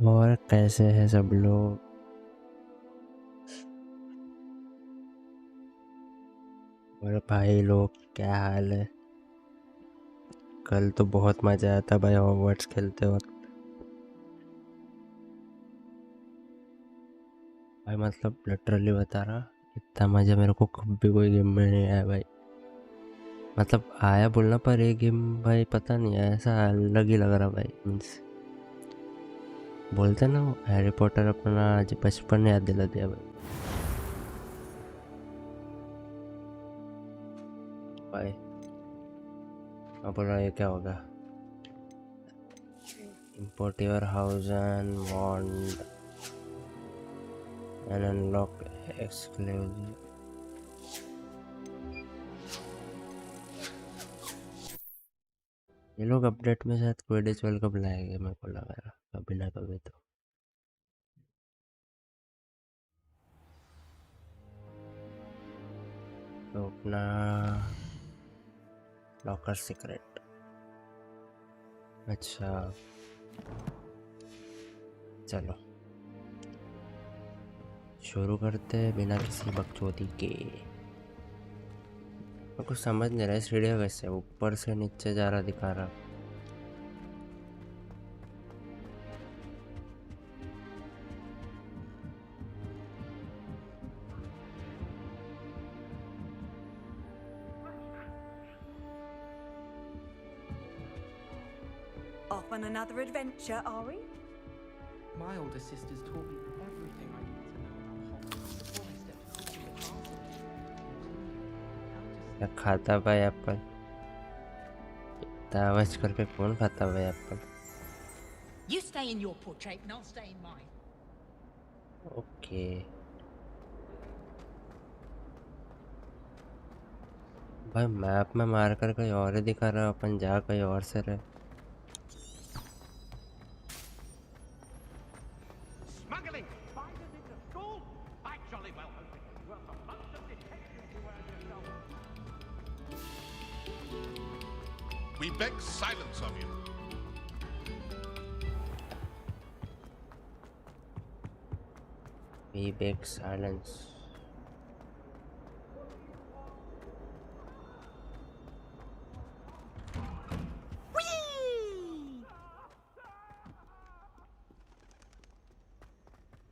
और कैसे हैं सब लोग? और भाई लोग क्या हाल है? कल तो बहुत मजा आया था भाई हॉगवर्ट्स खेलते वक्त। भाई मतलब लिटरली बता रहा, इतना मजा मेरे को कभी भी कोई गेम में नहीं आया भाई। मतलब आया बोलना पर एक गेम भाई पता नहीं ऐसा अलग ही लग रहा भाई। मीन्स बोलते ना हैरी पॉटर अपना आज बचपन याद दिला दिया भाई। भाई अब बोल रहा ये क्या होगा? Import your house and wand and unlock exclusive. ये लोग अपडेट में शायद क्विडिच वर्ल्ड कप लाएंगे, मेरे को लग रहा कभी ना कभी तो अपना लॉकर सीक्रेट। अच्छा चलो शुरू करते हैं बिना किसी बकचोदी के। मेरे को समझ नहीं रहा है सीढ़ियाँ कैसे ऊपर से नीचे जा रहा दिखा रहा। Off on another adventure, are we? My older sisters taught me everything I need to know about Hogwarts before I stepped foot in the castle. क्या खाता भाई एप्पल? इतना आवाज करके कौन खाता भाई Apple? You stay in your portrait and I'll stay in mine. Okay भाई मैप में मार कर कहीं और ही दिखा रहा, अपन जा कहीं और से रहे। Smuggling spiders into school? I jolly well hope it's worth a bunch of detectives you earn yourself. We beg silence of you. We beg silence.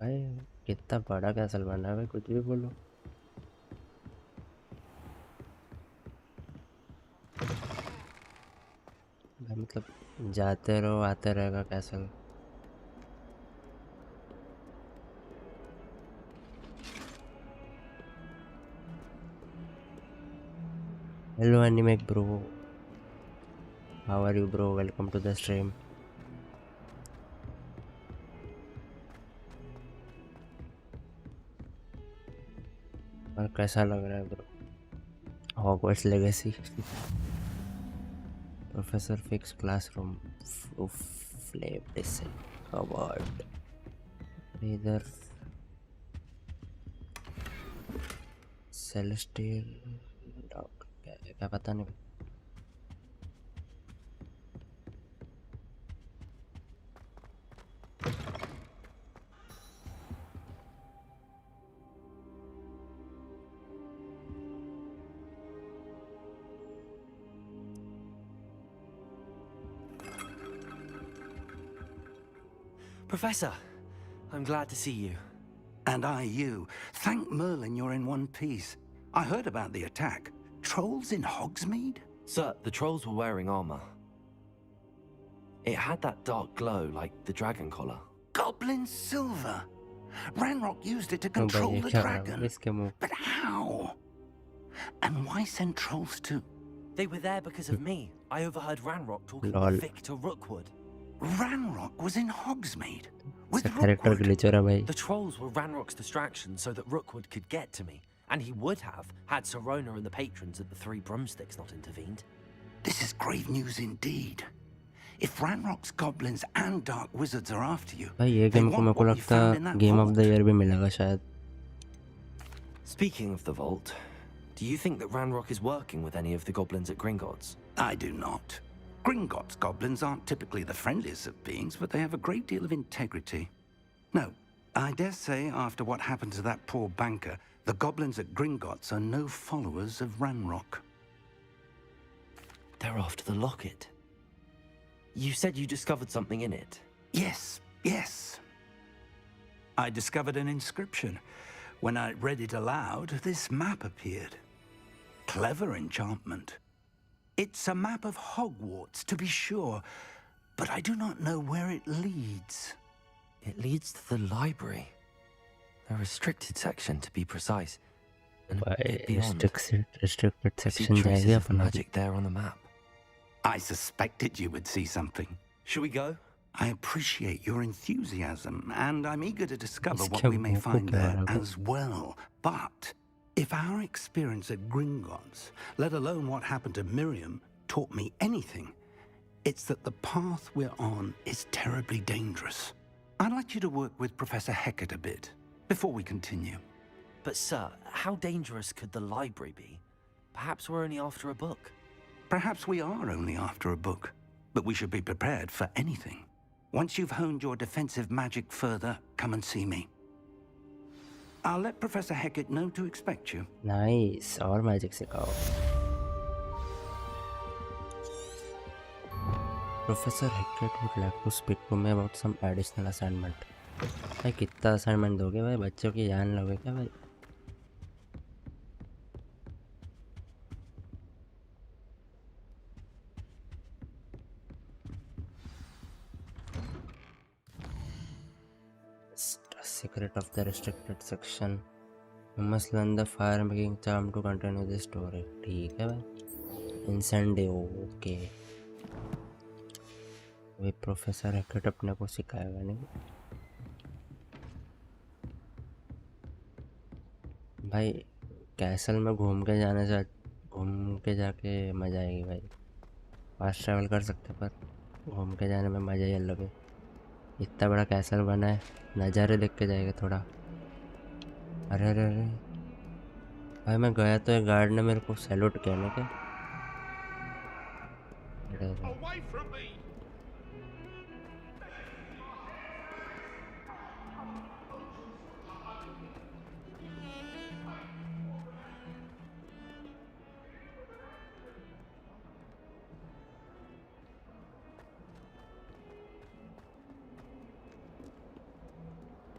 भाई कितना बड़ा कैसल बना है भाई, कुछ भी बोलो। भाई मतलब जाते रहो आते रहेगा कैसल। हेलो एनिमेक bro, how are you bro? Welcome to the stream. और कैसा लग रहा है bro Hogwarts Legacy? Professor fix classroom flame descent award इधर सेलेस्टियल डॉग क्या पता नहीं। Professor, I'm glad to see you. And I you. Thank Merlin you're in one piece. I heard about the attack. Trolls in Hogsmeade? Sir, the trolls were wearing armor. It had that dark glow like the dragon collar. Goblin silver. Ranrock used it to Oh, but control ये the क्या dragon. इसके मुंह? But how? And why send trolls too? They were there because of me. I overheard Ranrock talking Lol. to Victor Rookwood. Ranrock was in Hogsmeade. With इसका character Rookwood. Glitch हो रहा भाई। The trolls were Ranrock's distraction so that Rookwood could get to me. And he would have had Sirona and the patrons at the Three Broomsticks not intervened. This is grave news indeed. If Ranrock's goblins and dark wizards are after you, भाई ये they game को want मेरे को what you लगता found in that game of the vault. Year भी मिलेगा शायद। Speaking of the vault, do you think that Ranrock is working with any of the goblins at Gringotts? I do not. Gringotts goblins aren't typically the friendliest of beings, but they have a great deal of integrity. No, I dare say after what happened to that poor banker, the goblins at Gringotts are no followers of Ranrock. They're after the locket. You said you discovered something in it. Yes, yes. I discovered an inscription. When I read it aloud, this map appeared. Clever enchantment. It's a map of Hogwarts, to be sure, but I do not know where it leads. It leads to the library. A restricted section, to be precise. And a bit beyond. restricted I see section traces जाएगी of अपना भी. magic there on the map. I suspected you would see something. Should we go? I appreciate your enthusiasm, and I'm eager to discover what इसके we may मुंह को find क्या there लगा? as well. But if our experience at Gringotts, let alone what happened to Miriam, taught me anything, it's that the path we're on is terribly dangerous. I'd like you to work with Professor Hecat a bit before we continue. But sir, how dangerous could the library be? Perhaps we're only after a book. Perhaps we are only after a book, but we should be prepared for anything. Once you've honed your defensive magic further, come and see me. I'll let Professor Hecat know to expect you. Nice. और magic सिखाओ. Professor Hecat would like to speak to me about some additional assignment. भाई कितना assignment दोगे भाई? बच्चों की जान लोगे क्या भाई? Secret of the restricted section. You must learn the fire making charm to continue the story. ठीक है भाई. Incendio. ओके. वे प्रोफेसर हैकेट अपने को सिखाएगा नहीं भाई. कैसल में घूम के जाके मजा आएगी भाई. फास्ट ट्रैवल कर सकते पर घूम के जाने में मजा ही अलग है. इतना बड़ा कैसल बना है, नज़ारे देख के जाएगा थोड़ा. अरे अरे अरे भाई मैं गया तो ये गार्ड ने मेरे को सैल्यूट किया ना क्या? अरे अरे Away from me!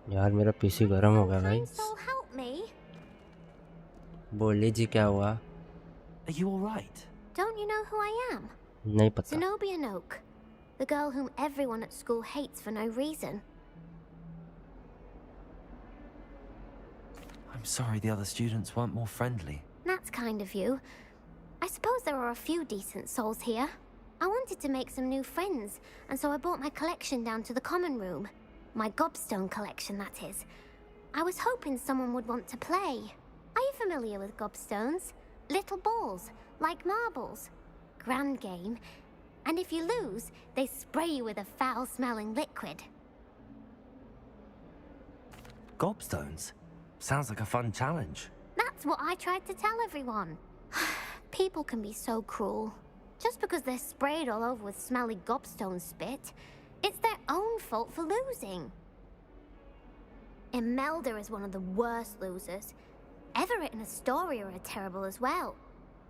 यार मेरा पीसी गर्म हो गया भाई. Kind soul, help me. बोली जी क्या हुआ? Are you alright? Don't you know who I am? नहीं पता. Zenobia Noak, the girl whom everyone at school hates for no reason. I'm sorry the other students weren't more friendly. That's kind of you. I suppose there are a few decent souls here. I wanted to make some new friends, and so I brought my collection down to the common room. My gobstone collection, that is. I was hoping someone would want to play. Are you familiar with gobstones? Little balls, like marbles. Grand game. And if you lose, they spray you with a foul-smelling liquid. Gobstones? Sounds like a fun challenge. That's what I tried to tell everyone. People can be so cruel. Just because they're sprayed all over with smelly gobstone spit, it's their own fault for losing. Imelda is one of the worst losers. Everett and Astoria are terrible as well.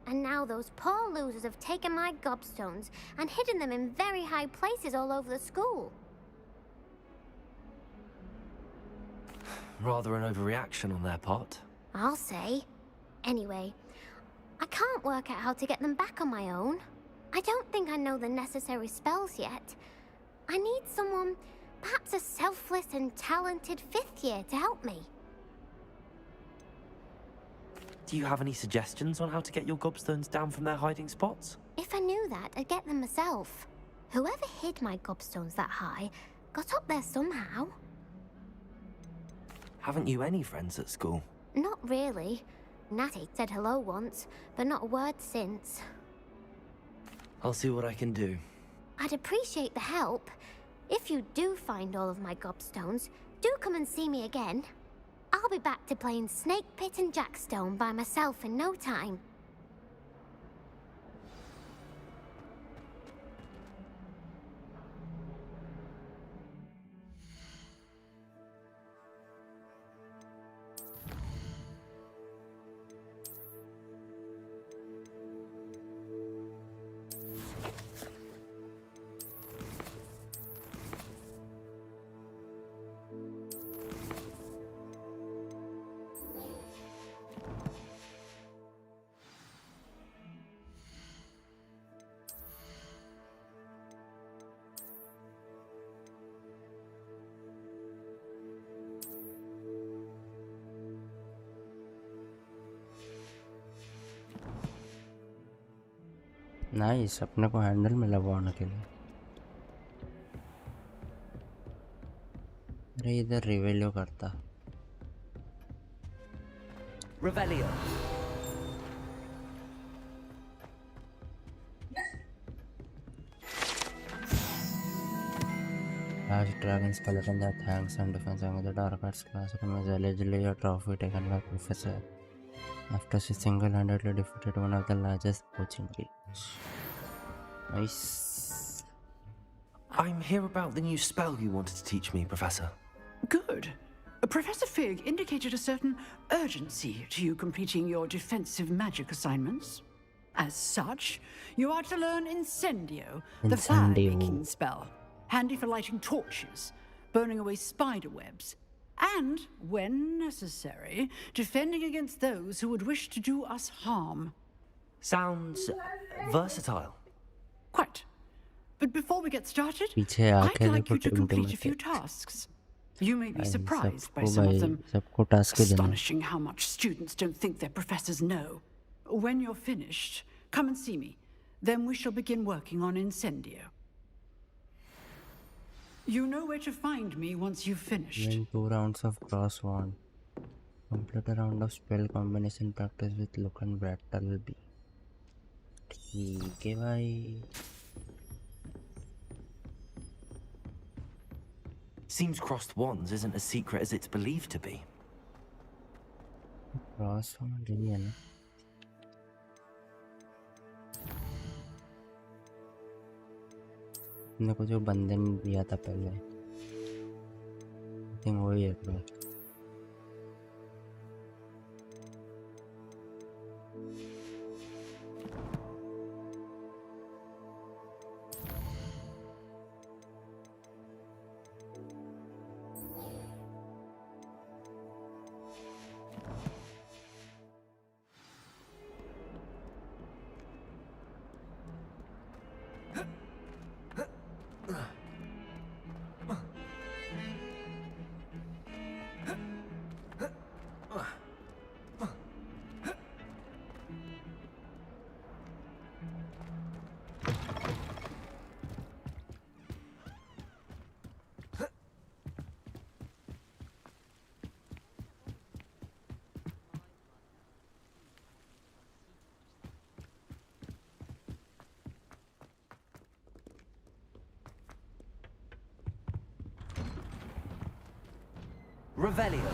And now those poor losers have taken my gobstones and hidden them in very high places all over the school. Rather an overreaction on their part. I'll say. Anyway, I can't work out how to get them back on my own. I don't think I know the necessary spells yet. I need someone, perhaps a selfless and talented 5th year to help me. Do you have any suggestions on how to get your gobstones down from their hiding spots? If I knew that, I'd get them myself. Whoever hid my gobstones that high got up there somehow. Haven't you any friends at school? Not really. Natty said hello once, but not a word since. I'll see what I can do. I'd appreciate the help. If you do find all of my gobstones, do come and see me again. I'll be back to playing Snake Pit and Jackstone by myself in no time. Nice, अपने को handle मिला बॉन के लिए। अरे इधर रिवेलियो करता। Revelio. Large dragon skeleton that hangs and defends against the dark arts classroom is allegedly a trophy taken by Professor after she single-handedly defeated one of the largest poaching beasts. Nice. I'm here about the new spell you wanted to teach me, Professor. Good. Professor Fig indicated a certain urgency to you completing your defensive magic assignments. As such, you are to learn Incendio, the fire-making spell, handy for lighting torches, burning away spider webs, and, when necessary, defending against those who would wish to do us harm. Sounds versatile. Quite. But before we get started, पीछे I'd आके like you to देखो complete a few टिमटिमाते। tasks. You may be भाई surprised by सबको some of भाई them. सबको task देना। Astonishing how much students don't think their professors know. When you're finished, come and see me. Then we shall begin working on Incendio. You know where to find me once you've finished. Win 2 rounds of cross wand. Complete a round of spell combination practice with look and battle B. ठीक है भाई। Seems crossed wands isn't as secret as it's believed to be. Cross wand यही है ना? अपने को जो बंदे ने दिया था पहले, आई थिंक वही है ब्रो। Revelio.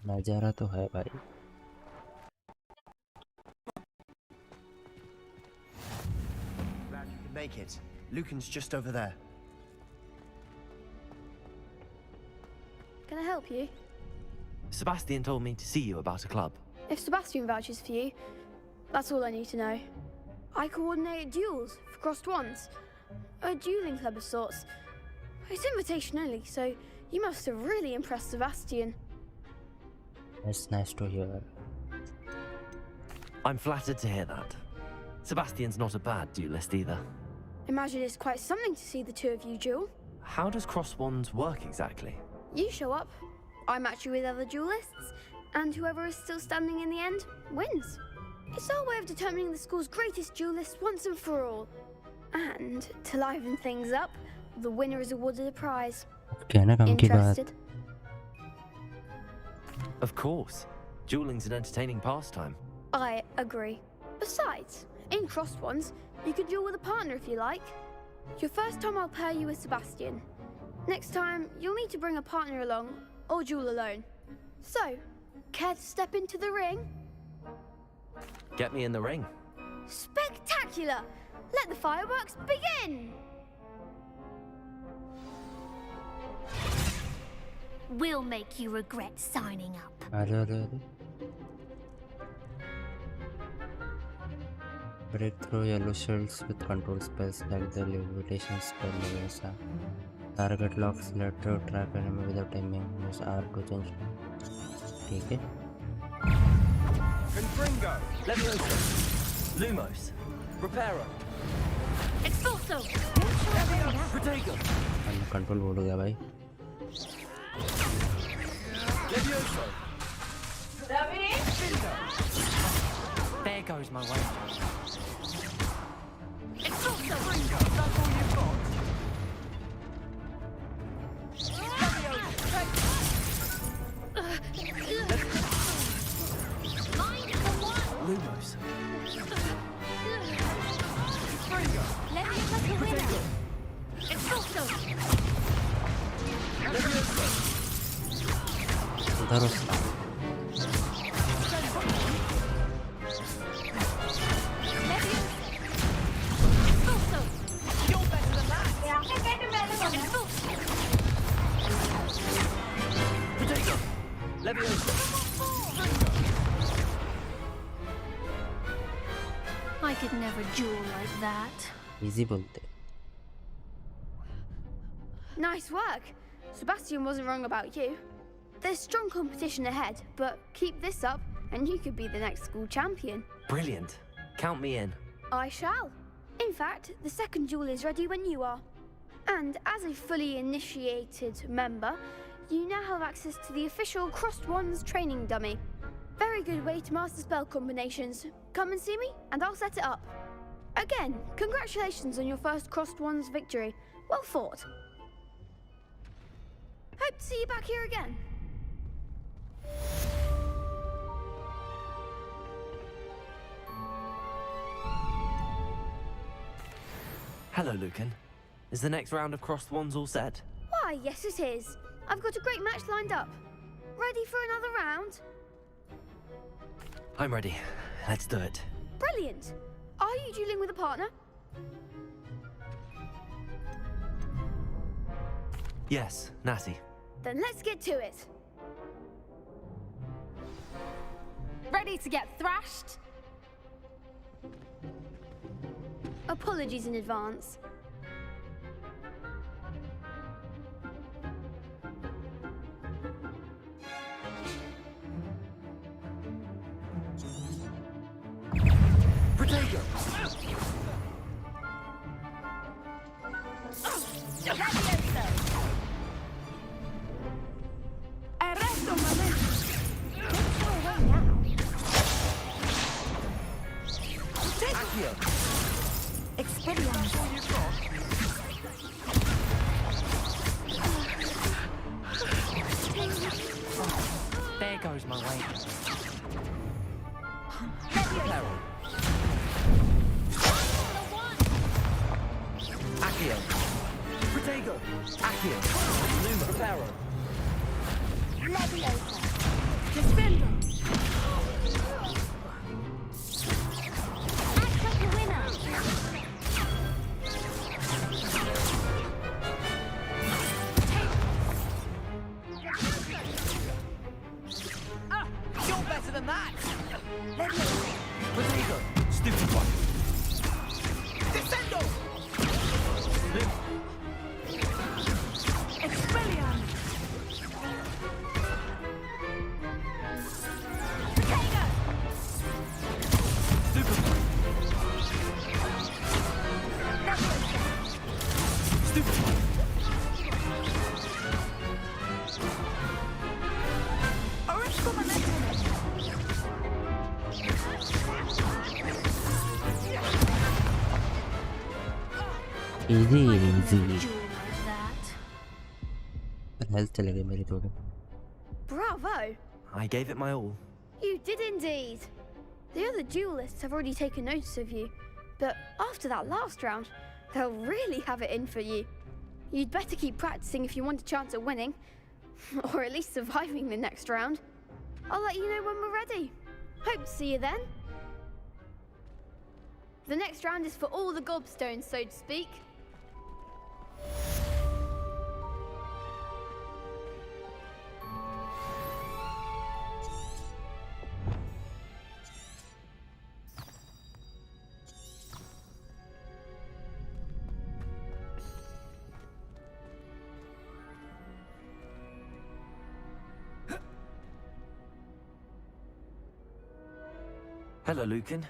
नजारा तो है भाई। Glad you could make it. Lucan's just over there. Can I help you? Sebastian told me to see you about a club. If Sebastian vouches for you, that's all I need to know. I coordinate duels for crossed wands. A dueling club of sorts. It's invitation only, so you must have really impressed Sebastian. That's nice to hear. I'm flattered to hear that. Sebastian's not a bad duelist either. Imagine it's quite something to see the two of you duel. How does cross wands work exactly? You show up, I match you with other duelists, and whoever is still standing in the end wins. It's our way of determining the school's greatest duelist once and for all. And to liven things up, the winner is awarded a prize. Interested? Of course. Dueling's an entertaining pastime. I agree. Besides, in crossed ones, you can duel with a partner if you like. Your first time I'll pair you with Sebastian. Next time, you'll need to bring a partner along, or duel alone. So, care to step into the ring? Get me in the ring. Spectacular! Let the fireworks begin! will make you regret signing up. अरे break through yellow shields with control spells like the levitation spell वैसा. Target locks lateral track enemy without aiming. Use R to change. ठीक है. Confringo, Levioso, Lumos, Reparo, Expulso! Protego, मैंने control भूल गया भाई. Levioso. There goes my way. Expulso! That's all you've got. Lumos. Expulso! Levioso. उधर Protego, Levioso. I could never duel like that. easy बोलते. Nice work. Sebastian wasn't wrong about you. There's strong competition ahead, but keep this up and you could be the next school champion. Brilliant. Count me in. I shall. In fact, the second duel is ready when you are. And as a fully initiated member, you now have access to the official Crossed Wands training dummy. Very good way to master spell combinations. Come and see me, and I'll set it up. Again, congratulations on your first Crossed Wands victory. Well fought. Hope to see you back here again. Hello, Lucan. Is the next round of Crossed Wands all set? Why, yes it is. I've got a great match lined up. Ready for another round? I'm ready. Let's do it. Brilliant. Are you dueling with a partner? Yes, Natty. Then let's get to it. Ready to get thrashed? Apologies in advance. Protego! Arresto momento. Accio! Expelliarmus. There goes my way. Reparo. Accio! Protego! Accio! Luma! Reparo! Defender. You're better than that. Protego! Stupid one! Descendo. Luma! Expelliarmus. Stupid one! Stupid one! Arresto momento. easy Duel easy. like that. Health चले गई मेरी थोड़ी. Bravo! I gave it my all. You did indeed. The other duelists have already taken notice of you, but after that last round, they'll really have it in for you. You'd better keep practicing if you want a chance at winning, or at least surviving the next round. I'll let you know when we're ready. Hope to see you then. The next round is for all the gobstones, so to speak. Hello, Lucan.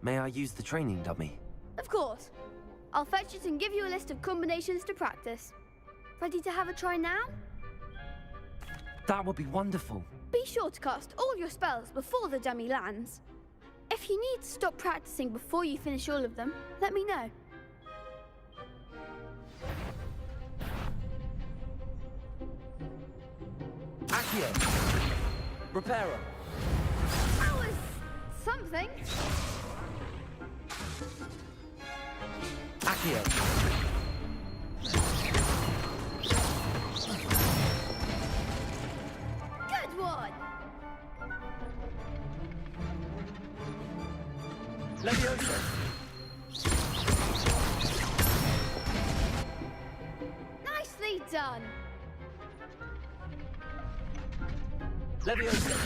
May I use the training dummy? Of course. I'll fetch it and give you a list of combinations to practice. Ready to have a try now? That would be wonderful. Be sure to cast all your spells before the dummy lands. If you need to stop practicing before you finish all of them, let me know. Accio! Reparo! That was something. Accio! Good one. Leviosa! Nicely done. Leviosa!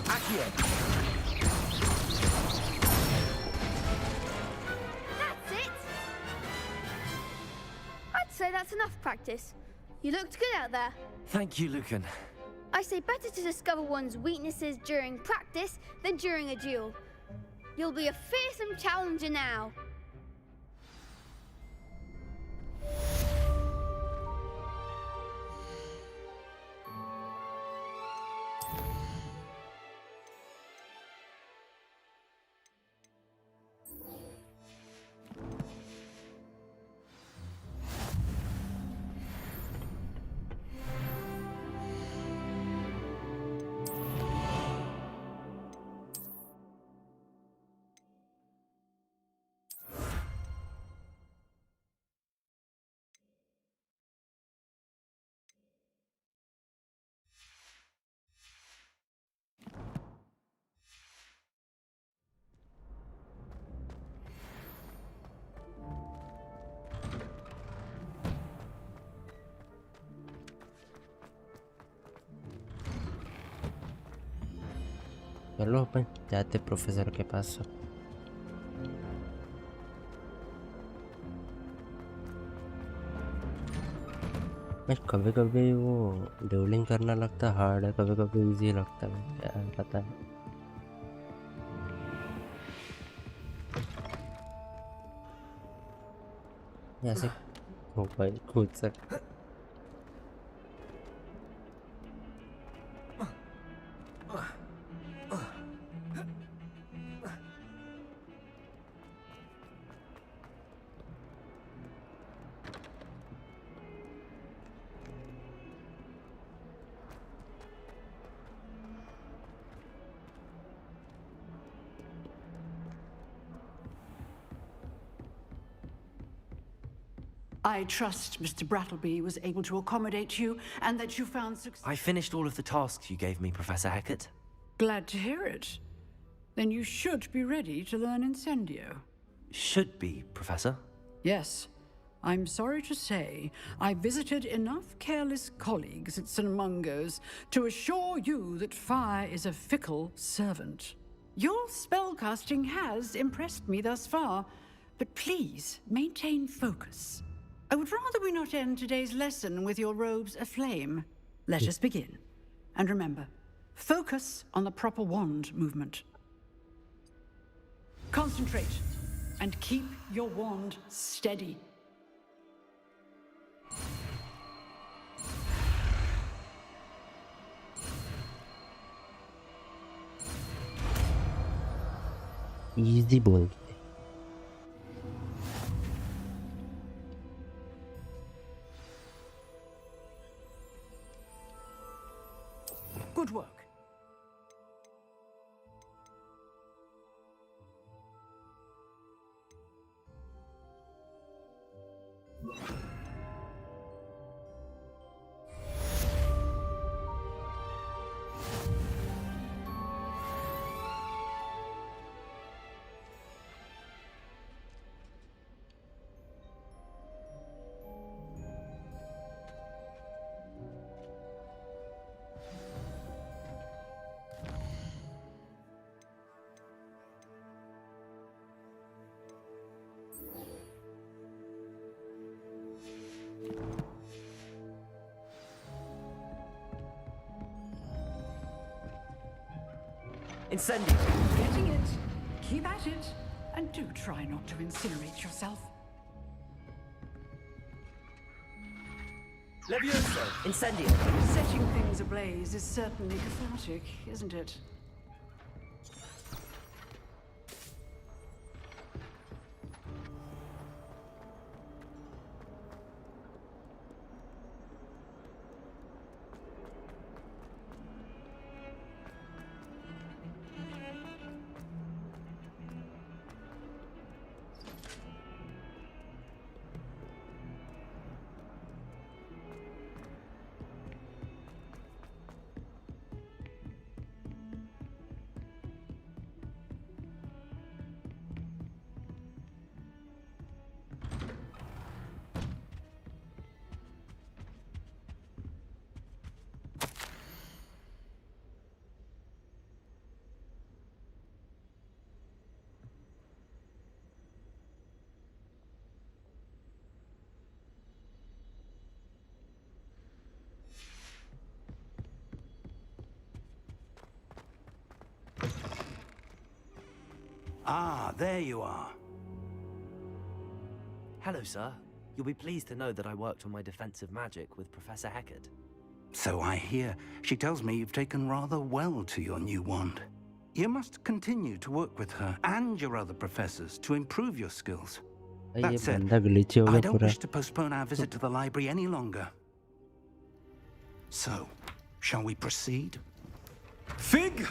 Accio! That's it. I'd say that's enough practice. You looked good out there. Thank you, Lucan. I say better to discover one's weaknesses during practice than during a duel. You'll be a fearsome challenger now. चलो अपन जाते professor के पास सब। कभी कभी वो duelling करना लगता hard है, कभी कभी इजी लगता है, क्या पता है। ऐसे हो पाए खुद से। I trust Mr. Brattleby was able to accommodate you and that you found success. I finished all of the tasks you gave me, Professor Hecat. Glad to hear it. Then you should be ready to learn Incendio. Should be, Professor. Yes. I'm sorry to say, I visited enough careless colleagues at St. Mungo's to assure you that fire is a fickle servant. Your spellcasting has impressed me thus far, but please maintain focus. I would rather we not end today's lesson with your robes aflame. Let us begin. And remember, focus on the proper wand movement. Concentrate, and keep your wand steady. Easy बोल दे। Good work. Incendio! Getting it. Keep at it. And do try not to incinerate yourself. Levioso! Incendio! Setting things ablaze is certainly cathartic, isn't it? Ah, there you are. Hello, sir. You'll be pleased to know that I worked on my defensive magic with Professor Heckard. So I hear. She tells me you've taken rather well to your new wand. You must continue to work with her and your other professors to improve your skills. That said, I don't wish to postpone our visit to the library any longer. So, shall we proceed? Fig!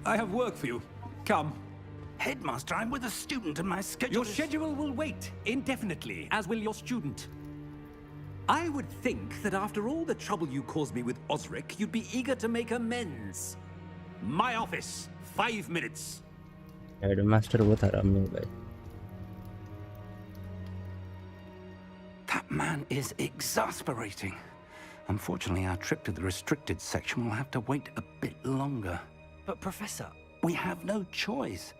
I have work for you. Come. Headmaster, I'm with a student and my schedule Your schedule will wait indefinitely, as will your student. I would think that after all the trouble you caused me with Osric, you'd be eager to make amends. My office, 5 minutes. Headmaster वो था rummy भाई. That man is exasperating. Unfortunately, our trip to the restricted section will have to wait a bit longer. But Professor... We have no choice.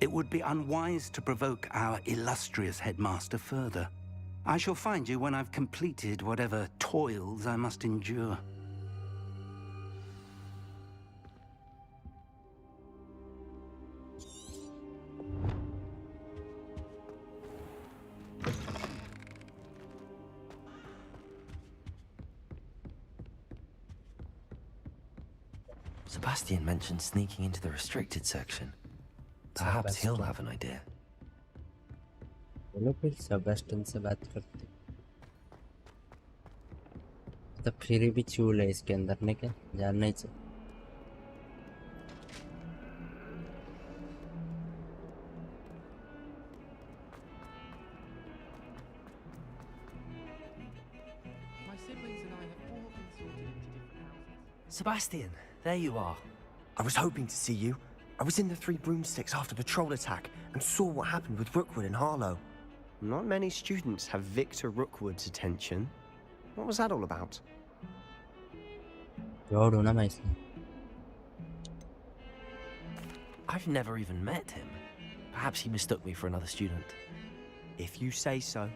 It would be unwise to provoke our illustrious headmaster further. I shall find you when I've completed whatever toils I must endure. Sebastian mentioned sneaking into the restricted section. Perhaps he'll have an idea. चलो फिर Sebastian से बात करते. तो फिर भी चूल है इसके अंदर ने क्या जानना ही चाहिए. My siblings and I have all been sorted into different houses. Sebastian, there you are. I was hoping to see you. I was in the Three Broomsticks after the troll attack and saw what happened with Rookwood and Harlow. Not many students have Victor Rookwood's attention. What was that all about? I've never even met him. Perhaps he mistook me for another student. If you say so.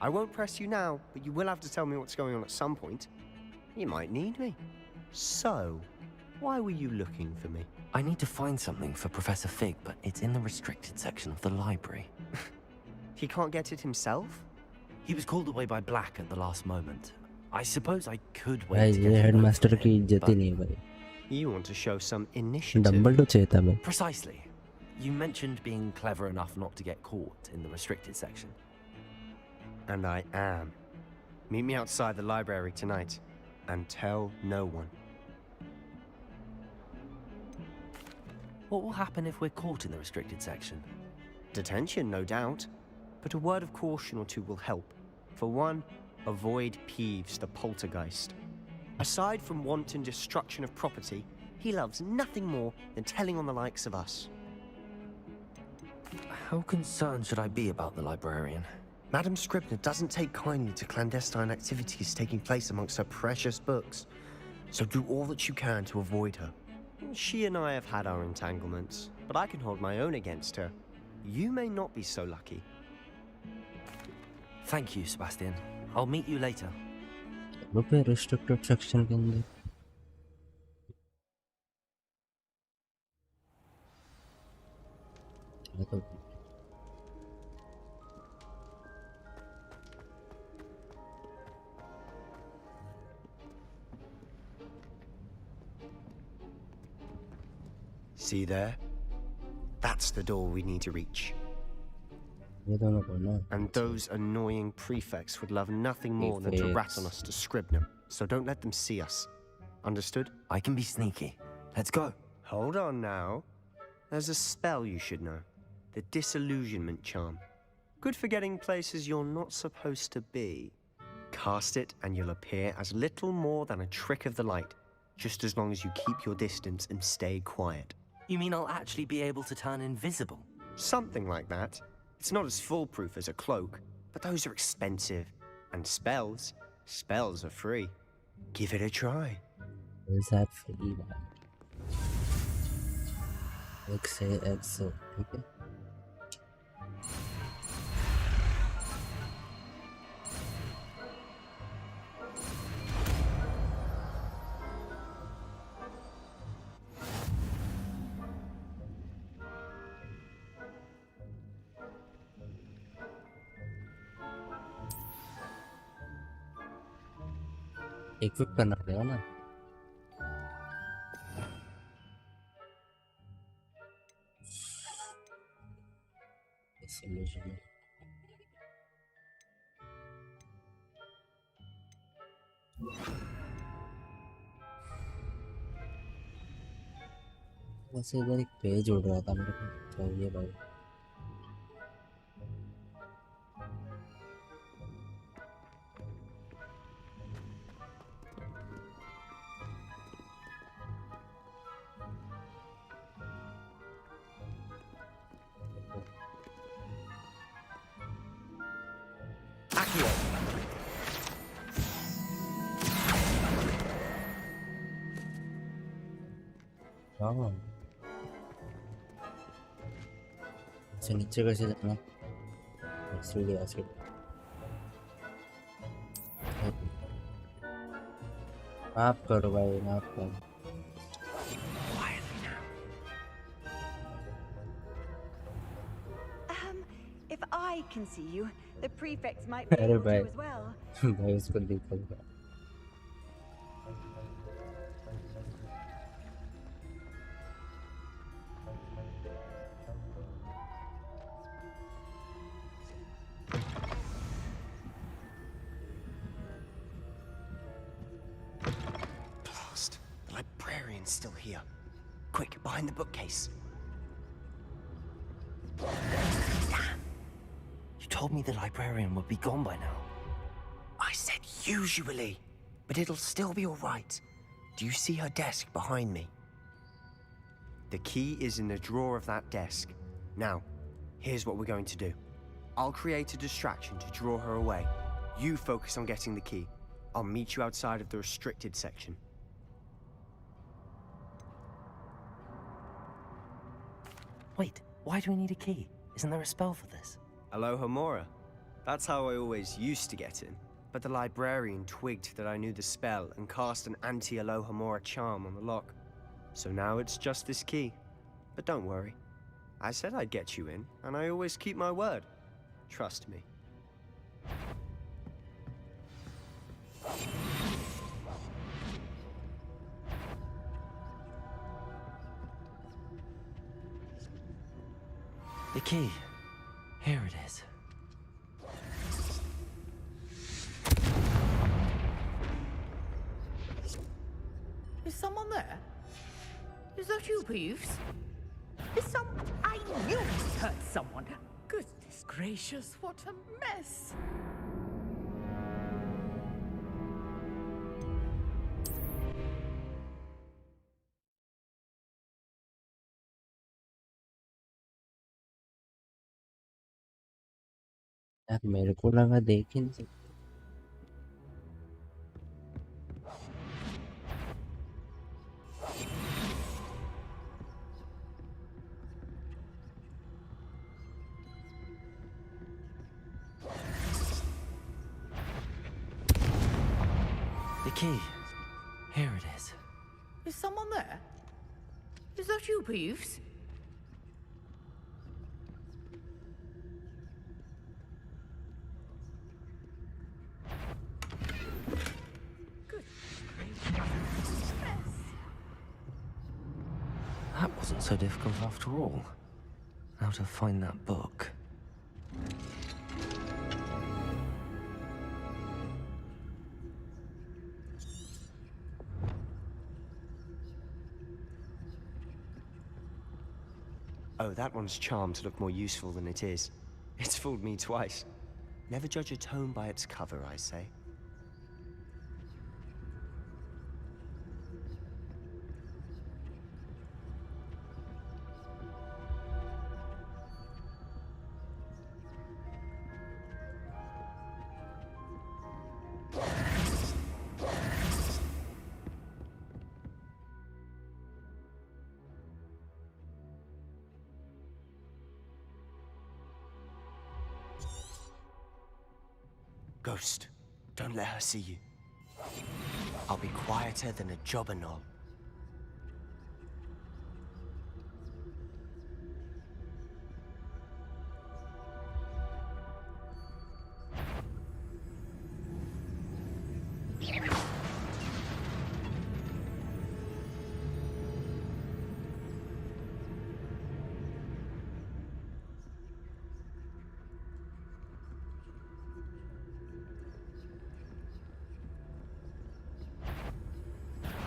I won't press you now, but you will have to tell me what's going on at some point. You might need me. So, why were you looking for me? I need to find something for Professor Fig, but it's in the restricted section of the library. He can't get it himself? He was called away by Black at the last moment. I suppose I could wait भाई to ये get him headmaster over की it, इज्जत ही but- नहीं है भाई. You want to show some initiative. Dumbbell तो चाहिए था भाई. Precisely. You mentioned being clever enough not to get caught in the restricted section. And I am. Meet me outside the library tonight. And tell no one. What will happen if we're caught in the restricted section? Detention, no doubt. But a word of caution or two will help. For one, avoid Peeves, the poltergeist. Aside from wanton destruction of property, he loves nothing more than telling on the likes of us. How concerned should I be about the librarian? Madam Scribner doesn't take kindly to clandestine activities taking place amongst her precious books. So do all that you can to avoid her. She and I have had our entanglements, but I can hold my own against her. You may not be so lucky. Thank you, Sebastian. I'll meet you later. वो फिर restricted section के अंदर. See there? That's the door we need to reach. ये दोनों को ना And those annoying prefects would love nothing more than to rat on us to Scribner, so don't let them see us. Understood? I can be sneaky. Let's go. Hold on now. There's a spell you should know. The Disillusionment Charm. Good for getting places you're not supposed to be. Cast it and you'll appear as little more than a trick of the light, just as long as you keep your distance and stay quiet. You mean I'll actually be able to turn invisible? Something like that. It's not as foolproof as a cloak, but those are expensive. And spells are free. Give it a try. Is that free? XA, ठीक है? Equip करना पड़ेगा ना solution वैसे इधर एक page उड़ रहा था मेरे को चाहिए भाई से नीचे कैसे जाना सीढ़ी ऐसे आप करो भाई आप करो If I can see you, the prefects might be अरे able to भाई as well. भाई उसको दिखा Still here. Quick, behind the bookcase. Damn! You told me the librarian would be gone by now. I said usually, but it'll still be all right. Do you see her desk behind me? The key is in the drawer of that desk. Now, here's what we're going to do. I'll create a distraction to draw her away. You focus on getting the key. I'll meet you outside of the restricted section. Wait, why do we need a key? Isn't there a spell for this? Alohomora. That's how I always used to get in. But the librarian twigged that I knew the spell and cast an anti-Alohomora charm on the lock. So now it's just this key. But don't worry. I said I'd get you in, and I always keep my word. Trust me. The key. Here it is. Is someone there? Is that you, Peeves? Is some... I knew I heard someone. Goodness gracious, what a mess. यार मेरे को लगा देख ही नहीं सकते The key. Here it is. Is someone there? Is that you, Peeves? That wasn't so difficult after all. How to find that book. Oh, that one's charmed to look more useful than it is. It's fooled me twice. Never judge a tome by its cover, I say. Ghost, don't let her see you. I'll be quieter than a jobber knoll.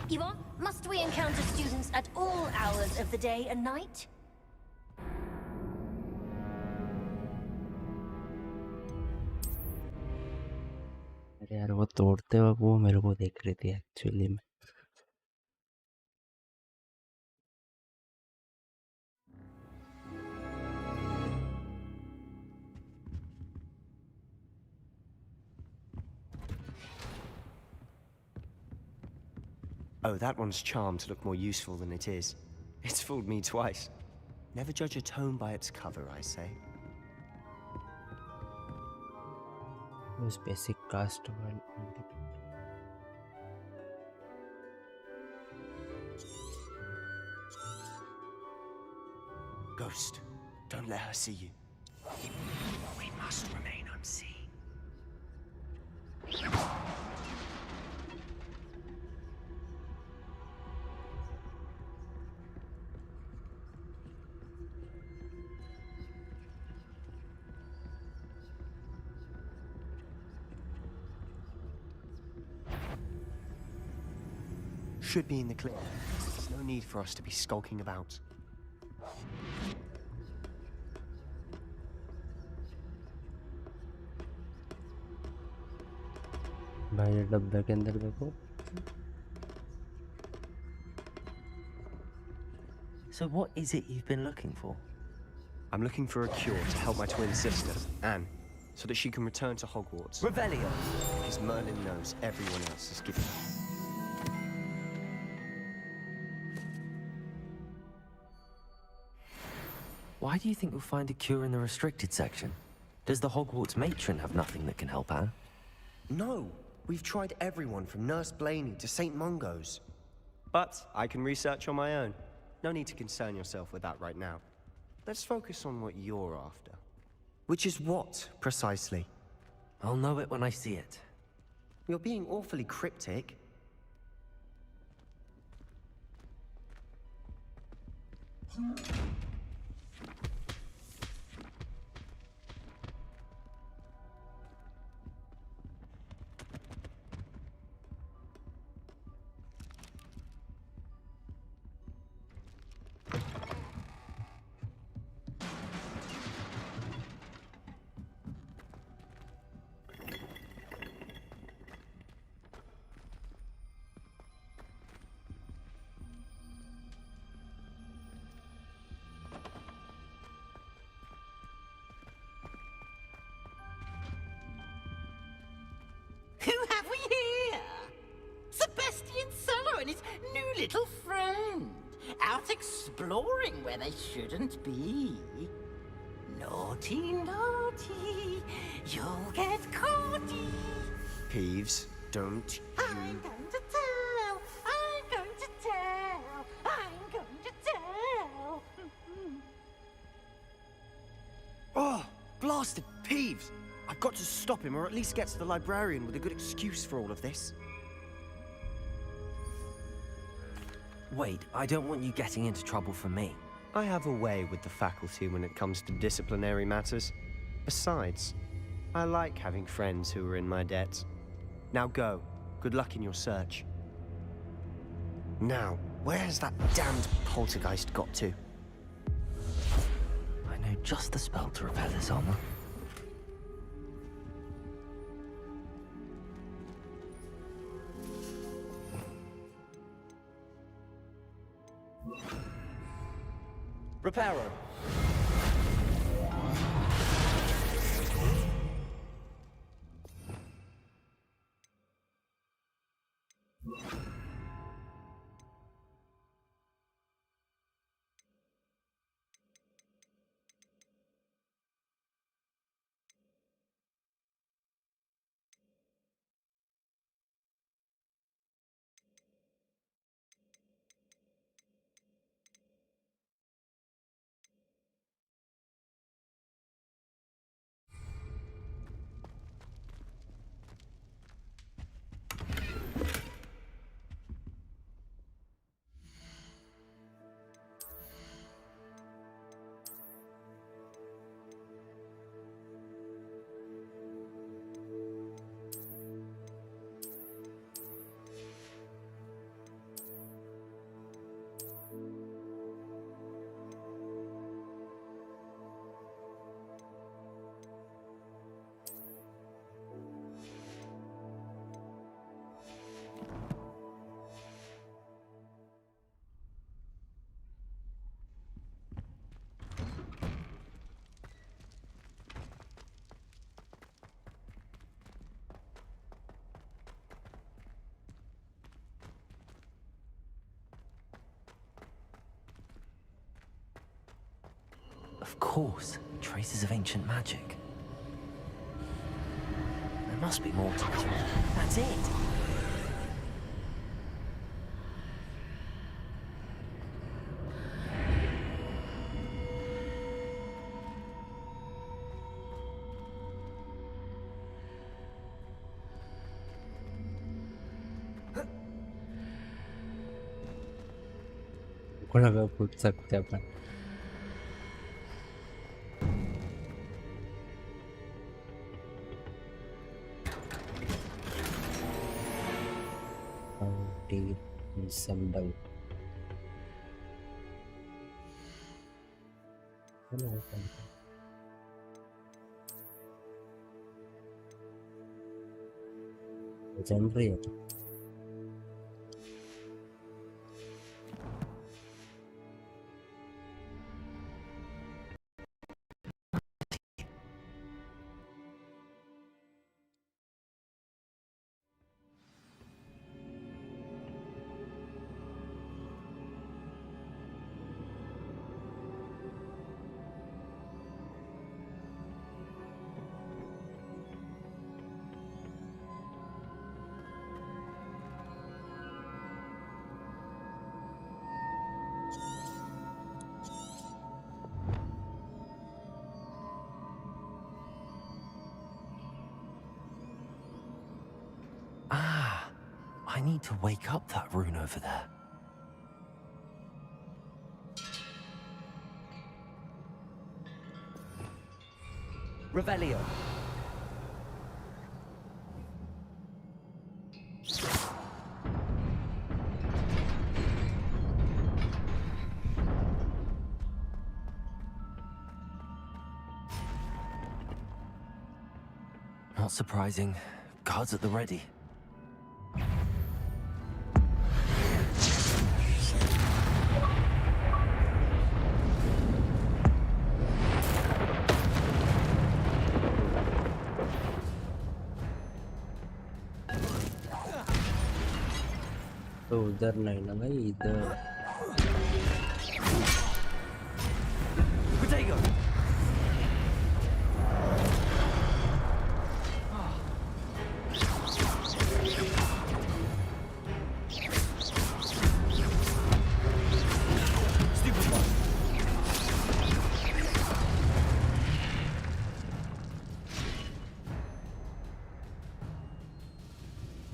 Yvonne, must we encounter students at all hours of the day and night? अरे यार वो तोड़ते वक्त वो मेरे को देख रही थी एक्चुअली में. Oh, that one's charmed to look more useful than it is. It's fooled me twice. Never judge a tome by its cover, I say. Use basic cast one. Ghost, don't let her see you. We must remain unseen. Should be in the clear. There's no need for us to be skulking about. भाई डब्बे के अंदर देखो. So what is it you've been looking for? I'm looking for a cure to help my twin sister, Anne, so that she can return to Hogwarts. Revelio! Because Merlin knows everyone else is giving up. Why do you think we'll find a cure in the restricted section? Does the Hogwarts matron have nothing that can help Anne? No! We've tried everyone from Nurse Blaney to St. Mungo's. But I can research on my own. No need to concern yourself with that right now. Let's focus on what you're after. Which is what, precisely? I'll know it when I see it. You're being awfully cryptic. Who have we here? Sebastian Cello and his new little friend. Out exploring where they shouldn't be. Naughty, naughty, you'll get caughty. Peeves, don't I'm going to tell, I'm going to tell, I'm going to tell. Oh, blasted Peeves! I've got to stop him, or at least get to the librarian with a good excuse for all of this. Wait, I don't want you getting into trouble for me. I have a way with the faculty when it comes to disciplinary matters. Besides, I like having friends who are in my debt. Now go. Good luck in your search. Now, where has that damned poltergeist got to? I know just the spell to repair this armor. Reparo. Of course, traces of ancient magic. There must be more to this one. That's it! कोणाला फूट सकते अपन symbol. Legendary. I need to wake up that rune over there. Revelio. Not surprising. Guards at the ready. तो उधर नहीं ना भाई इधर Potato.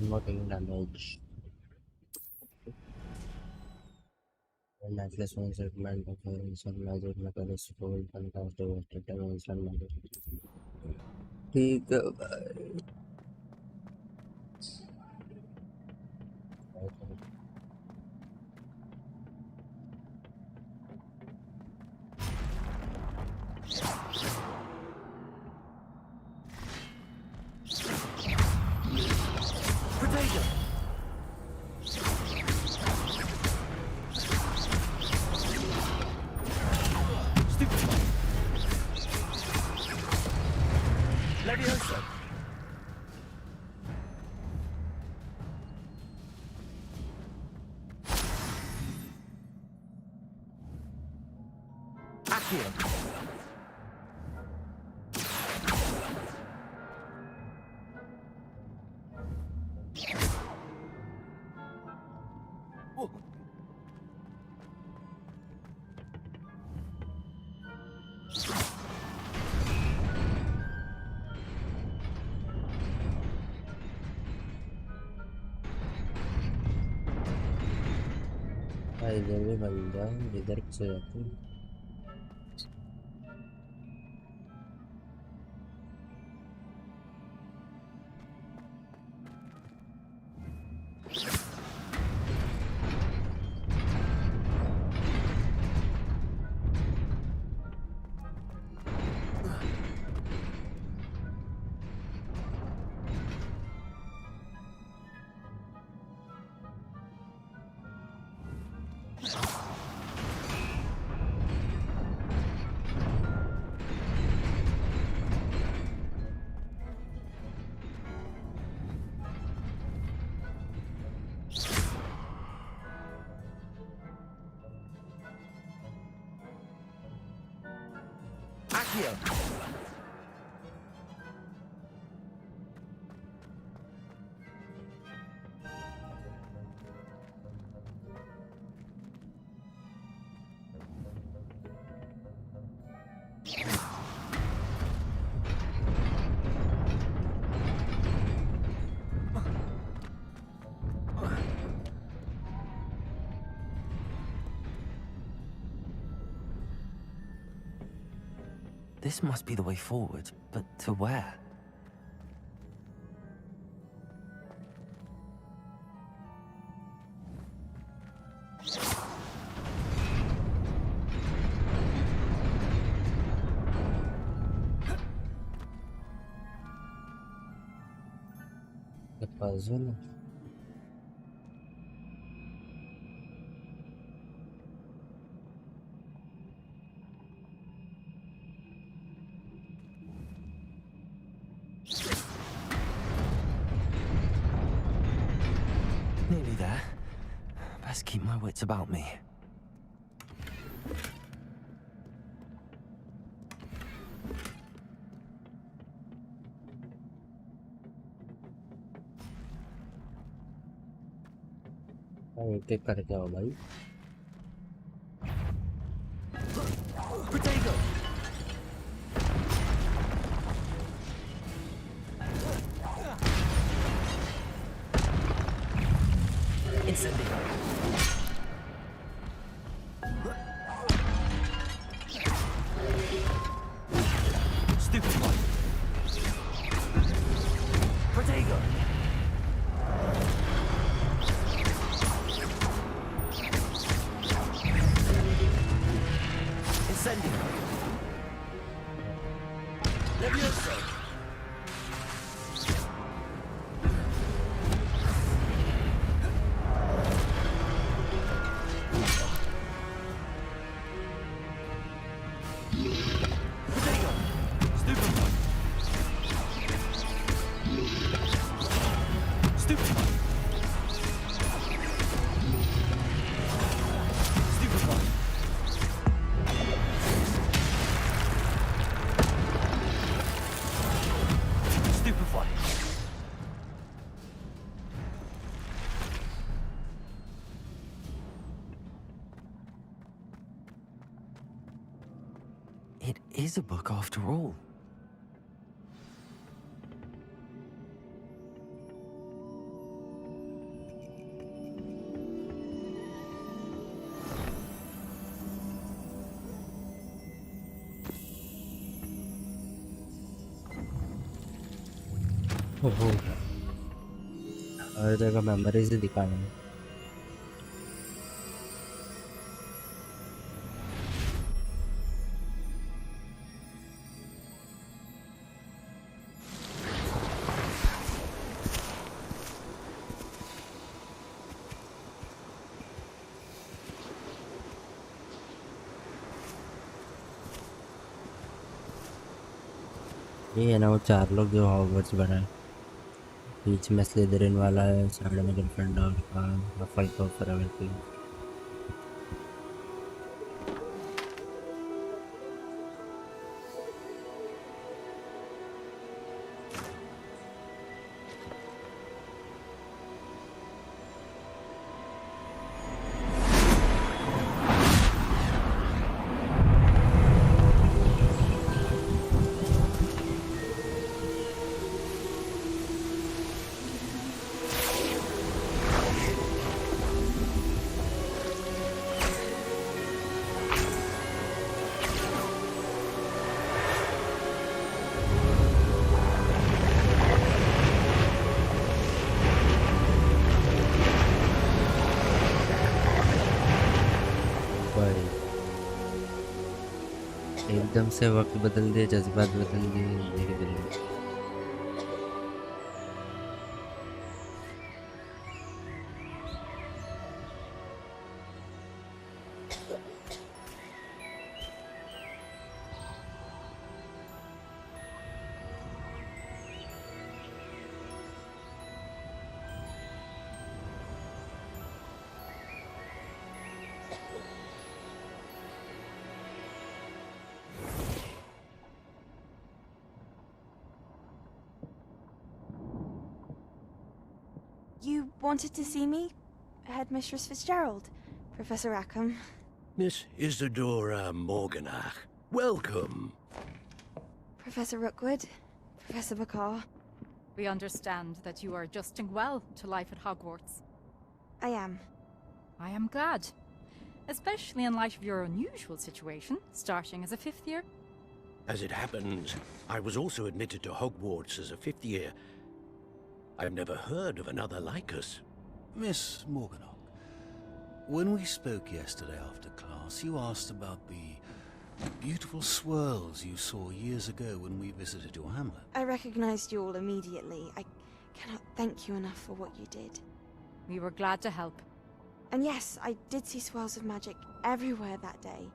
not taking damage. Atlas one segment performance on magic mechanics full fantastic dimension magic. ठीक है भाई। इधर भी बन जाओ, इधर से जाते हैं। This must be the way forward, but to where? The puzzle. Nearly there. Best keep my wits about me. एक एक करके आओ भाई। It is a book after all. ओहो, हर जगह मेमोरीज ही दिखाने हैं। ये है ना वो 4 लोग जो हॉगवर्ट्स बना है। बीच में स्लिदरिन वाला है, साइड में ग्रिफिंडोर का, हफल्पफ, रेवेंक्लेव। भाई एकदम से वक्त बदल दिए, जज्बात बदल दिए धीरे धीरे। You wanted to see me? Headmistress Fitzgerald? Professor Rackham? Miss Isadora Morganach, welcome. Professor Rookwood? Professor Bakar? We understand that you are adjusting well to life at Hogwarts. I am. I am glad. Especially in light of your unusual situation, starting as a 5th year. As it happens, I was also admitted to Hogwarts as a 5th year. I've never heard of another like us. Miss Morganach, when we spoke yesterday after class, you asked about the beautiful swirls you saw years ago when we visited your hamlet. I recognized you all immediately. I cannot thank you enough for what you did. We were glad to help. And yes, I did see swirls of magic everywhere that day.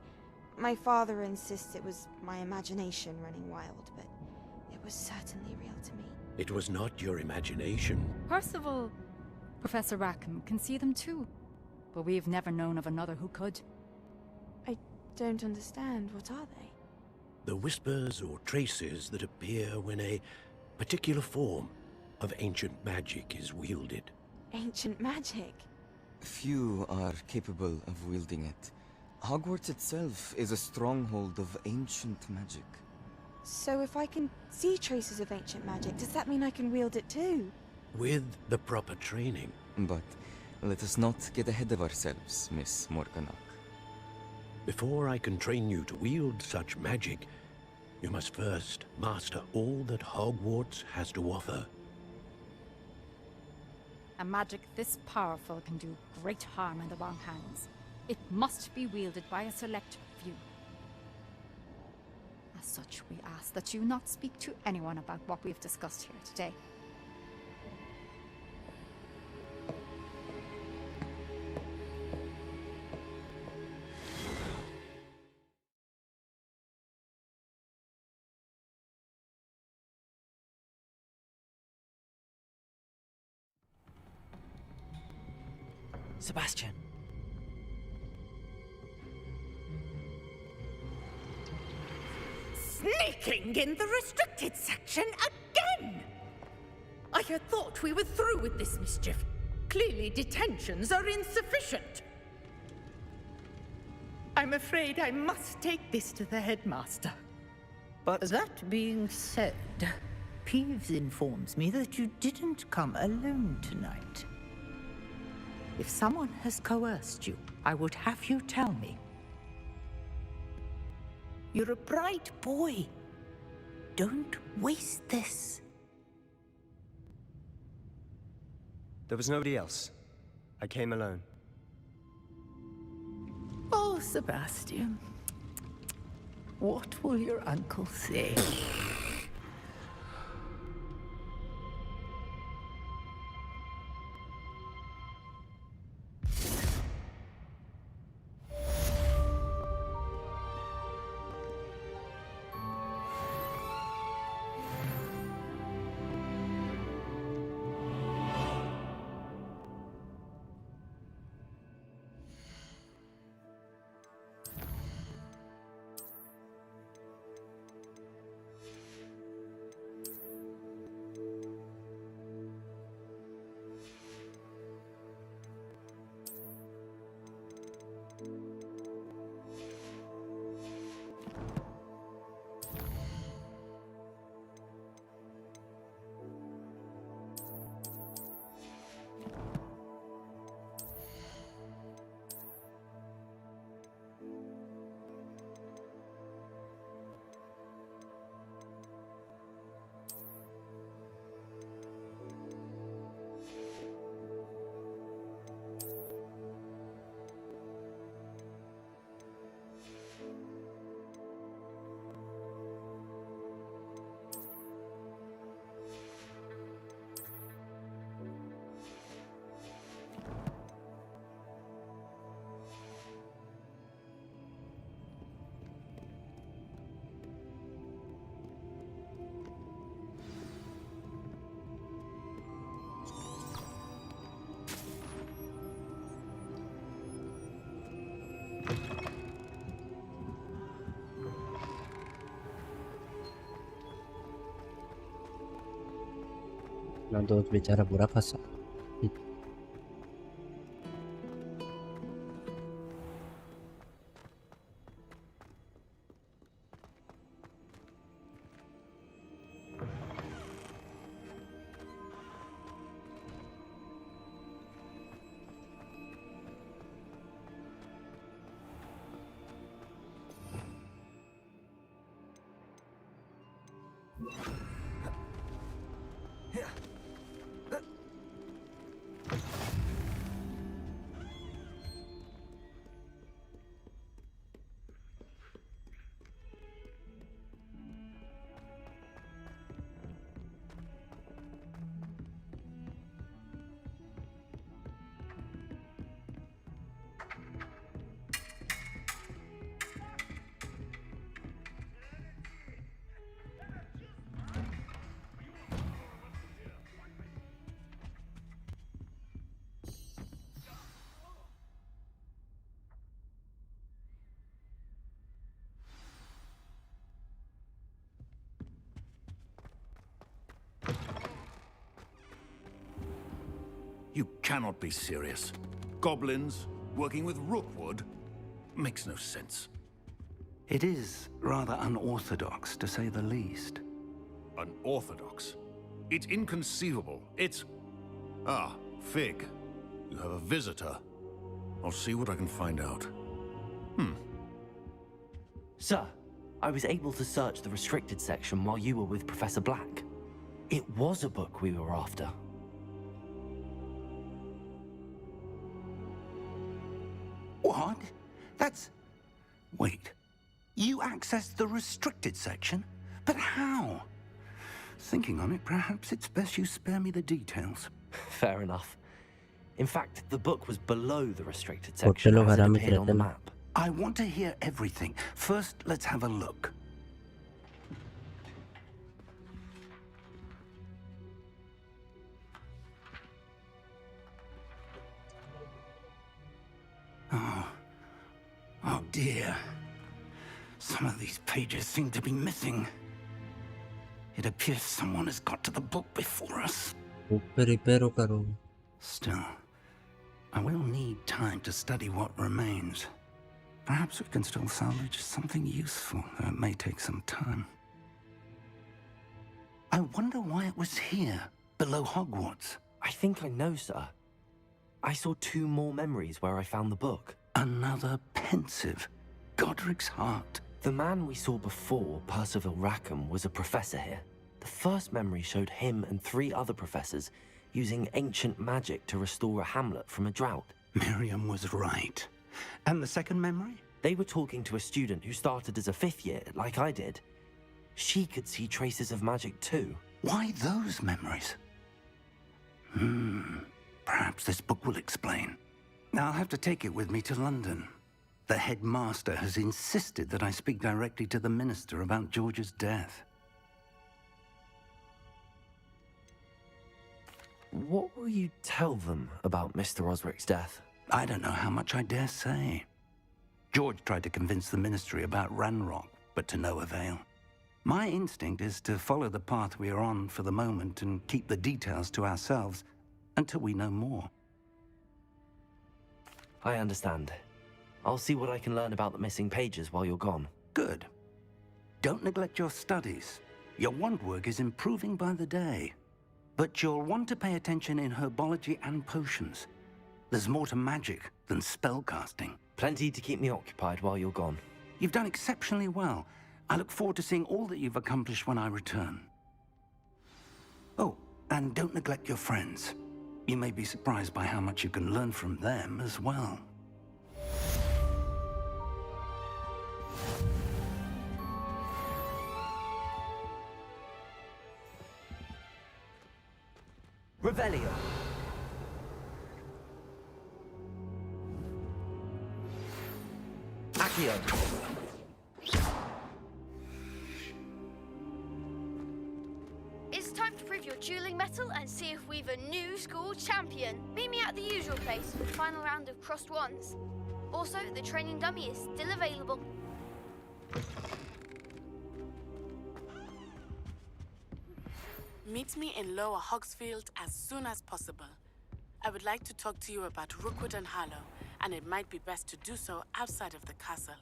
My father insists it was my imagination running wild, but it was certainly real to me. It was not your imagination. Percival, Professor Rackham can see them too. But we've never known of another who could. I don't understand. What are they? The whispers or traces that appear when a particular form of ancient magic is wielded. Ancient magic? Few are capable of wielding it. Hogwarts itself is a stronghold of ancient magic. So if I can see traces of ancient magic, does that mean I can wield it too? With the proper training. But let us not get ahead of ourselves, Miss Morganach. Before I can train you to wield such magic, you must first master all that Hogwarts has to offer. A magic this powerful can do great harm in the wrong hands. It must be wielded by a select few. As such, we ask that you not speak to anyone about what we've discussed here today. Sebastian. Sneaking in the restricted section again! I had thought we were through with this mischief. Clearly detentions are insufficient. I'm afraid I must take this to the headmaster. But that being said, Peeves informs me that you didn't come alone tonight. If someone has coerced you, I would have you tell me. You're a bright boy. Don't waste this. There was nobody else. I came alone. Oh, Sebastian. What will your uncle say? ना दोस्त बेचारा बुरा फंसा। You cannot be serious. Goblins working with Rookwood makes no sense. It is rather unorthodox, to say the least. Unorthodox? It's inconceivable. It's... Ah, Fig. You have a visitor. I'll see what I can find out. Sir, I was able to search the restricted section while you were with Professor Black. It was a book we were after. What? That's... Wait. You accessed the restricted section? But how? Thinking on it, perhaps it's best you spare me the details. Fair enough. In fact, the book was below the restricted section लोग as it हरामी appeared on the रहते हैं। map. I want to hear everything. First, let's have a look. Oh dear. Some of these pages seem to be missing. It appears someone has got to the book before us. Repair करो। Still, I will need time to study what remains. Perhaps we can still salvage something useful, though it may take some time. I wonder why it was here, below Hogwarts. I think I know, sir. I saw 2 more memories where I found the book. Another pensive. Godric's heart. The man we saw before, Percival Rackham, was a professor here. The first memory showed him and 3 other professors using ancient magic to restore a hamlet from a drought. Miriam was right. And the second memory? They were talking to a student who started as a 5th year, like I did. She could see traces of magic too. Why those memories? Perhaps this book will explain. I'll have to take it with me to London. The headmaster has insisted that I speak directly to the minister about George's death. What will you tell them about Mr. Osric's death? I don't know how much I dare say. George tried to convince the ministry about Ranrock, but to no avail. My instinct is to follow the path we are on for the moment and keep the details to ourselves until we know more. I understand. I'll see what I can learn about the missing pages while you're gone. Good. Don't neglect your studies. Your wand work is improving by the day. But you'll want to pay attention in herbology and potions. There's more to magic than spellcasting. Plenty to keep me occupied while you're gone. You've done exceptionally well. I look forward to seeing all that you've accomplished when I return. Oh, and don't neglect your friends. You may be surprised by how much you can learn from them as well. Revelio. Accio. It's time to prove your dueling mettle and see if we've a new school champion. Meet me at the usual place for the final round of crossed wands. Also, the training dummy is still available. Meet me in Lower Hogsfield as soon as possible. I would like to talk to you about Rookwood and Harlow, and it might be best to do so outside of the castle.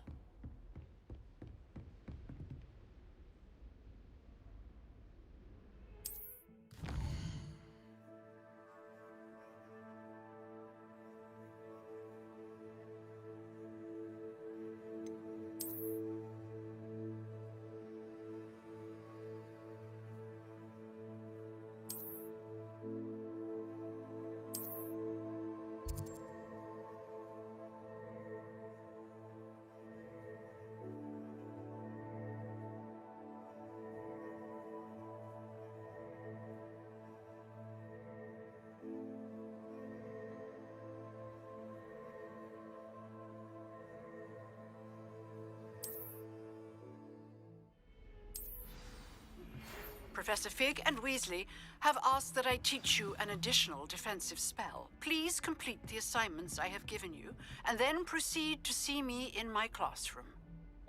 Professor Fig and Weasley have asked that I teach you an additional defensive spell. Please complete the assignments I have given you, and then proceed to see me in my classroom.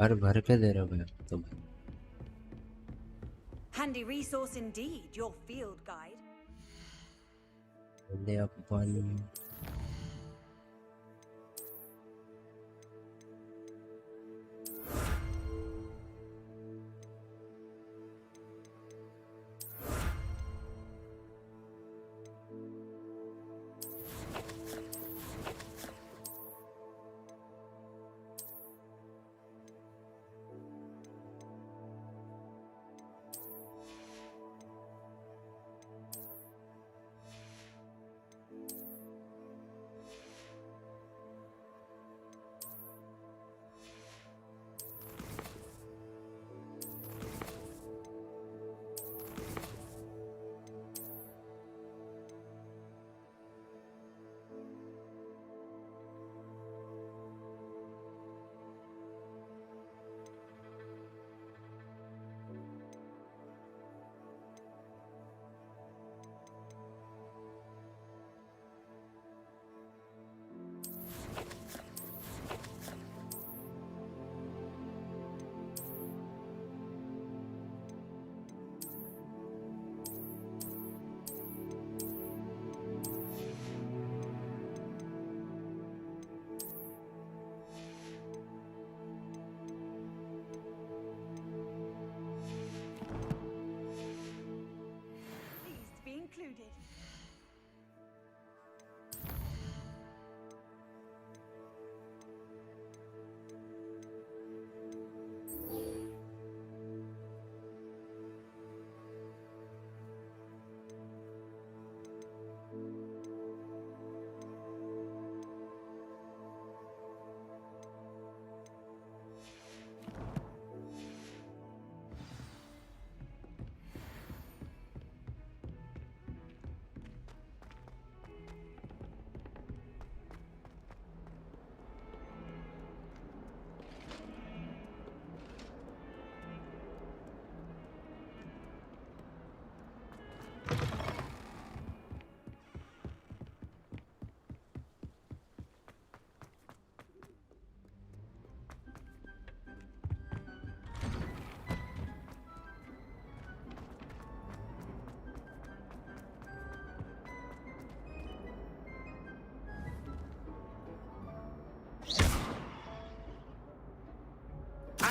भर के दे रहे हो भैया तुम। Handy resource indeed, your field guide. They upon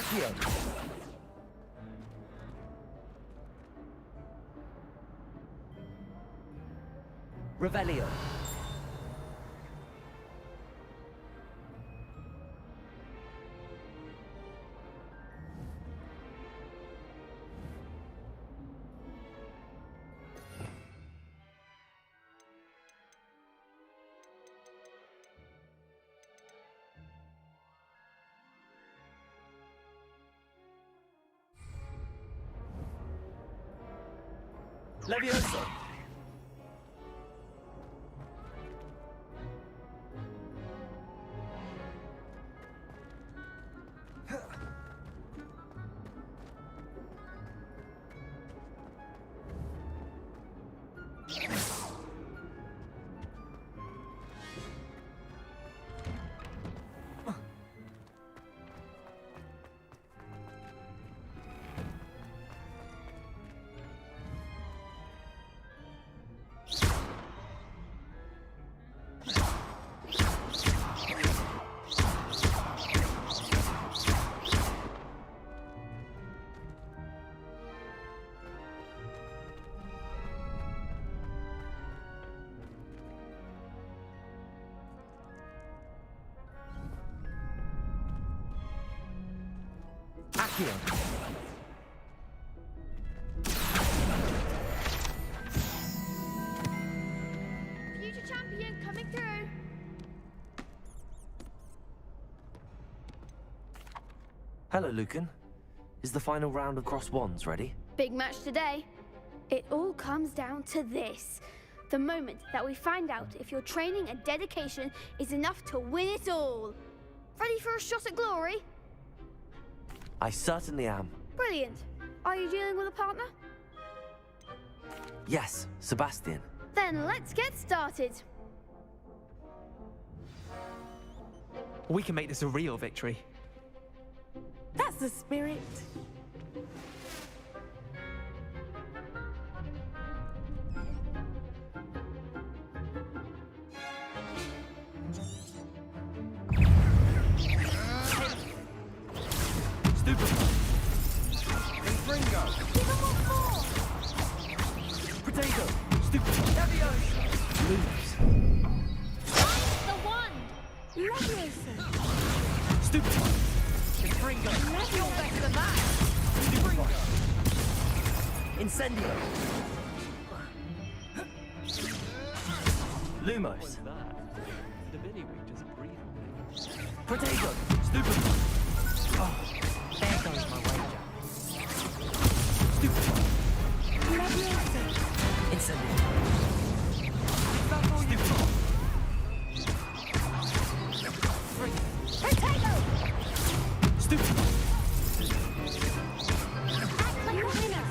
Accio. Revelio. Levioso. Accio. Future champion coming through. Hello, Lucan. Is the final round of Cross Wands ready? Big match today. It all comes down to this. The moment that we find out if your training and dedication is enough to win it all. Ready for a shot at glory? I certainly am. Brilliant. Are you dealing with a partner? Yes, Sebastian. Then let's get started. We can make this a real victory. That's the spirit. Potato. Stupid. Levioso. The one. Levioso. Stupid. Confringo. You're better than that. Stupid. Incendio. Lumos. Potato. Stupid. Oh, there goes my wager. Stupid. Levioso. Incendio. Potato. Stupid. Act like a winner.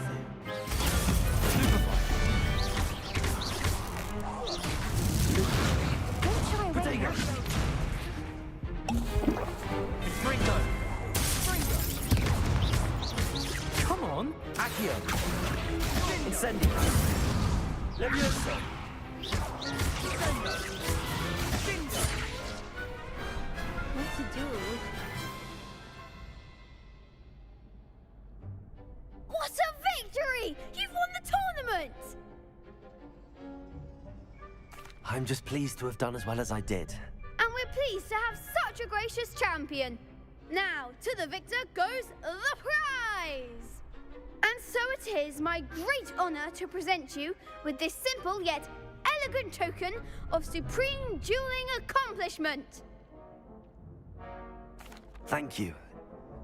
Don't shy away. Potato. Fringo. Come on. Accio. Incendio. Levioso. What to do? What a victory! You've won the tournament! I'm just pleased to have done as well as I did. And we're pleased to have such a gracious champion. Now, to the victor goes the prize! And so it is my great honor to present you with this simple yet elegant token of supreme dueling accomplishment. Thank you.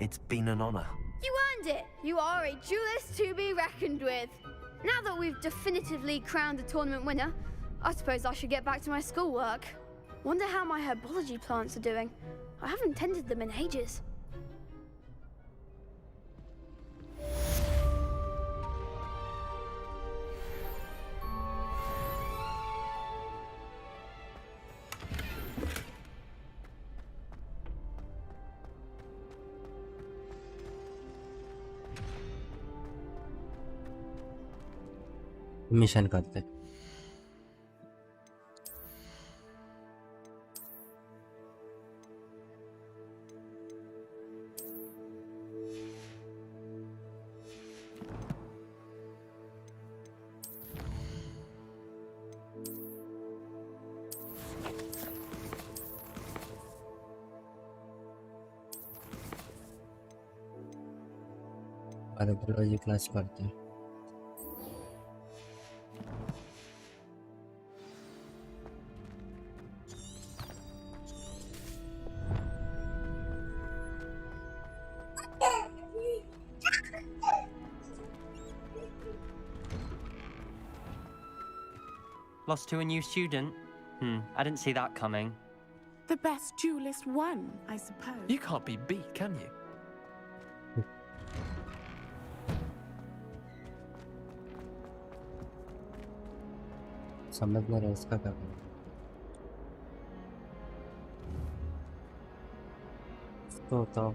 It's been an honor. You earned it. You are a duelist to be reckoned with. Now that we've definitively crowned a tournament winner, I suppose I should get back to my schoolwork. Wonder how my herbology plants are doing. I haven't tended them in ages. Mission करते। Herbology class पढ़ते हैं। Lost to a new student? I didn't see that coming. The best duelist won, I suppose. You can't be beat, can you? समझ नहीं रहा इसका क्या करना। तो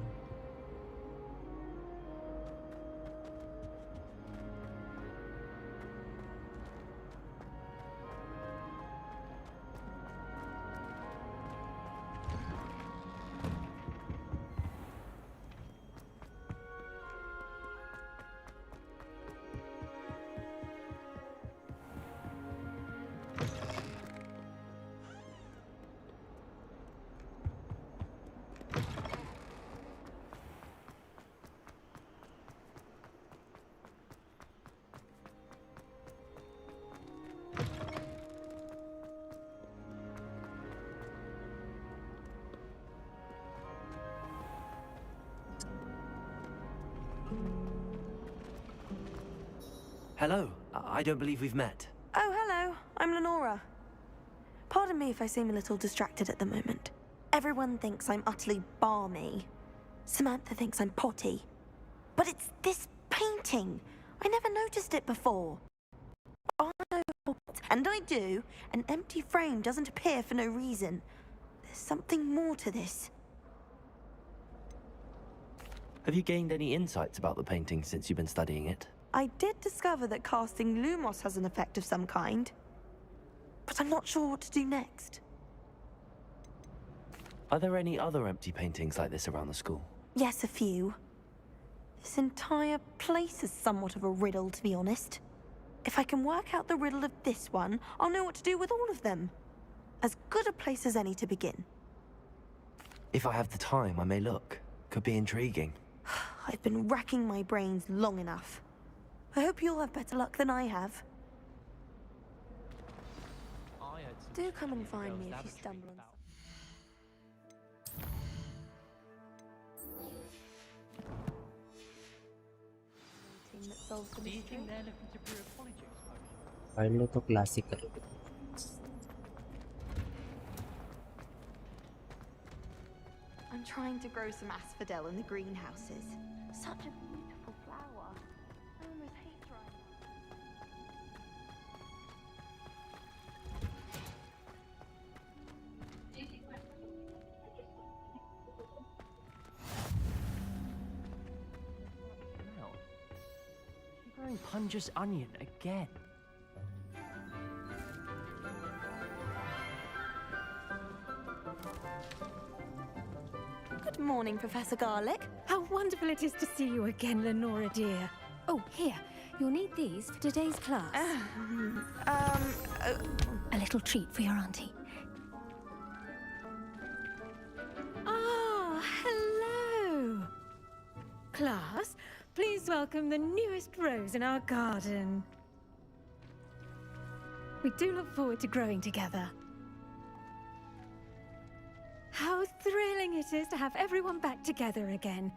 Hello. I don't believe we've met. Oh, hello. I'm Lenora. Pardon me if I seem a little distracted at the moment. Everyone thinks I'm utterly balmy. Samantha thinks I'm potty. But it's this painting. I never noticed it before. I know what, and I do. An empty frame doesn't appear for no reason. There's something more to this. Have you gained any insights about the painting since you've been studying it? I did discover that casting Lumos has an effect of some kind. But I'm not sure what to do next. Are there any other empty paintings like this around the school? Yes, a few. This entire place is somewhat of a riddle, to be honest. If I can work out the riddle of this one, I'll know what to do with all of them. As good a place as any to begin. If I have the time, I may look. Could be intriguing. I've been racking my brains long enough. I hope you'll have better luck than I have. Do come and find me if you stumble on something that solves the mystery. पहले तो classical. I'm trying to grow some asphodel in the greenhouses. Such a beautiful flower. I almost hate drying You're growing Punja's onion again. Good morning, Professor Garlic. How wonderful it is to see you again, Lenora dear. Oh, here. You'll need these for today's class. A little treat for your auntie. Ah, hello. Class, please welcome the newest rose in our garden. We do look forward to growing together. How thrilling it is to have everyone back together again.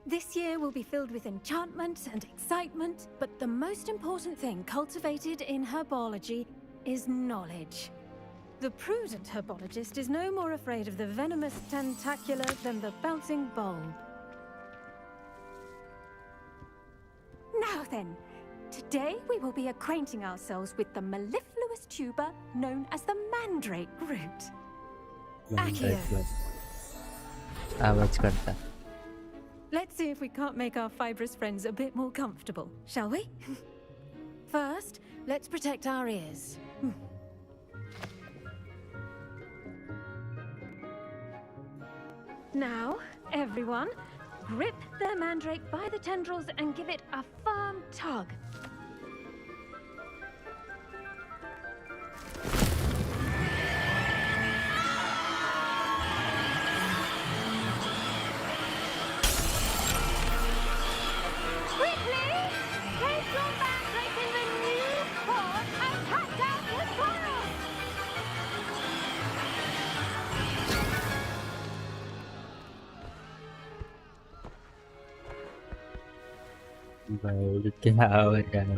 This year will be filled with enchantment and excitement, but the most important thing cultivated in herbology is knowledge. The prudent herbologist is no more afraid of the venomous tentacular than the bouncing bulb. Now then, today we will be acquainting ourselves with the mellifluous tuber known as the mandrake root. Accio. आवाज करता। Let's see if we can't make our fibrous friends a bit more comfortable, shall we? First, let's protect our ears. Now, everyone, grip the mandrake by the tendrils and give it a firm tug. भाई क्या हो रहा है?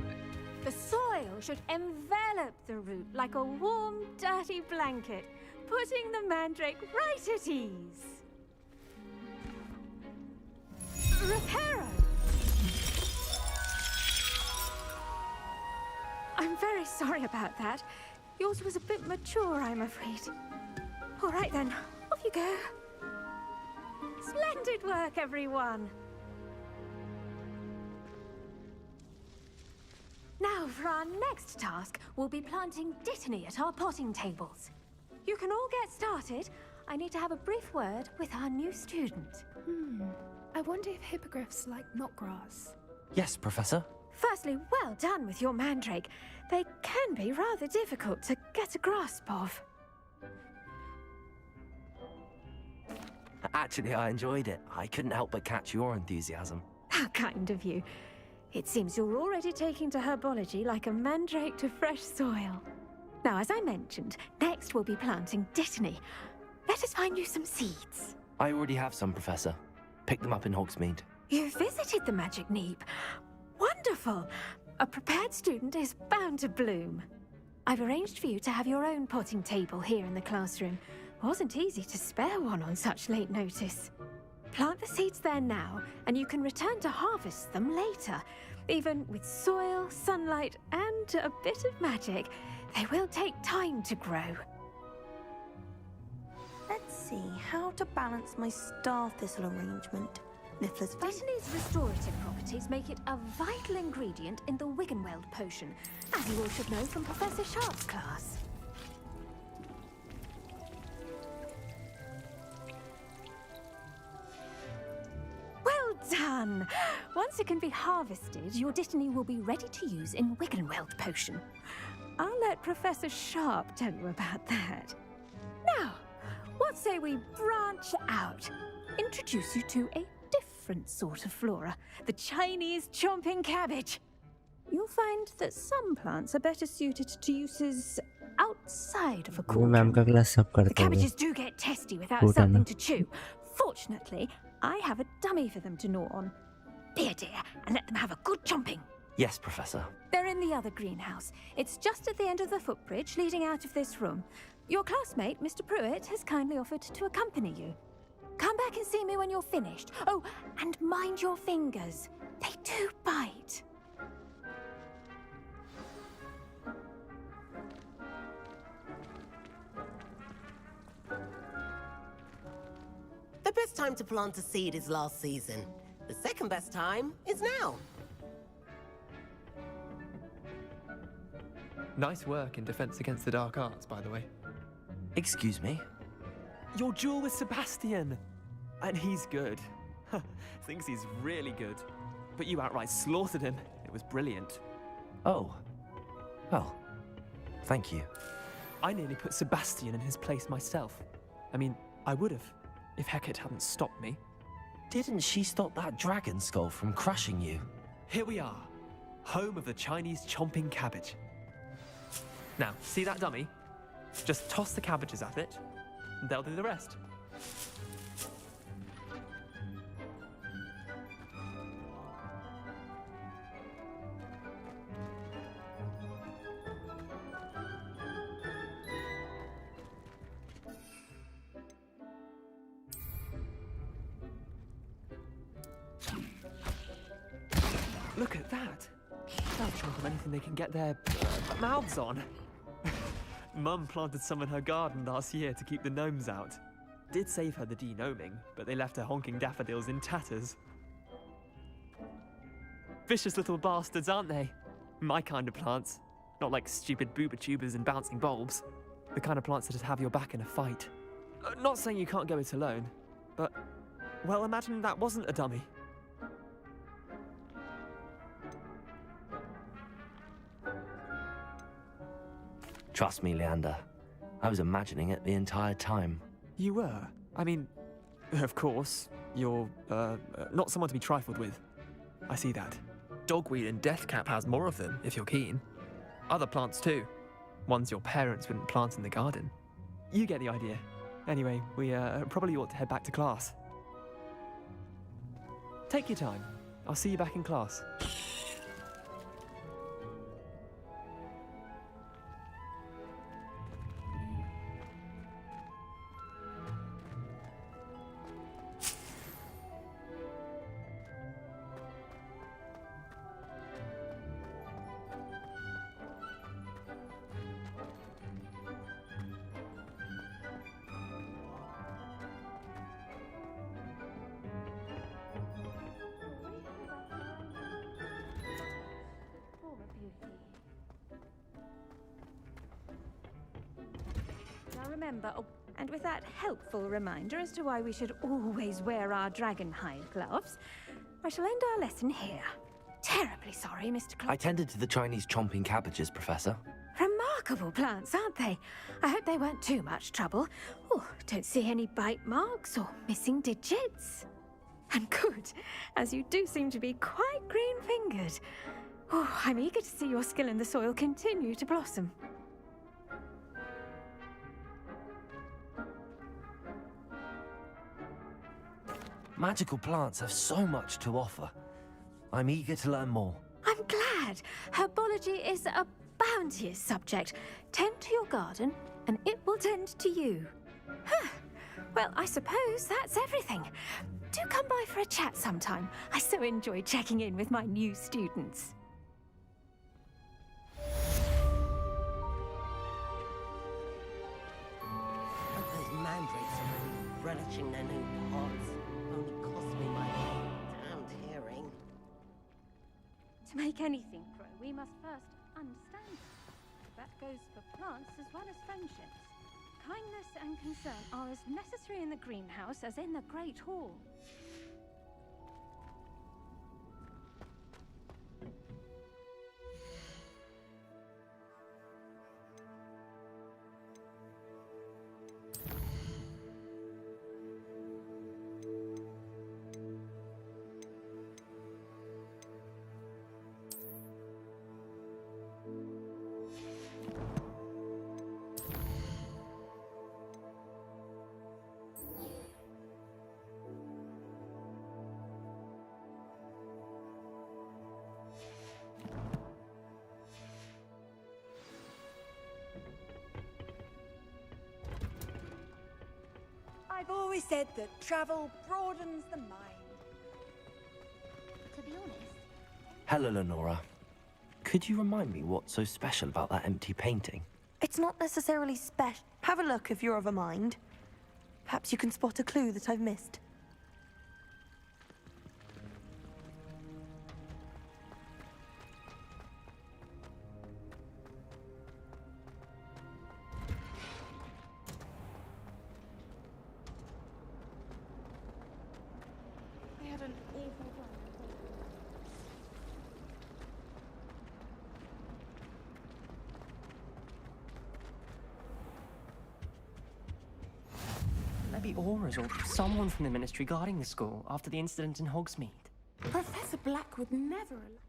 The soil should envelop the root like a warm, dirty blanket, putting the mandrake right at ease. Reparo! I'm very sorry about that. Yours was a bit mature, I'm afraid. All right then, off you go. Splendid work, everyone! Now, for our next task, we'll be planting dittany at our potting tables. You can all get started. I need to have a brief word with our new student. I wonder if hippogriffs like knotgrass. Yes, Professor. Firstly, well done with your mandrake. They can be rather difficult to get a grasp of. Actually, I enjoyed it. I couldn't help but catch your enthusiasm. How kind of you. It seems you're already taking to herbology like a mandrake to fresh soil. Now, as I mentioned, next we'll be planting dittany. Let us find you some seeds. I already have some, Professor. Picked them up in Hogsmeade. You visited the Magic Neep. Wonderful! A prepared student is bound to bloom. I've arranged for you to have your own potting table here in the classroom. Wasn't easy to spare one on such late notice. Plant the seeds there now, and you can return to harvest them later. Even with soil, sunlight, and a bit of magic, they will take time to grow. Let's see how to balance my star thistle arrangement. Niffler's Dittany's restorative properties make it a vital ingredient in the Wiggenweld potion, as you all should know from Professor Sharp's class. Well done! Once it can be harvested, your dittany will be ready to use in Wiggenweld potion. I'll let Professor Sharp tell you about that. Now, what say we branch out? Introduce you to a different sort of flora, the Chinese chomping cabbage. You'll find that some plants are better suited to uses outside of a वो ma'am का class सब The करते हैं cabbages do get testy without Good, something Anna. to chew. Fortunately, I have a dummy for them to gnaw on. Be a dear and let them have a good chomping. Yes, Professor. They're in the other greenhouse. It's just at the end of the footbridge leading out of this room. Your classmate, Mr. Pruitt, has kindly offered to accompany you. Come back and see me when you're finished. Oh, and mind your fingers. They do bite. The best time to plant a seed is last season. The second best time is now. Nice work in Defense Against the Dark Arts, by the way. Excuse me? Your duel with Sebastian! And he's good. Thinks he's really good. But you outright slaughtered him. It was brilliant. Oh. Well, thank you. I nearly put Sebastian in his place myself. I mean, I would have, if Hecate hadn't stopped me. Didn't she stop that dragon skull from crushing you? Here we are, home of the Chinese chomping cabbage. Now, see that dummy? Just toss the cabbages at it, and they'll do the rest. Look at that! They'll chomp on anything they can get their mouths on. Mum planted some in her garden last year to keep the gnomes out. Did save her the de-gnoming, but they left her honking daffodils in tatters. Vicious little bastards, aren't they? My kind of plants. Not like stupid booba tubers and bouncing bulbs. The kind of plants that'd have your back in a fight. Not saying you can't go it alone, but, well, imagine that wasn't a dummy. Trust me, Leander. I was imagining it the entire time. You were? I mean, of course, you're, not someone to be trifled with. I see that. Dogweed and deathcap has more of them, if you're keen. Other plants too. Ones your parents wouldn't plant in the garden. You get the idea. Anyway, we probably ought to head back to class. Take your time. I'll see you back in class. Now remember, and with that helpful reminder as to why we should always wear our dragon hide gloves, I shall end our lesson here. Terribly sorry, Mr. Clark. I tended to the Chinese chomping cabbages, Professor. Remarkable plants, aren't they? I hope they weren't too much trouble. Oh, don't see any bite marks or missing digits. And good, as you do seem to be quite green-fingered. Oh, I'm eager to see your skill in the soil continue to blossom. Magical plants have so much to offer. I'm eager to learn more. I'm glad. Herbology is a bounteous subject. Tend to your garden, and it will tend to you. Huh. Well, I suppose that's everything. Do come by for a chat sometime. I so enjoy checking in with my new students. Those mandrakes are really relishing their new pots. Only cost me my damned hearing. To make anything grow, we must first understand it. That goes for plants as well as friendships. Kindness and concern are as necessary in the greenhouse as in the Great Hall. I've always said that travel broadens the mind. To be honest, Hello, Lenora. Could you remind me what's so special about that empty painting? It's not necessarily special. Have a look if you're of a mind. Perhaps you can spot a clue that I've missed. I had an awful time. Maybe Aura's or someone from the Ministry guarding the school after the incident in Hogsmeade. Professor Black would never allow.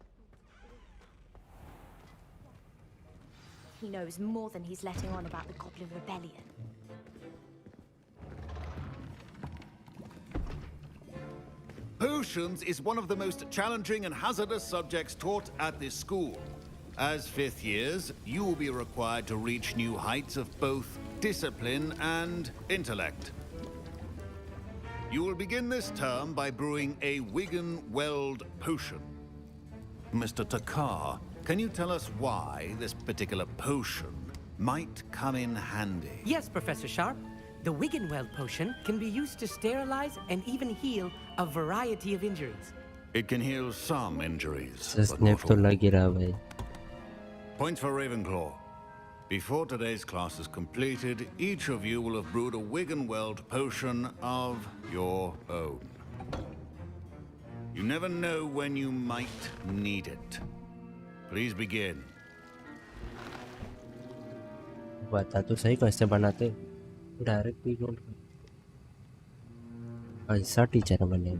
He knows more than he's letting on about the Goblin Rebellion. Potions is one of the most challenging and hazardous subjects taught at this school. As fifth years, you will be required to reach new heights of both discipline and intellect. You will begin this term by brewing a Wigan-Weld potion. Mr. Takar, can you tell us why this particular potion might come in handy? Yes, Professor Sharp. The Wiggenweld potion can be used to sterilize and even heal a variety of injuries. It can heal some injuries, but snap not to all. लग ही रहा भाई. Points for Ravenclaw. Before today's class is completed, each of you will have brewed a Wiggenweld potion of your own. You never know when you might need it. Please begin. बता तो सही कैसे बनाते? Direct भी कौन? ऐसा teacher बने.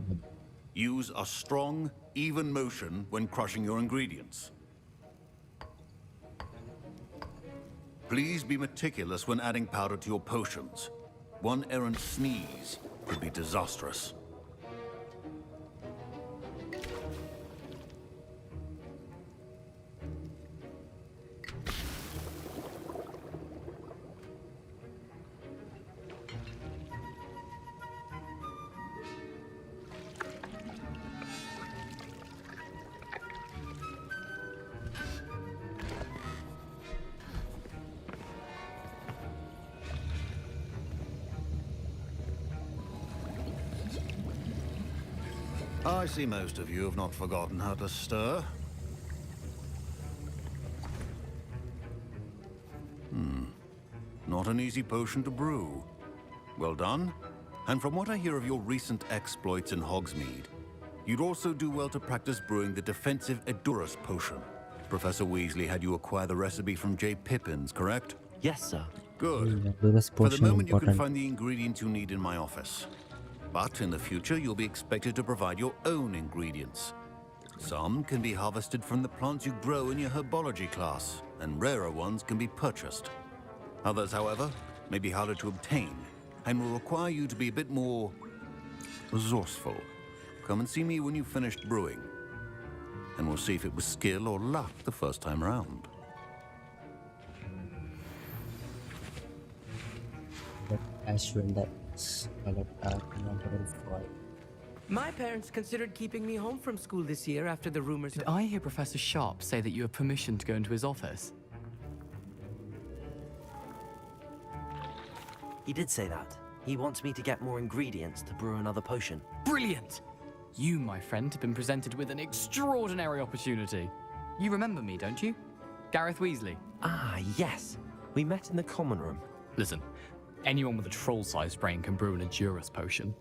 Use a strong, even motion when crushing your ingredients. Please be meticulous when adding powder to your potions. One errant sneeze could be disastrous. I see most of you have not forgotten how to stir. Not an easy potion to brew. Well done. And from what I hear of your recent exploits in Hogsmeade, you'd also do well to practice brewing the defensive Edurus potion. Professor Weasley had you acquire the recipe from J. Pippins, correct? Yes, sir. Good. Edurus For the potion moment, you can important. find the ingredients you need in my office. But in the future, you'll be expected to provide your own ingredients. Some can be harvested from the plants you grow in your Herbology class, and rarer ones can be purchased. Others, however, may be harder to obtain, and will require you to be a bit more resourceful. Come and see me when you've finished brewing, and we'll see if it was skill or luck the first time round. My parents considered keeping me home from school this year after the rumors. Did I hear Professor Sharp say that you have permission to go into his office? He did say that. He wants me to get more ingredients to brew another potion. Brilliant! You, my friend, have been presented with an extraordinary opportunity. You remember me, don't you? Gareth Weasley. Ah, yes. We met in the common room. Listen, anyone with a troll-sized brain can brew an Edurus potion.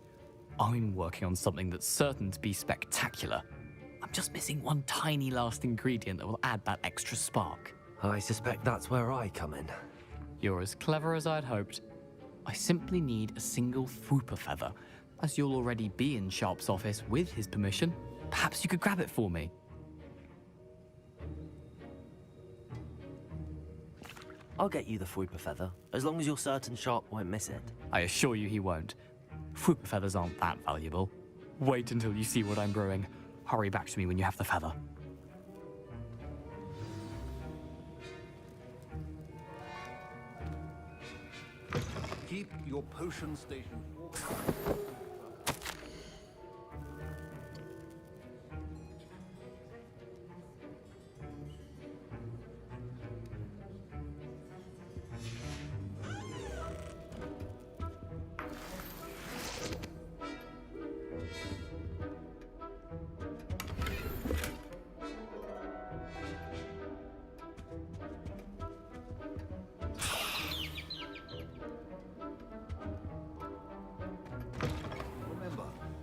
I'm working on something that's certain to be spectacular. I'm just missing one tiny last ingredient that will add that extra spark. I suspect that's where I come in. You're as clever as I'd hoped. I simply need a single Fwooper feather. As you'll already be in Sharp's office with his permission, perhaps you could grab it for me. I'll get you the Fwooper feather, as long as you're certain Sharp won't miss it. I assure you he won't. Fwooper feathers aren't that valuable. Wait until you see what I'm brewing. Hurry back to me when you have the feather. Keep your potion station.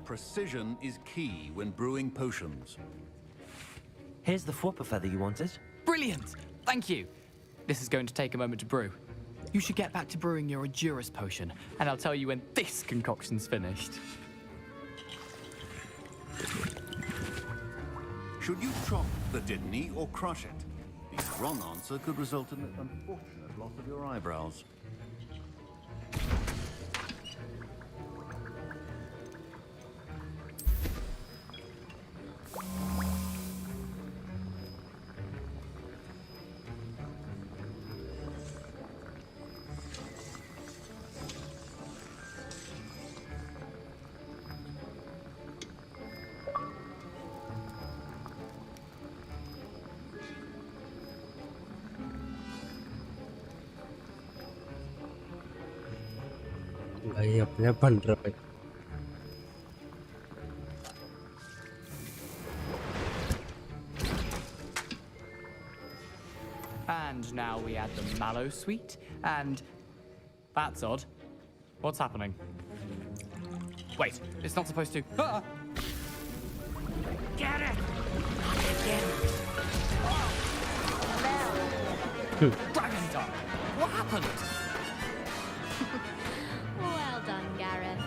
Precision is key when brewing potions. Here's the Fwooper feather you wanted. Brilliant! Thank you. This is going to take a moment to brew. You should get back to brewing your Edurus potion, and I'll tell you when this concoction's finished. Should you chop the Didney or crush it? The wrong answer could result in the unfortunate loss of your eyebrows. भाई अपने बन रहा है। And now we add the mallow sweet, and that's odd. What's happening? Wait, it's not supposed to. Ah! Get it! Dragon Dog! What happened? Well done, Gareth.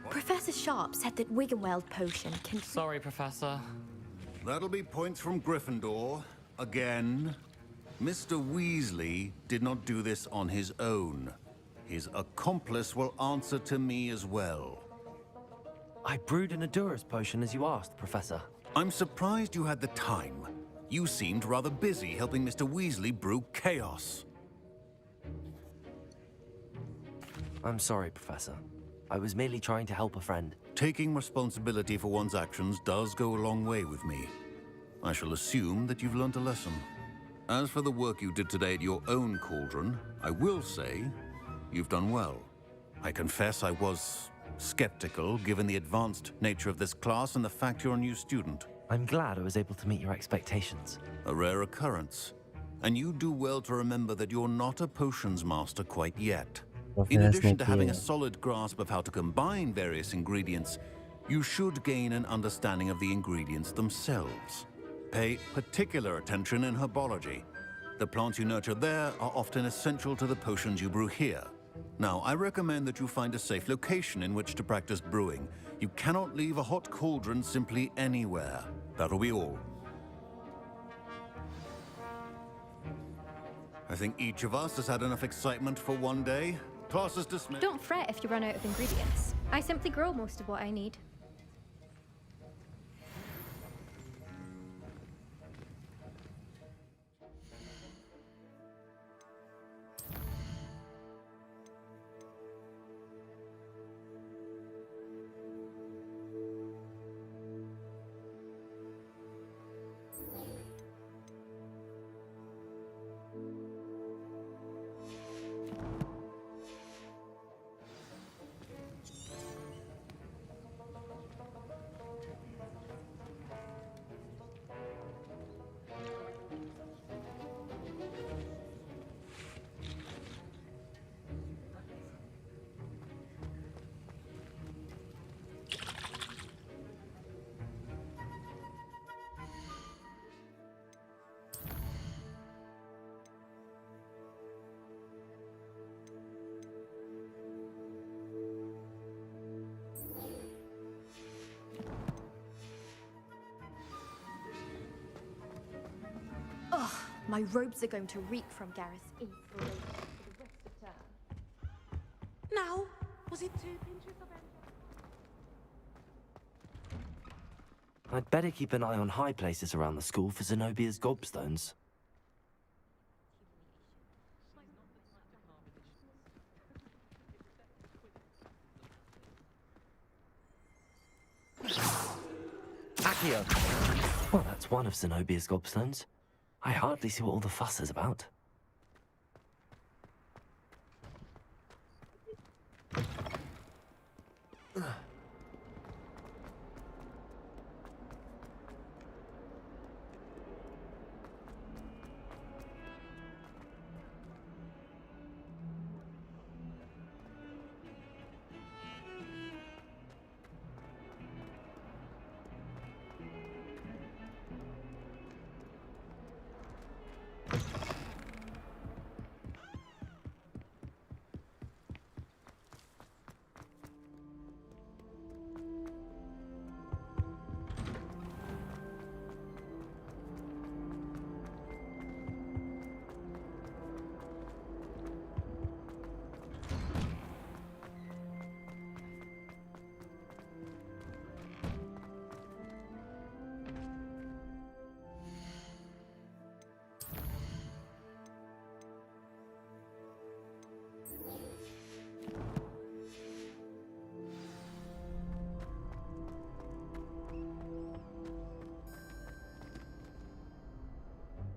Professor Sharp said that Wiggenweld potion can... Sorry, Professor. That'll be points from Gryffindor. Again. Mr. Weasley did not do this on his own. His accomplice will answer to me as well. I brewed an Edurus potion as you asked, Professor. I'm surprised you had the time. You seemed rather busy helping Mr. Weasley brew chaos. I'm sorry, Professor. I was merely trying to help a friend. Taking responsibility for one's actions does go a long way with me. I shall assume that you've learnt a lesson. As for the work you did today at your own cauldron, I will say you've done well. I confess I was skeptical given the advanced nature of this class and the fact you're a new student. I'm glad I was able to meet your expectations. A rare occurrence. And you do well to remember that you're not a potions master quite yet. In addition to having a solid grasp of how to combine various ingredients, you should gain an understanding of the ingredients themselves. Pay particular attention in herbology. The plants you nurture there are often essential to the potions you brew here. Now, I recommend that you find a safe location in which to practice brewing. You cannot leave a hot cauldron simply anywhere. That'll be all. I think each of us has had enough excitement for one day. Class is dismissed. Don't fret if you run out of ingredients. I simply grow most of what I need. Ugh, my robes are going to reek from Gareth's inspiration for the rest of term. Now, was it 2 pinches of I'd better keep an eye on high places around the school for Zenobia's gobstones. Accio! Well, that's one of Zenobia's gobstones. I hardly see what all the fuss is about.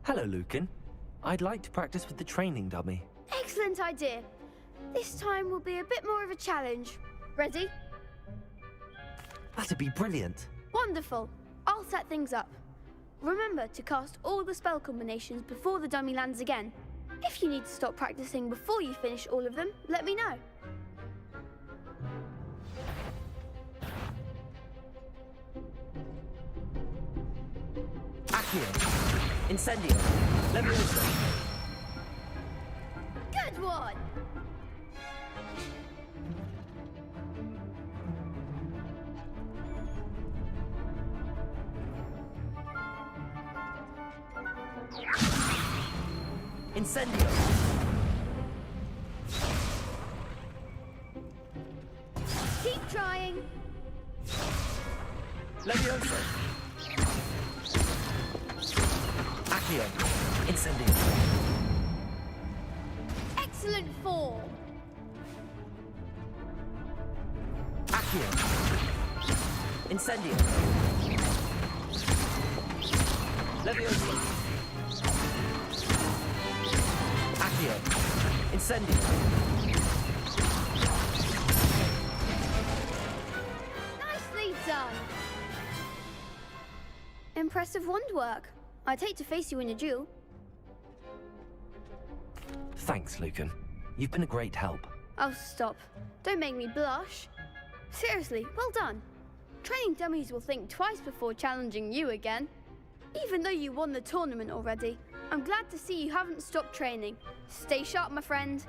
Hello, Lucan. I'd like to practice with the training dummy. Excellent idea. This time will be a bit more of a challenge. Ready? That'd be brilliant. Wonderful. I'll set things up. Remember to cast all the spell combinations before the dummy lands again. If you need to stop practicing before you finish all of them, let me know. Accio! Incendio! Leviosa! Good one! Incendio! Keep trying! Leviosa! Accio! Incendio! Excellent form! Accio! Incendio! Leviosa! Accio! Incendio! impressive wand work. I'd hate to face you in a duel. Thanks, Lucan. You've been a great help. Oh, stop. Don't make me blush. Seriously, well done. Training dummies will think twice before challenging you again. Even though you won the tournament already, I'm glad to see you haven't stopped training. Stay sharp, my friend.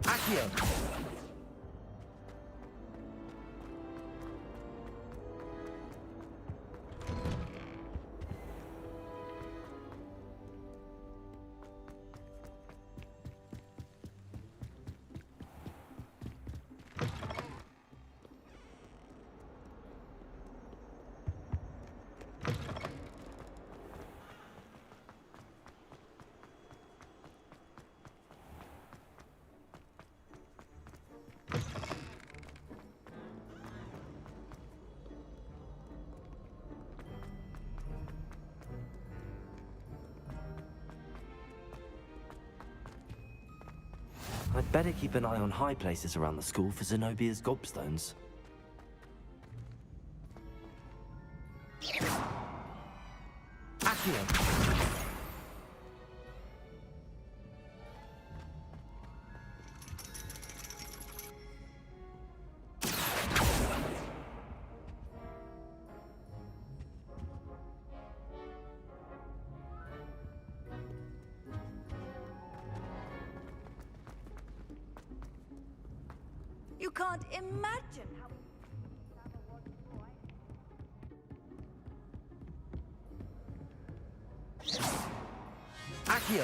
Accio! I'd better keep an eye on high places around the school for Zenobia's gobstones. Accio! You can't imagine how... Accio!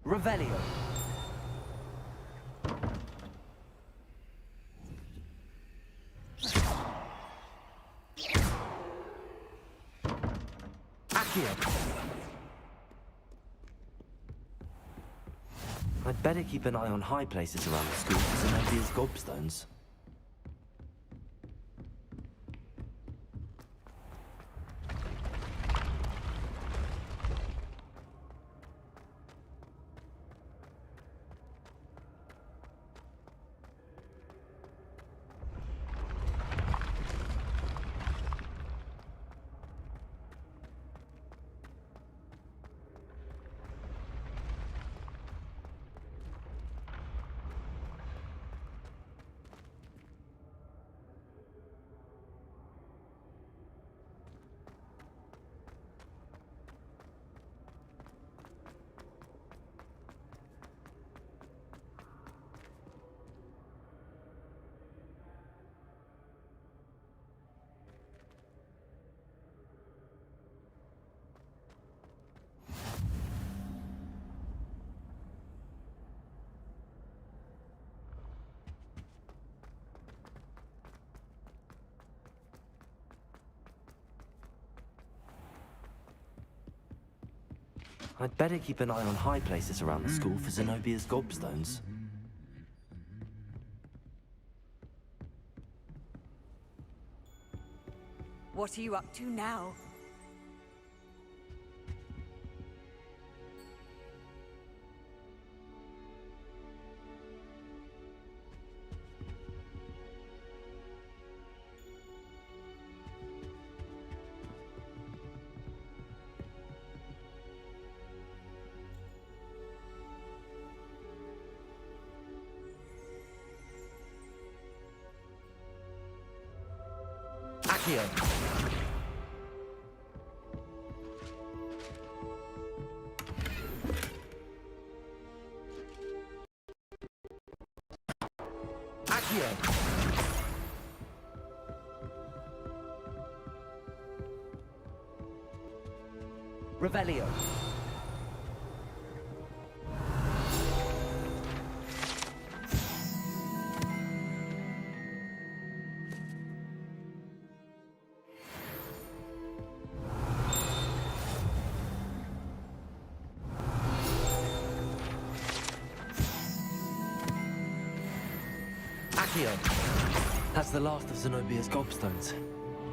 Revelio. Accio. I'd better keep an eye on high places around the school for Zenobia's gobstones. I'd better keep an eye on high places around the school for Zenobia's gobstones. What are you up to now? Accio! Accio! Revelio! Accio! That's the last of Zenobia's gobstones.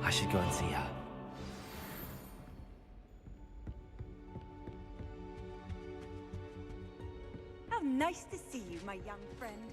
I should go and see her. How nice to see you, my young friend.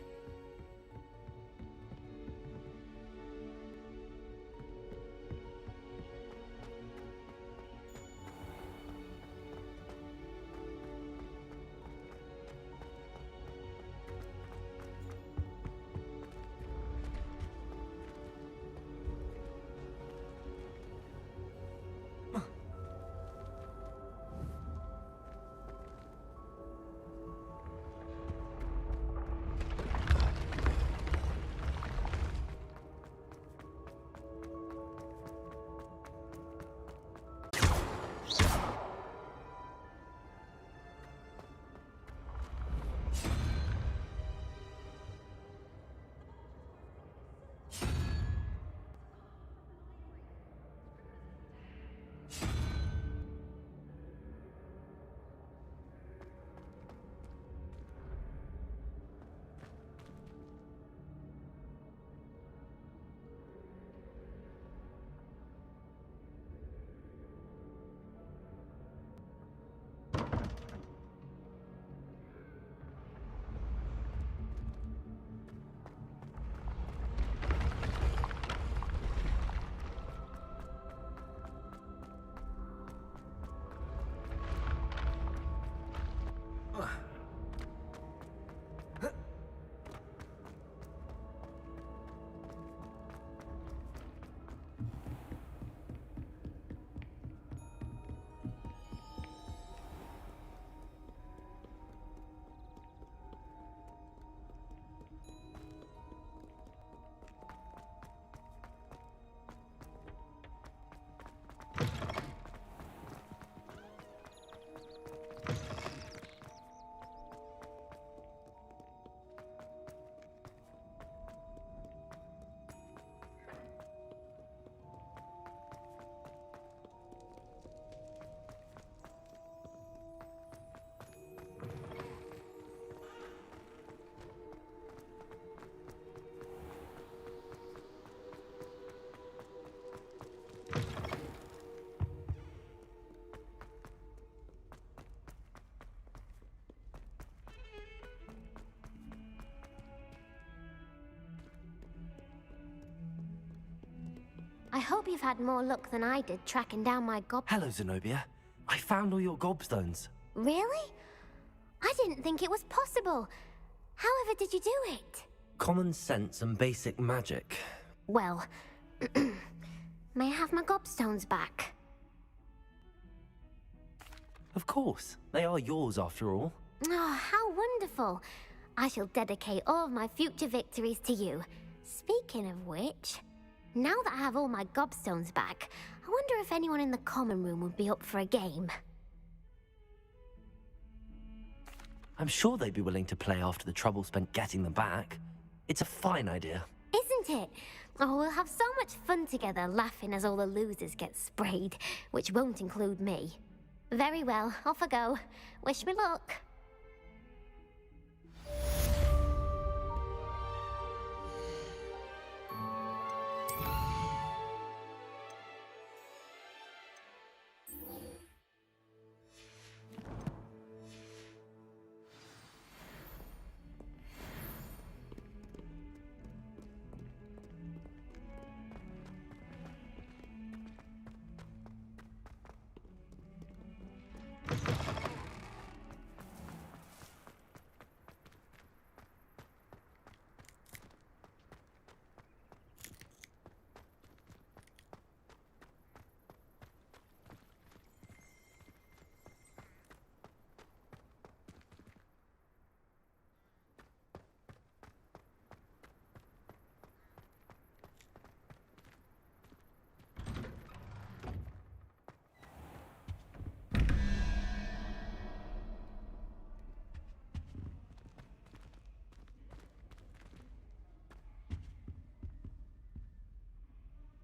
I hope you've had more luck than I did tracking down my Hello, Zenobia. I found all your gobstones. Really? I didn't think it was possible. However did you do it? Common sense and basic magic. Well, may I have my gobstones back? Of course. They are yours after all. Oh, how wonderful. I shall dedicate all of my future victories to you. Speaking of which, now that I have all my gobstones back, I wonder if anyone in the common room would be up for a game. I'm sure they'd be willing to play after the trouble spent getting them back. It's a fine idea. Isn't it? Oh, we'll have so much fun together laughing as all the losers get sprayed, which won't include me. Very well, off I go. Wish me luck.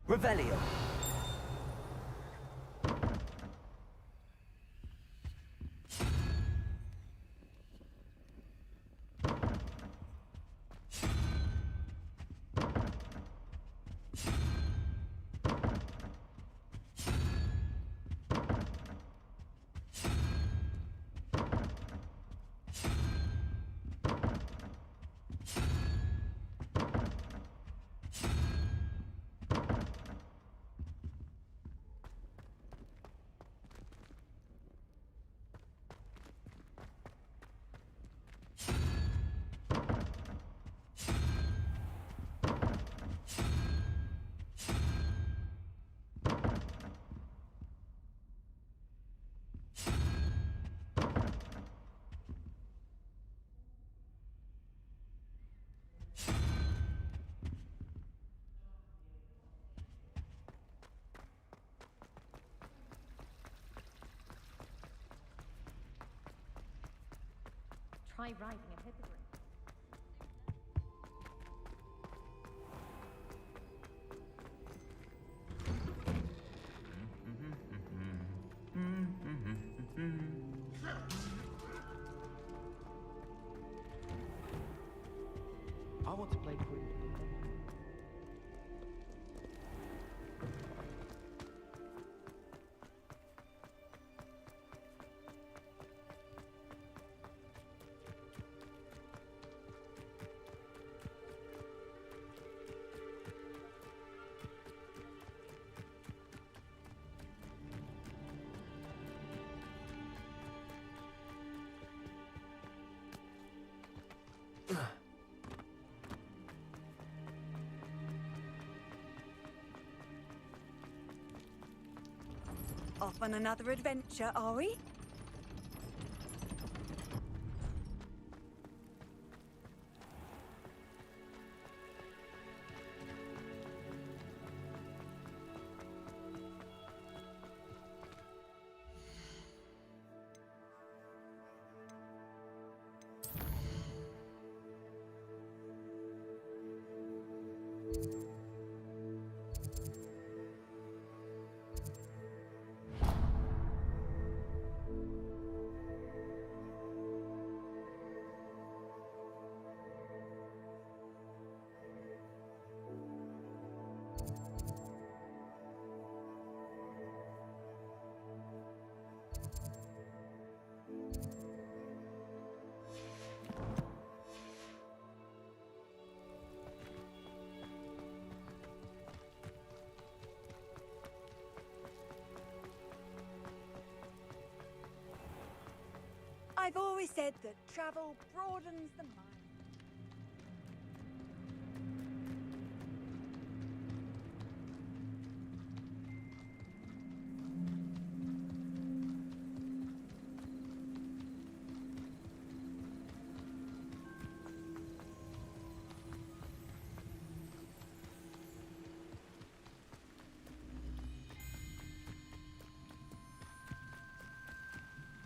Revelio. Try riding a hippogriff. I want to play Queen. Off on another adventure, are we? I've always said that travel broadens the mind.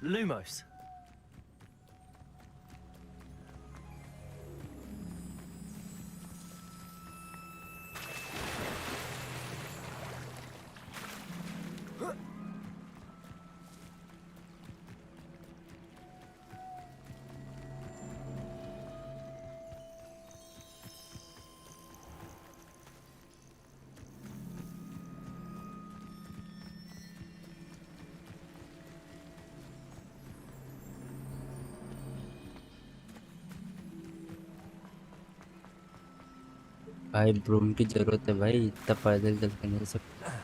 Lumos. भाई broom की जरूरत है भाई, इतना पैदल चल के नहीं सकता।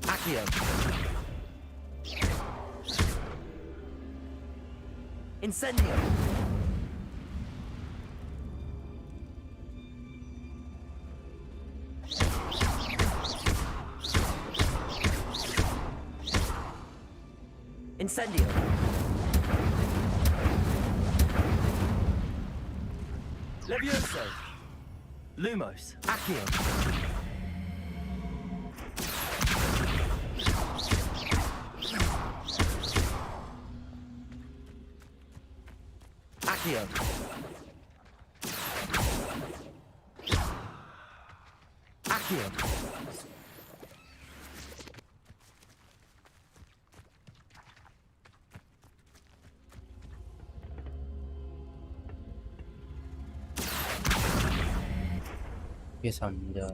Accio. Incendio. Incendio. Levioso. Lumos. Accio. Accio. Accio. ये समझा।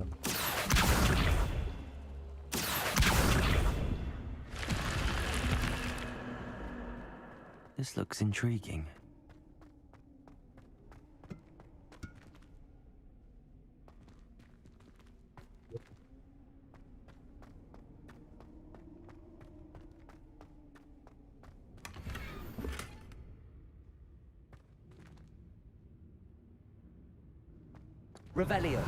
This looks intriguing. Revelio.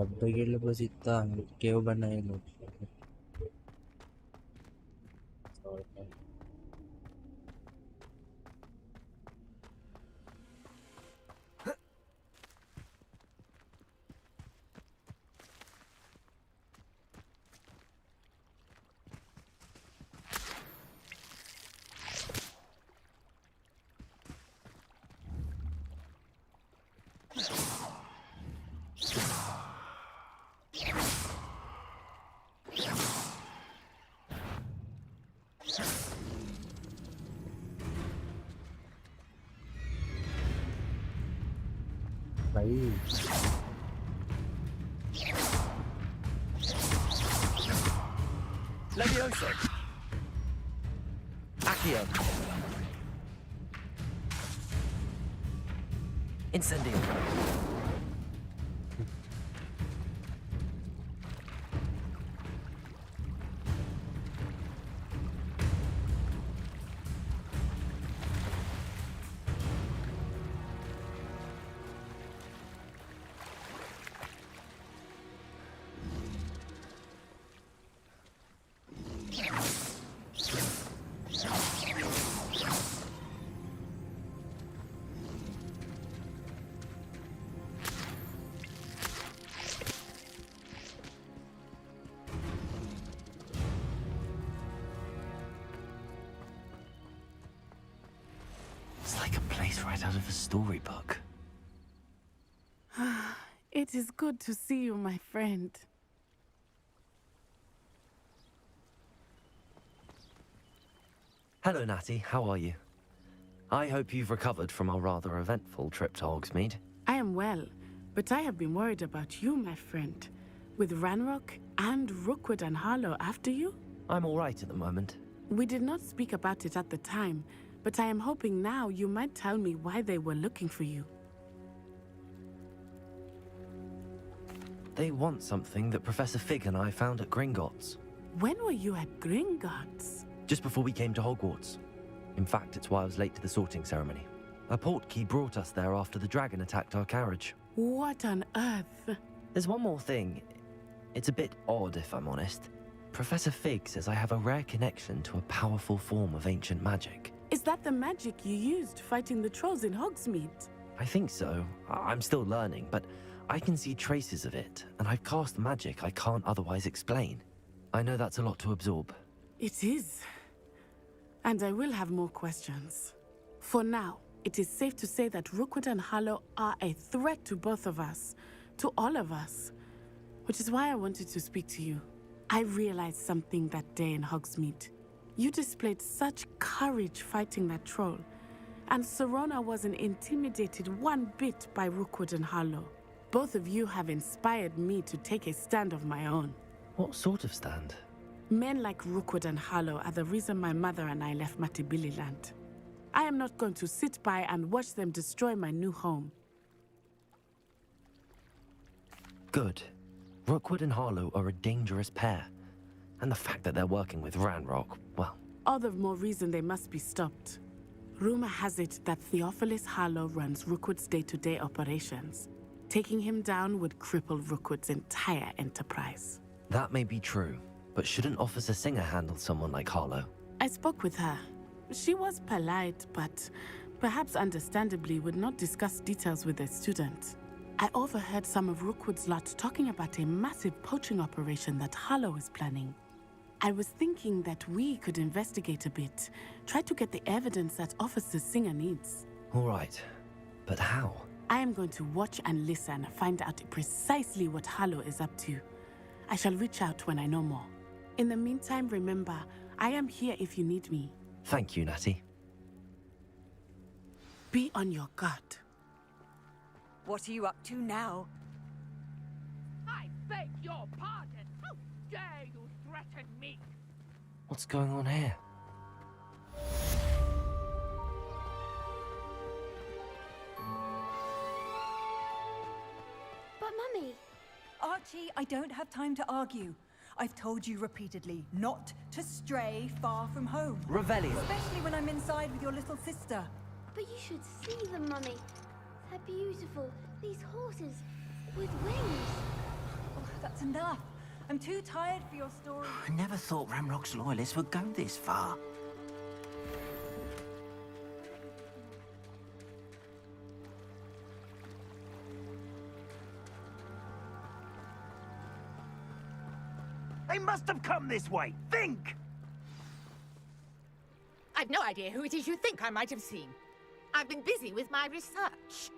डब्बे के लिए बस इतना केव बनाए लोग। भाई Levioso. Accio. Incendio. It's like a place right out of a storybook. It is good to see you, my friend. Hello, Natty. How are you? I hope you've recovered from our rather eventful trip to Hogsmeade. I am well, but I have been worried about you, my friend. With Ranrock and Rookwood and Harlow after you? I'm all right at the moment. We did not speak about it at the time, but I am hoping now you might tell me why they were looking for you. They want something that Professor Fig and I found at Gringotts. When were you at Gringotts? Just before we came to Hogwarts. In fact, it's why I was late to the sorting ceremony. A portkey brought us there after the dragon attacked our carriage. What on earth? There's one more thing. It's a bit odd, if I'm honest. Professor Fig says I have a rare connection to a powerful form of ancient magic. Is that the magic you used fighting the trolls in Hogsmeade? I think so. I'm still learning, but I can see traces of it, and I've cast magic I can't otherwise explain. I know that's a lot to absorb. It is. And I will have more questions. For now, it is safe to say that Rookwood and Harlow are a threat to both of us, to all of us. Which is why I wanted to speak to you. I realized something that day in Hogsmeade. You displayed such courage fighting that troll, and Serona wasn't intimidated one bit by Rookwood and Harlow. Both of you have inspired me to take a stand of my own. What sort of stand? Men like Rookwood and Harlow are the reason my mother and I left Matabeleland. I am not going to sit by and watch them destroy my new home. Good. Rookwood and Harlow are a dangerous pair. And the fact that they're working with Ranrock, well... All the more reason they must be stopped. Rumor has it that Theophilus Harlow runs Rookwood's day-to-day operations. Taking him down would cripple Rookwood's entire enterprise. That may be true, but shouldn't Officer Singer handle someone like Harlow? I spoke with her. She was polite, but perhaps understandably would not discuss details with a student. I overheard some of Rookwood's lot talking about a massive poaching operation that Harlow is planning. I was thinking that we could investigate a bit, try to get the evidence that Officer Singer needs. All right, but how? I am going to watch and listen, find out precisely what Harlow is up to. I shall reach out when I know more. In the meantime, remember, I am here if you need me. Thank you, Natty. Be on your guard. What are you up to now? I beg your pardon. How dare you threaten me? What's going on here? But Mummy... Archie, I don't have time to argue. I've told you repeatedly not to stray far from home. Revelio. Especially when I'm inside with your little sister. But you should see them, Mummy. They're beautiful. These horses with wings. Oh, that's enough. I'm too tired for your story. I never thought Ramrock's loyalists would go this far. They must have come this way. Think! I've no idea who it is you think I might have seen. I've been busy with my research.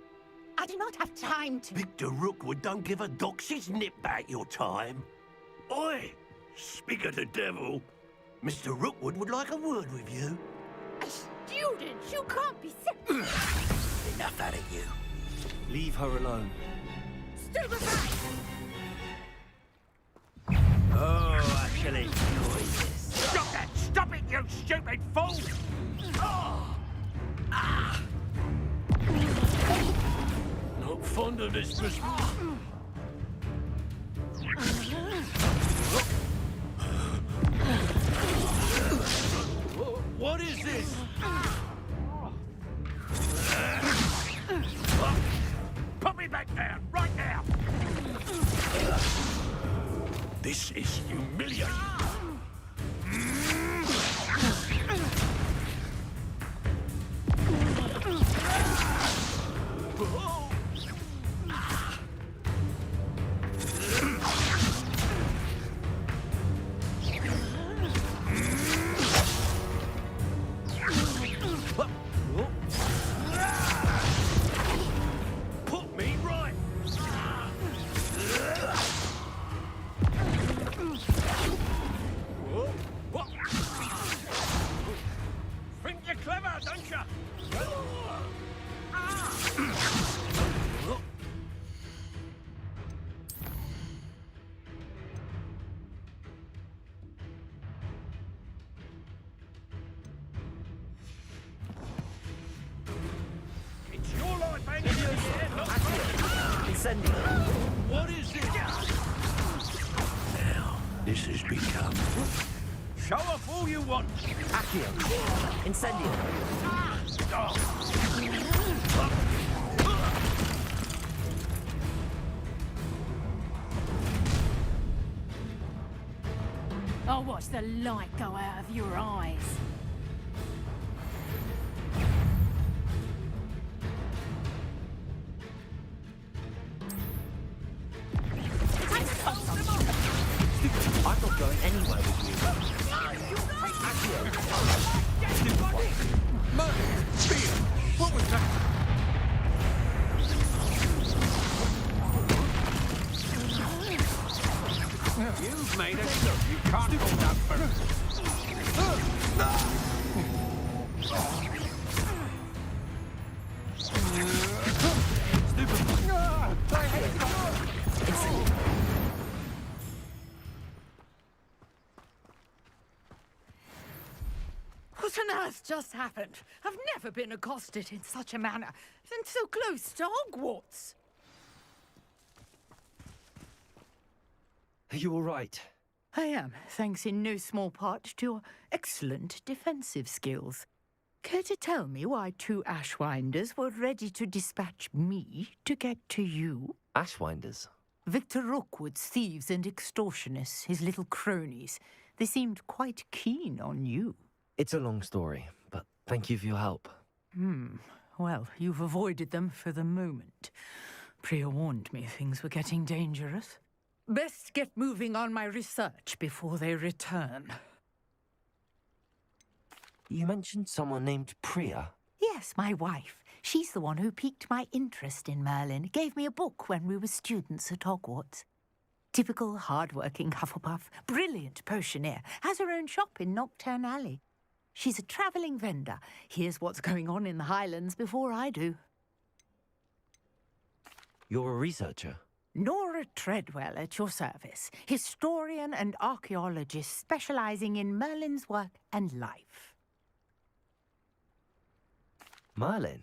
I do not have time to... Victor Rookwood don't give a doxy's nip back your time. Oi! Speak of the devil. Mr. Rookwood would like a word with you. A student? You can't be serious. Enough out of you. Leave her alone. Still aside! Oh, actually, stop that! Stop it, you stupid fool! Oh. Ah. Not fond of this business. What is this? Put me back down, right now! This is humiliating. Put me right. What? Think you're clever, don't you? It's your life, Andy. Incendio. What is it? This has become... Show off all you want! Accio! Incendio! I'll watch the light go out of your eyes. I'm not going anywhere with you. What was that? You've made us look. You can't hold that What on earth just happened? I've never been accosted in such a manner, and so close to Hogwarts. Are you all right? I am, thanks in no small part to your excellent defensive skills. Care to tell me why two Ashwinders were ready to dispatch me to get to you? Ashwinders? Victor Rookwood's thieves and extortionists, his little cronies. They seemed quite keen on you. It's a long story, but thank you for your help. Well, you've avoided them for the moment. Priya warned me things were getting dangerous. Best get moving on my research before they return. You mentioned someone named Priya. Yes, my wife. She's the one who piqued my interest in Merlin. Gave me a book when we were students at Hogwarts. Typical hard-working Hufflepuff, brilliant potioneer, has her own shop in Knockturn Alley. She's a travelling vendor. Here's what's going on in the Highlands before I do. You're a researcher? Nora Treadwell at your service, historian and archaeologist specialising in Merlin's work and life. Merlin?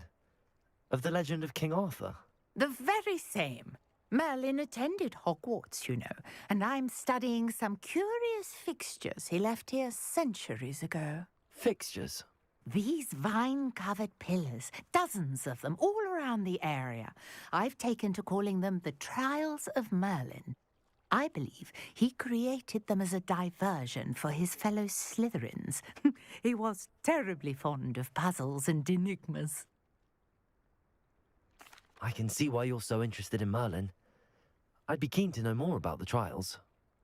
Of the legend of King Arthur? The very same. Merlin attended Hogwarts, you know, and I'm studying some curious fixtures he left here centuries ago. Fixtures? These vine-covered pillars, dozens of them, all around the area. I've taken to calling them the Trials of Merlin. I believe he created them as a diversion for his fellow Slytherins. He was terribly fond of puzzles and enigmas. I can see why you're so interested in Merlin. I'd be keen to know more about the trials.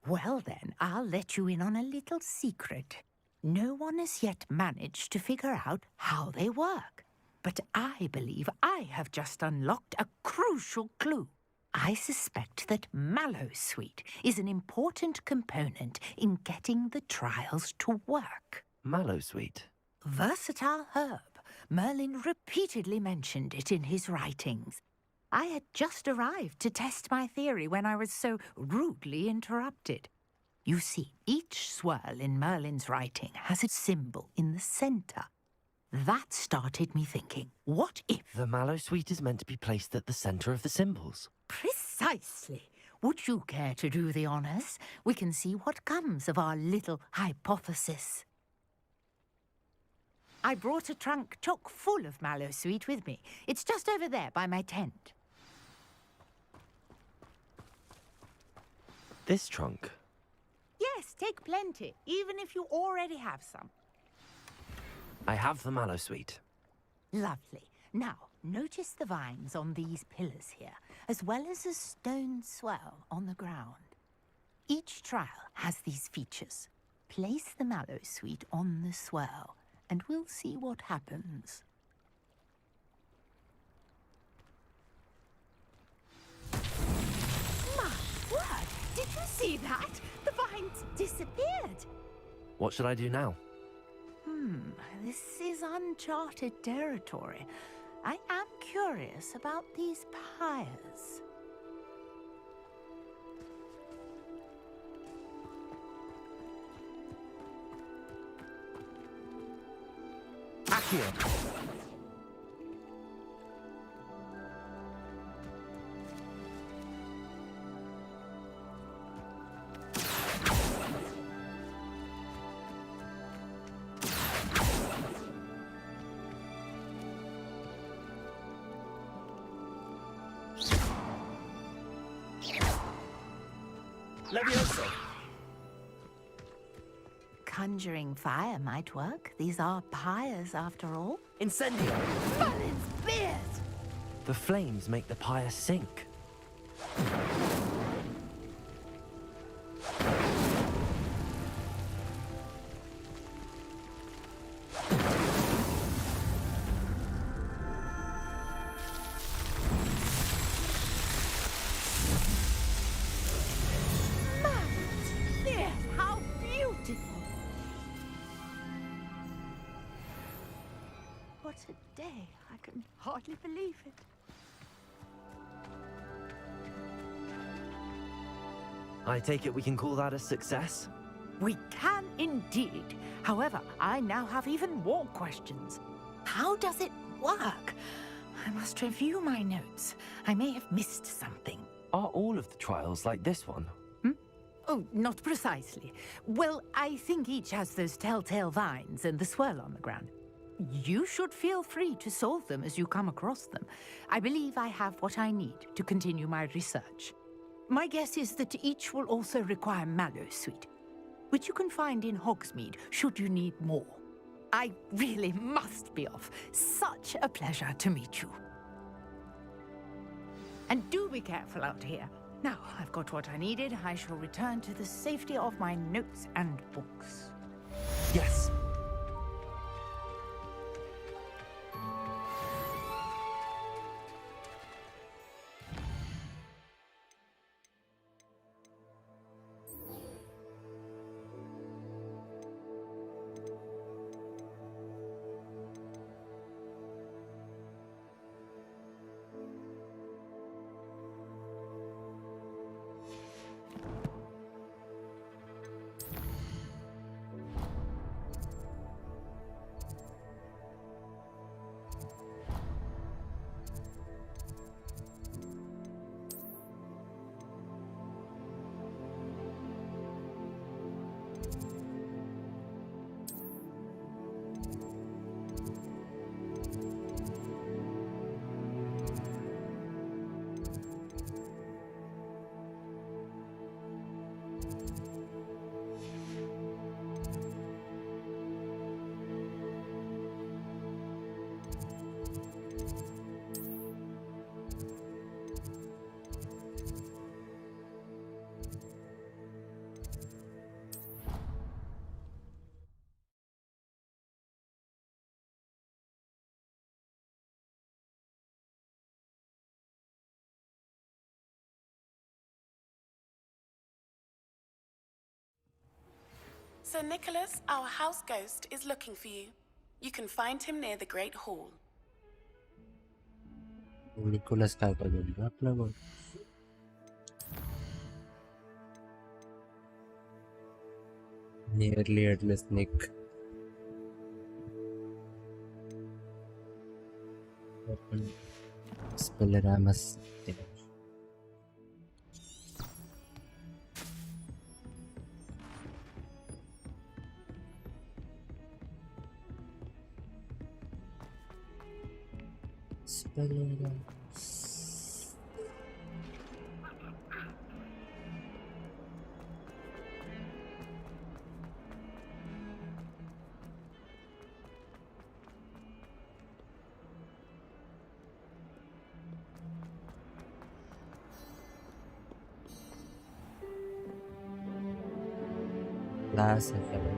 Well then, I'll let you in on a little secret. No one has yet managed to figure out how they work. But I believe I have just unlocked a crucial clue. I suspect that Mallowsweet is an important component in getting the trials to work. Mallowsweet? Versatile herb. Merlin repeatedly mentioned it in his writings. I had just arrived to test my theory when I was so rudely interrupted. You see, each swirl in Merlin's writing has a symbol in the centre. That started me thinking, what if... The Mallowsweet is meant to be placed at the centre of the symbols. Precisely. Would you care to do the honours? We can see what comes of our little hypothesis. I brought a trunk chock full of Mallowsweet with me. It's just over there by my tent. This trunk? Yes, take plenty, even if you already have some. I have the Mallowsweet. Lovely. Now, notice the vines on these pillars here, as well as a stone swell on the ground. Each trial has these features. Place the Mallowsweet on the swell, and we'll see what happens. My word! Did you see that? The vines disappeared. What should I do now? This is uncharted territory. I am curious about these pyres. Accio! Levioso! Conjuring fire might work. These are pyres, after all. Incendio! Merlin's beard! The flames make the pyre sink. Merlin's beard! How beautiful! What a day. I can hardly believe it. I take it we can call that a success? We can indeed. However, I now have even more questions. How does it work? I must review my notes. I may have missed something. Are all of the trials like this one? Oh, not precisely. Well, I think each has those telltale vines and the swirl on the ground. You should feel free to solve them as you come across them. I believe I have what I need to continue my research. My guess is that each will also require mallow sweet, which you can find in Hogsmeade should you need more. I really must be off. Such a pleasure to meet you. And do be careful out here. Now I've got what I needed, I shall return to the safety of my notes and books. Yes. Sir Nicholas, our house ghost, is looking for you. You can find him near the Great Hall. Nicholas काय कर देगा अपना को nearly headless Nick. Open Spelleramus. Class Academy.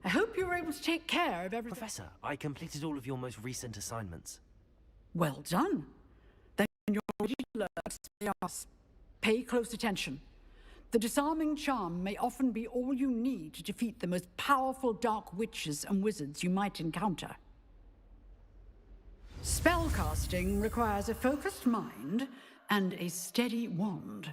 I hope you were able to take care of everything. Professor, I completed all of your most recent assignments. Well done. Then you're ready to learn. Pay close attention. The disarming charm may often be all you need to defeat the most powerful dark witches and wizards you might encounter. Spellcasting requires a focused mind and a steady wand.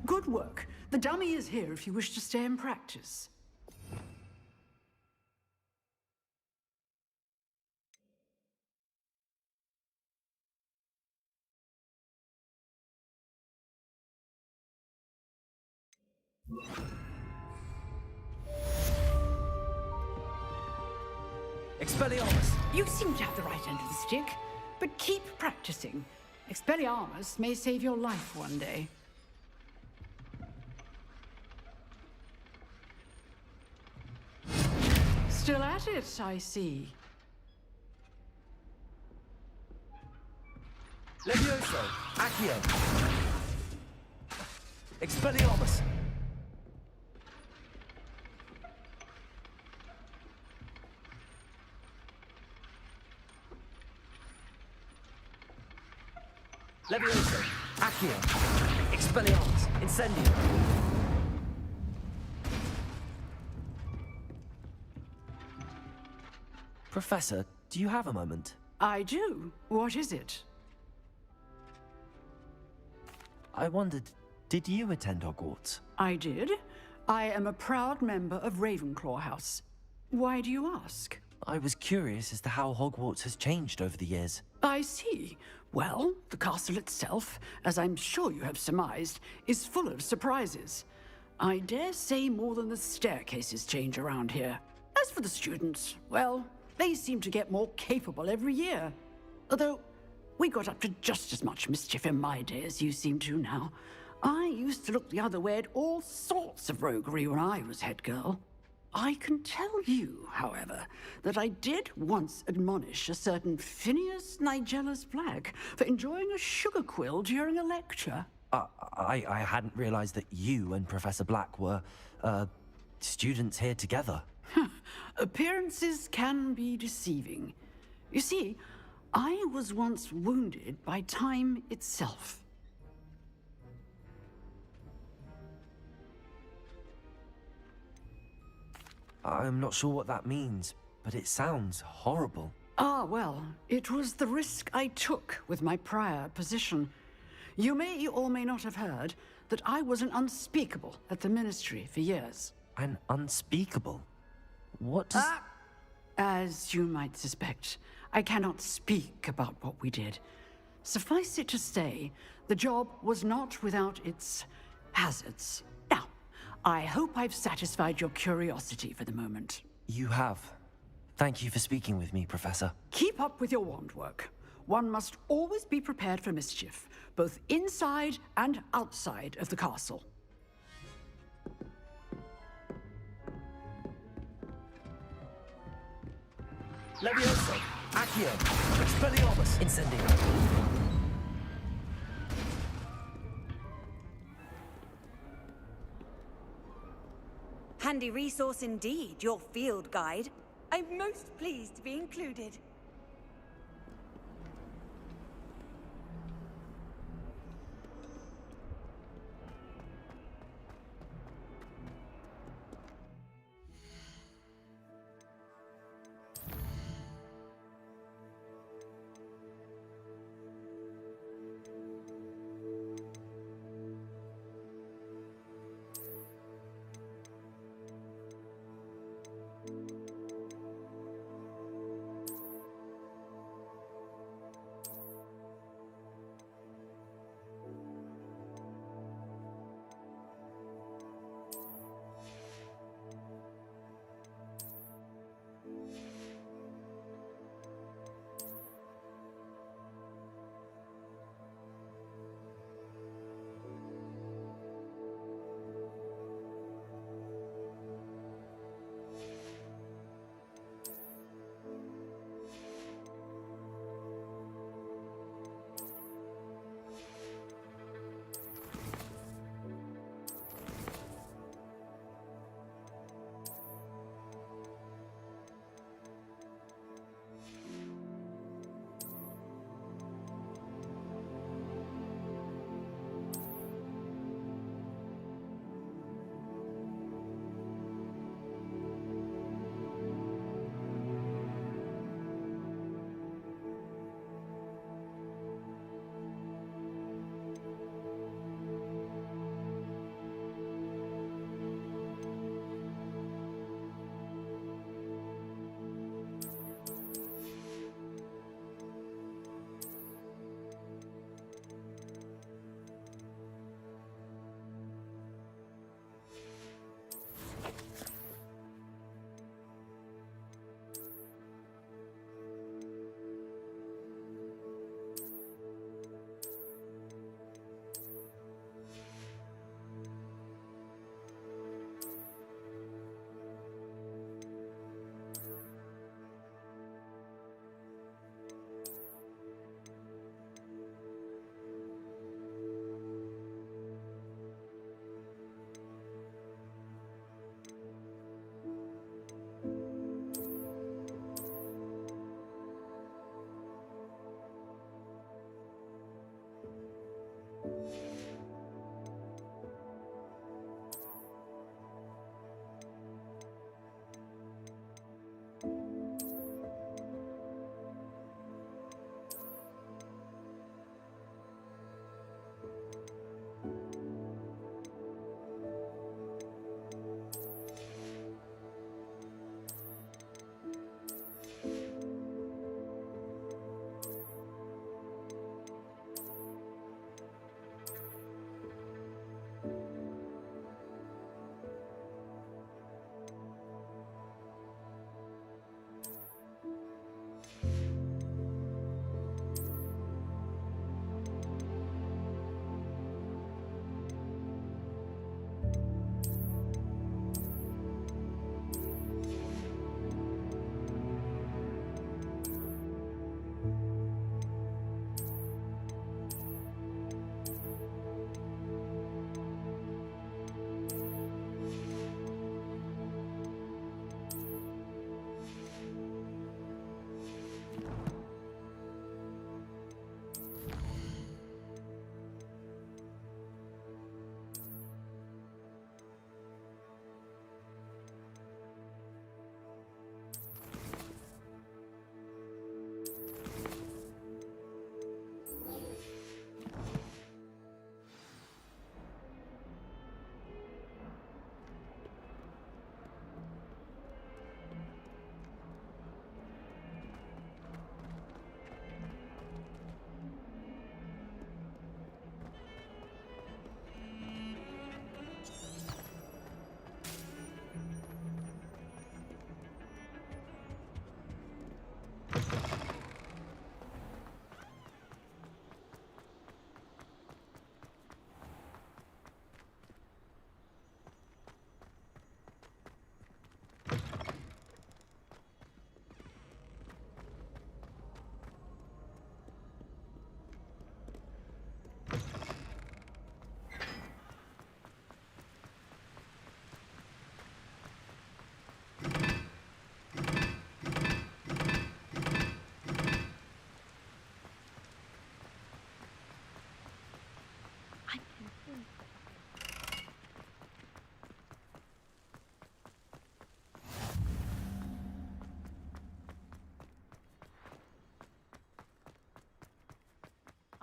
Good work. The dummy is here if you wish to stay and practice. Expelliarmus! You seem to have the right end of the stick, but keep practicing. Expelliarmus may save your life one day. Still at it, I see. Levioso! Accio! Expelliarmus! Levioso! Accio! Expelliarmus! Incendio! Professor, do you have a moment? I do. What is it? I wondered, did you attend Hogwarts? I did. I am a proud member of Ravenclaw House. Why do you ask? I was curious as to how Hogwarts has changed over the years. I see. Well, the castle itself, as I'm sure you have surmised, is full of surprises. I dare say more than the staircases change around here. As for the students, well, they seem to get more capable every year. Although, we got up to just as much mischief in my day as you seem to now. I used to look the other way at all sorts of roguery when I was head girl. I can tell you, however, that I did once admonish a certain Phineas Nigellus Black for enjoying a sugar quill during a lecture. I hadn't realized that you and Professor Black were, students here together. Appearances can be deceiving. You see, I was once wounded by time itself. I'm not sure what that means, but it sounds horrible. Ah, well, it was the risk I took with my prior position. You may or may not have heard that I was an unspeakable at the Ministry for years. An unspeakable? What does... As you might suspect, I cannot speak about what we did. Suffice it to say, the job was not without its hazards. Now, I hope I've satisfied your curiosity for the moment. You have. Thank you for speaking with me, Professor. Keep up with your wand work. One must always be prepared for mischief, both inside and outside of the castle. Levioso! Accio! Expelliarmus! Incendio! Handy resource indeed, your field guide. I'm most pleased to be included.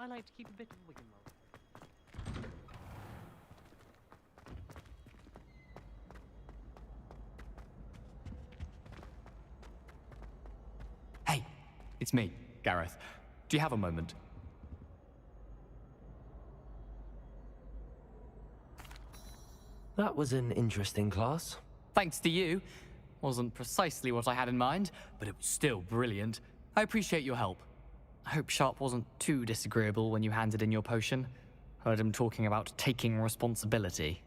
like to keep a bit of wiggle room. Hey, it's me, Gareth. Do you have a moment? That was an interesting class. Thanks to you. Wasn't precisely what I had in mind, but it was still brilliant. I appreciate your help. I hope Sharp wasn't too disagreeable when you handed in your potion. Heard him talking about taking responsibility.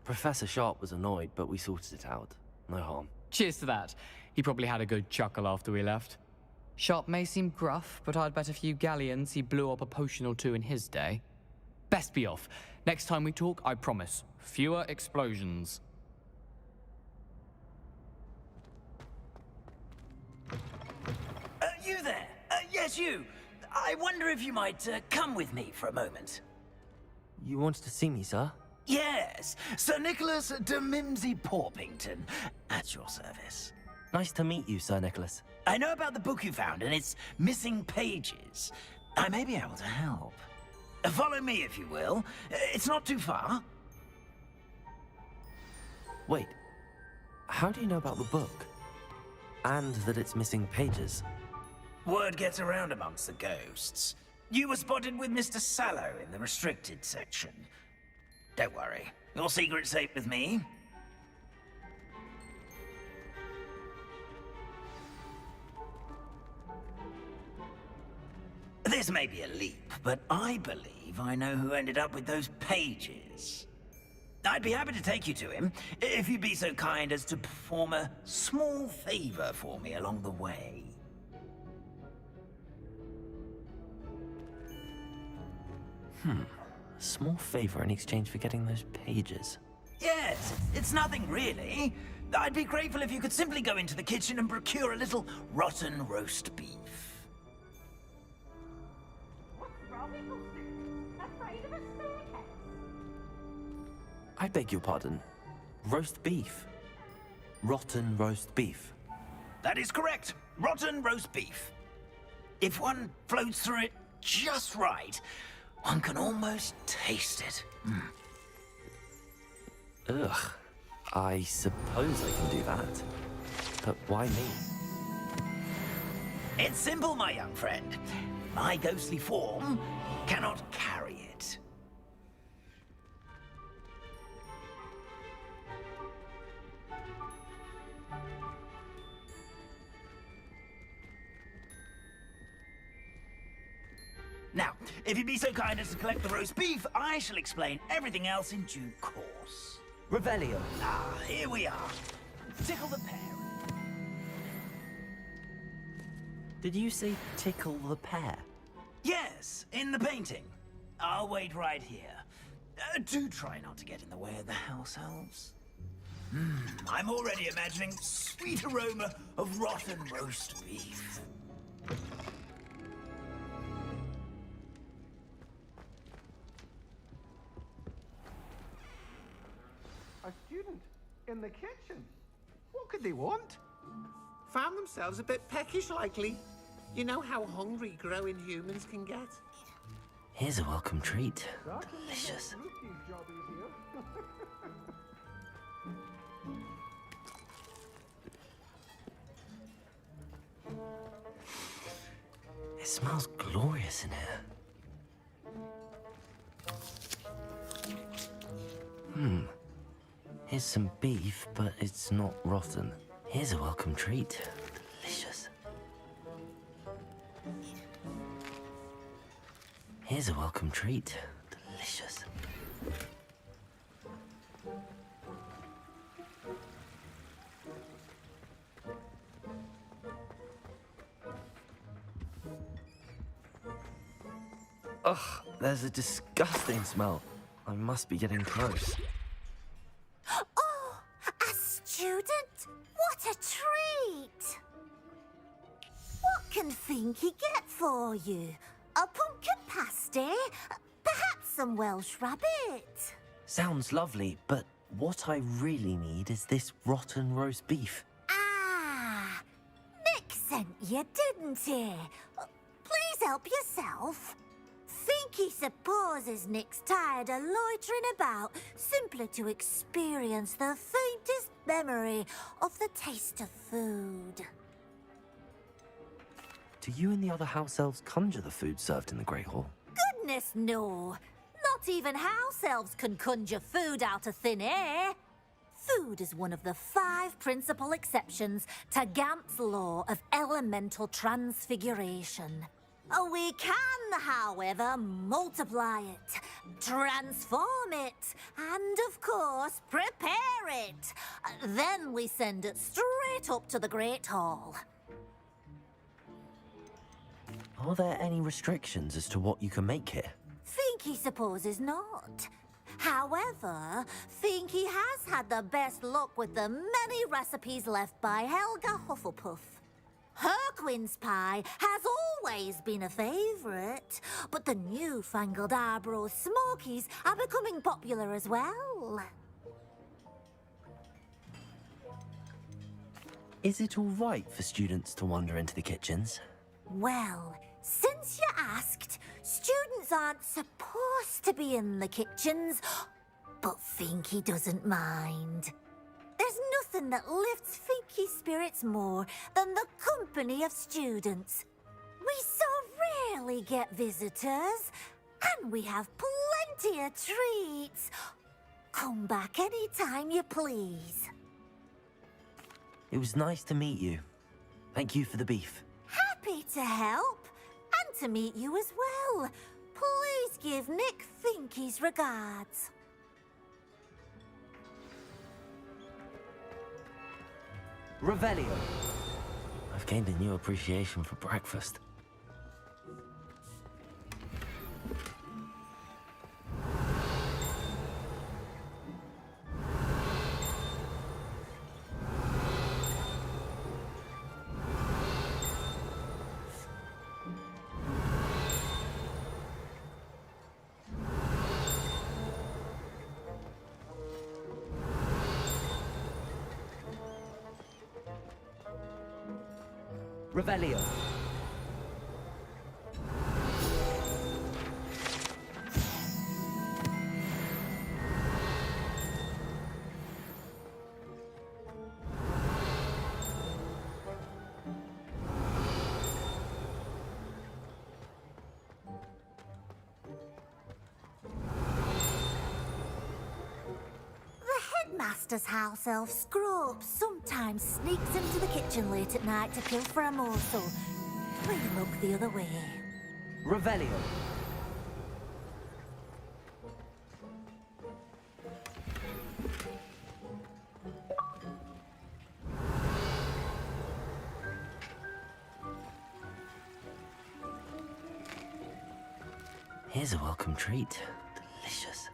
Professor Sharp was annoyed, but we sorted it out. No harm. Cheers to that. He probably had a good chuckle after we left. Sharp may seem gruff, but I'd bet a few galleons he blew up a potion or two in his day. Best be off. Next time we talk, I promise. Fewer explosions. You there? Yes, you. I wonder if you might come with me for a moment. You wanted to see me, sir? Yes, Sir Nicholas de Mimsy Porpington, at your service. Nice to meet you, Sir Nicholas. I know about the book you found and its missing pages. I may be able to help. Follow me, if you will. It's not too far. Wait, how do you know about the book? And that it's missing pages? Word gets around amongst the ghosts. You were spotted with Mr. Sallow in the restricted section. Don't worry, your secret's safe with me. This may be a leap, but I believe I know who ended up with those pages. I'd be happy to take you to him, if you'd be so kind as to perform a small favor for me along the way. A small favor in exchange for getting those pages. Yes, it's nothing really. I'd be grateful if you could simply go into the kitchen and procure a little rotten roast beef. I beg your pardon. Roast beef. Rotten roast beef. That is correct. Rotten roast beef. If one floats through it just right, one can almost taste it. Ugh. I suppose I can do that. But why me? It's simple, my young friend. My ghostly form cannot carry it. Now, if you'd be so kind as to collect the roast beef, I shall explain everything else in due course. Revelio. Ah, here we are. Tickle the pear. Did you say tickle the pear? Yes, in the painting. I'll wait right here. Do try not to get in the way of the house elves. I'm already imagining sweet aroma of rotten roast beef. A student in the kitchen. What could they want? Found themselves a bit peckish, likely. You know how hungry growing humans can get. Here's a welcome treat. Delicious. It smells glorious in here. Here's some beef, but it's not rotten. Here's a welcome treat. Delicious. Here's a welcome treat. Delicious. Ugh, there's a disgusting smell. I must be getting close. Oh, a student? What a treat! What can Finky get for you? A pumpkin pasty? Perhaps some Welsh rabbit? Sounds lovely, but what I really need is this rotten roast beef. Ah, Nick said sent you, didn't he? Please help yourself. Think he supposes Nick's tired of loitering about simply to experience the faintest memory of the taste of food. Do you and the other house elves conjure the food served in the Great Hall? Goodness, no. Not even house elves can conjure food out of thin air. Food is one of the 5 principal exceptions to Gamp's law of elemental transfiguration. We can, however, multiply it, transform it, and, of course, prepare it. Then we send it straight up to the Great Hall. Are there any restrictions as to what you can make here? Finky supposes not. However, Finky has had the best luck with the many recipes left by Helga Hufflepuff. Her quince pie has always been a favourite, but the newfangled Arbroath Smokies are becoming popular as well. Is it all right for students to wander into the kitchens? Well, since you asked, students aren't supposed to be in the kitchens, but Finky doesn't mind. There's nothing that lifts Finky's spirits more than the company of students. We so rarely get visitors, and we have plenty of treats. Come back any time you please. It was nice to meet you. Thank you for the beef. Happy to help, and to meet you as well. Please give Nick Finky's regards. Revelio. I've gained a new appreciation for breakfast. Revelio. Master's house elf Scrope sometimes sneaks into the kitchen late at night to pilfer a morsel. We look the other way. Revelio. Here's a welcome treat. Delicious.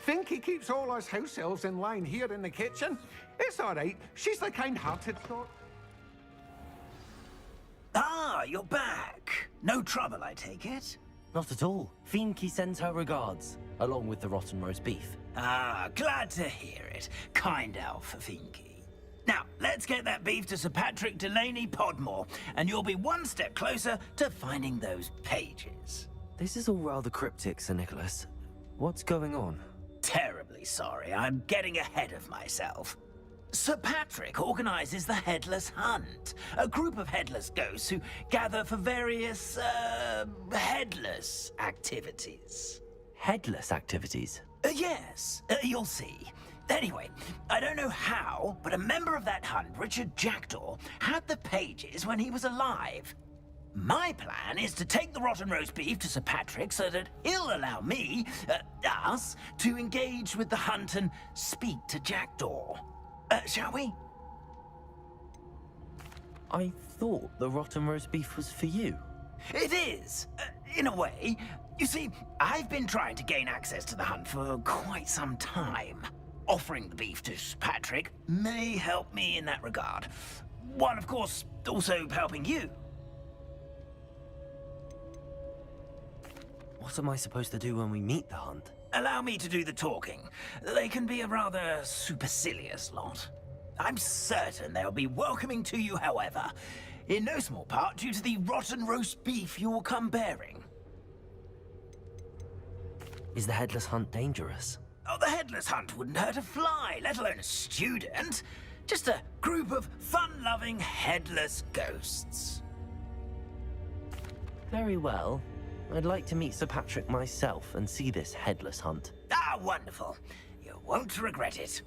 Finky keeps all us house elves in line here in the kitchen. It's all right. She's the kind-hearted sort. Ah, you're back. No trouble, I take it? Not at all. Finky sends her regards, along with the rotten roast beef. Ah, glad to hear it. Kind elf, Finky. Now, let's get that beef to Sir Patrick Delaney Podmore, and you'll be one step closer to finding those pages. This is all rather cryptic, Sir Nicholas. What's going on? Terribly sorry, I'm getting ahead of myself. Sir Patrick organizes the Headless Hunt, a group of headless ghosts who gather for various, headless activities. Headless activities? Yes, you'll see. Anyway, I don't know how, but a member of that hunt, Richard Jackdaw, had the pages when he was alive. My plan is to take the rotten roast beef to Sir Patrick so that he'll allow me, us, to engage with the hunt and speak to Jackdaw. Shall we? I thought the rotten roast beef was for you. It is, in a way. You see, I've been trying to gain access to the hunt for quite some time. Offering the beef to Sir Patrick may help me in that regard. One, of course, also helping you. What am I supposed to do when we meet the hunt? Allow me to do the talking. They can be a rather supercilious lot. I'm certain they'll be welcoming to you, however, in no small part due to the rotten roast beef you will come bearing. Is the Headless Hunt dangerous? Oh, the Headless Hunt wouldn't hurt a fly, let alone a student. Just a group of fun-loving headless ghosts. Very well. I'd like to meet Sir Patrick myself and see this Headless Hunt. Ah, wonderful. You won't regret it.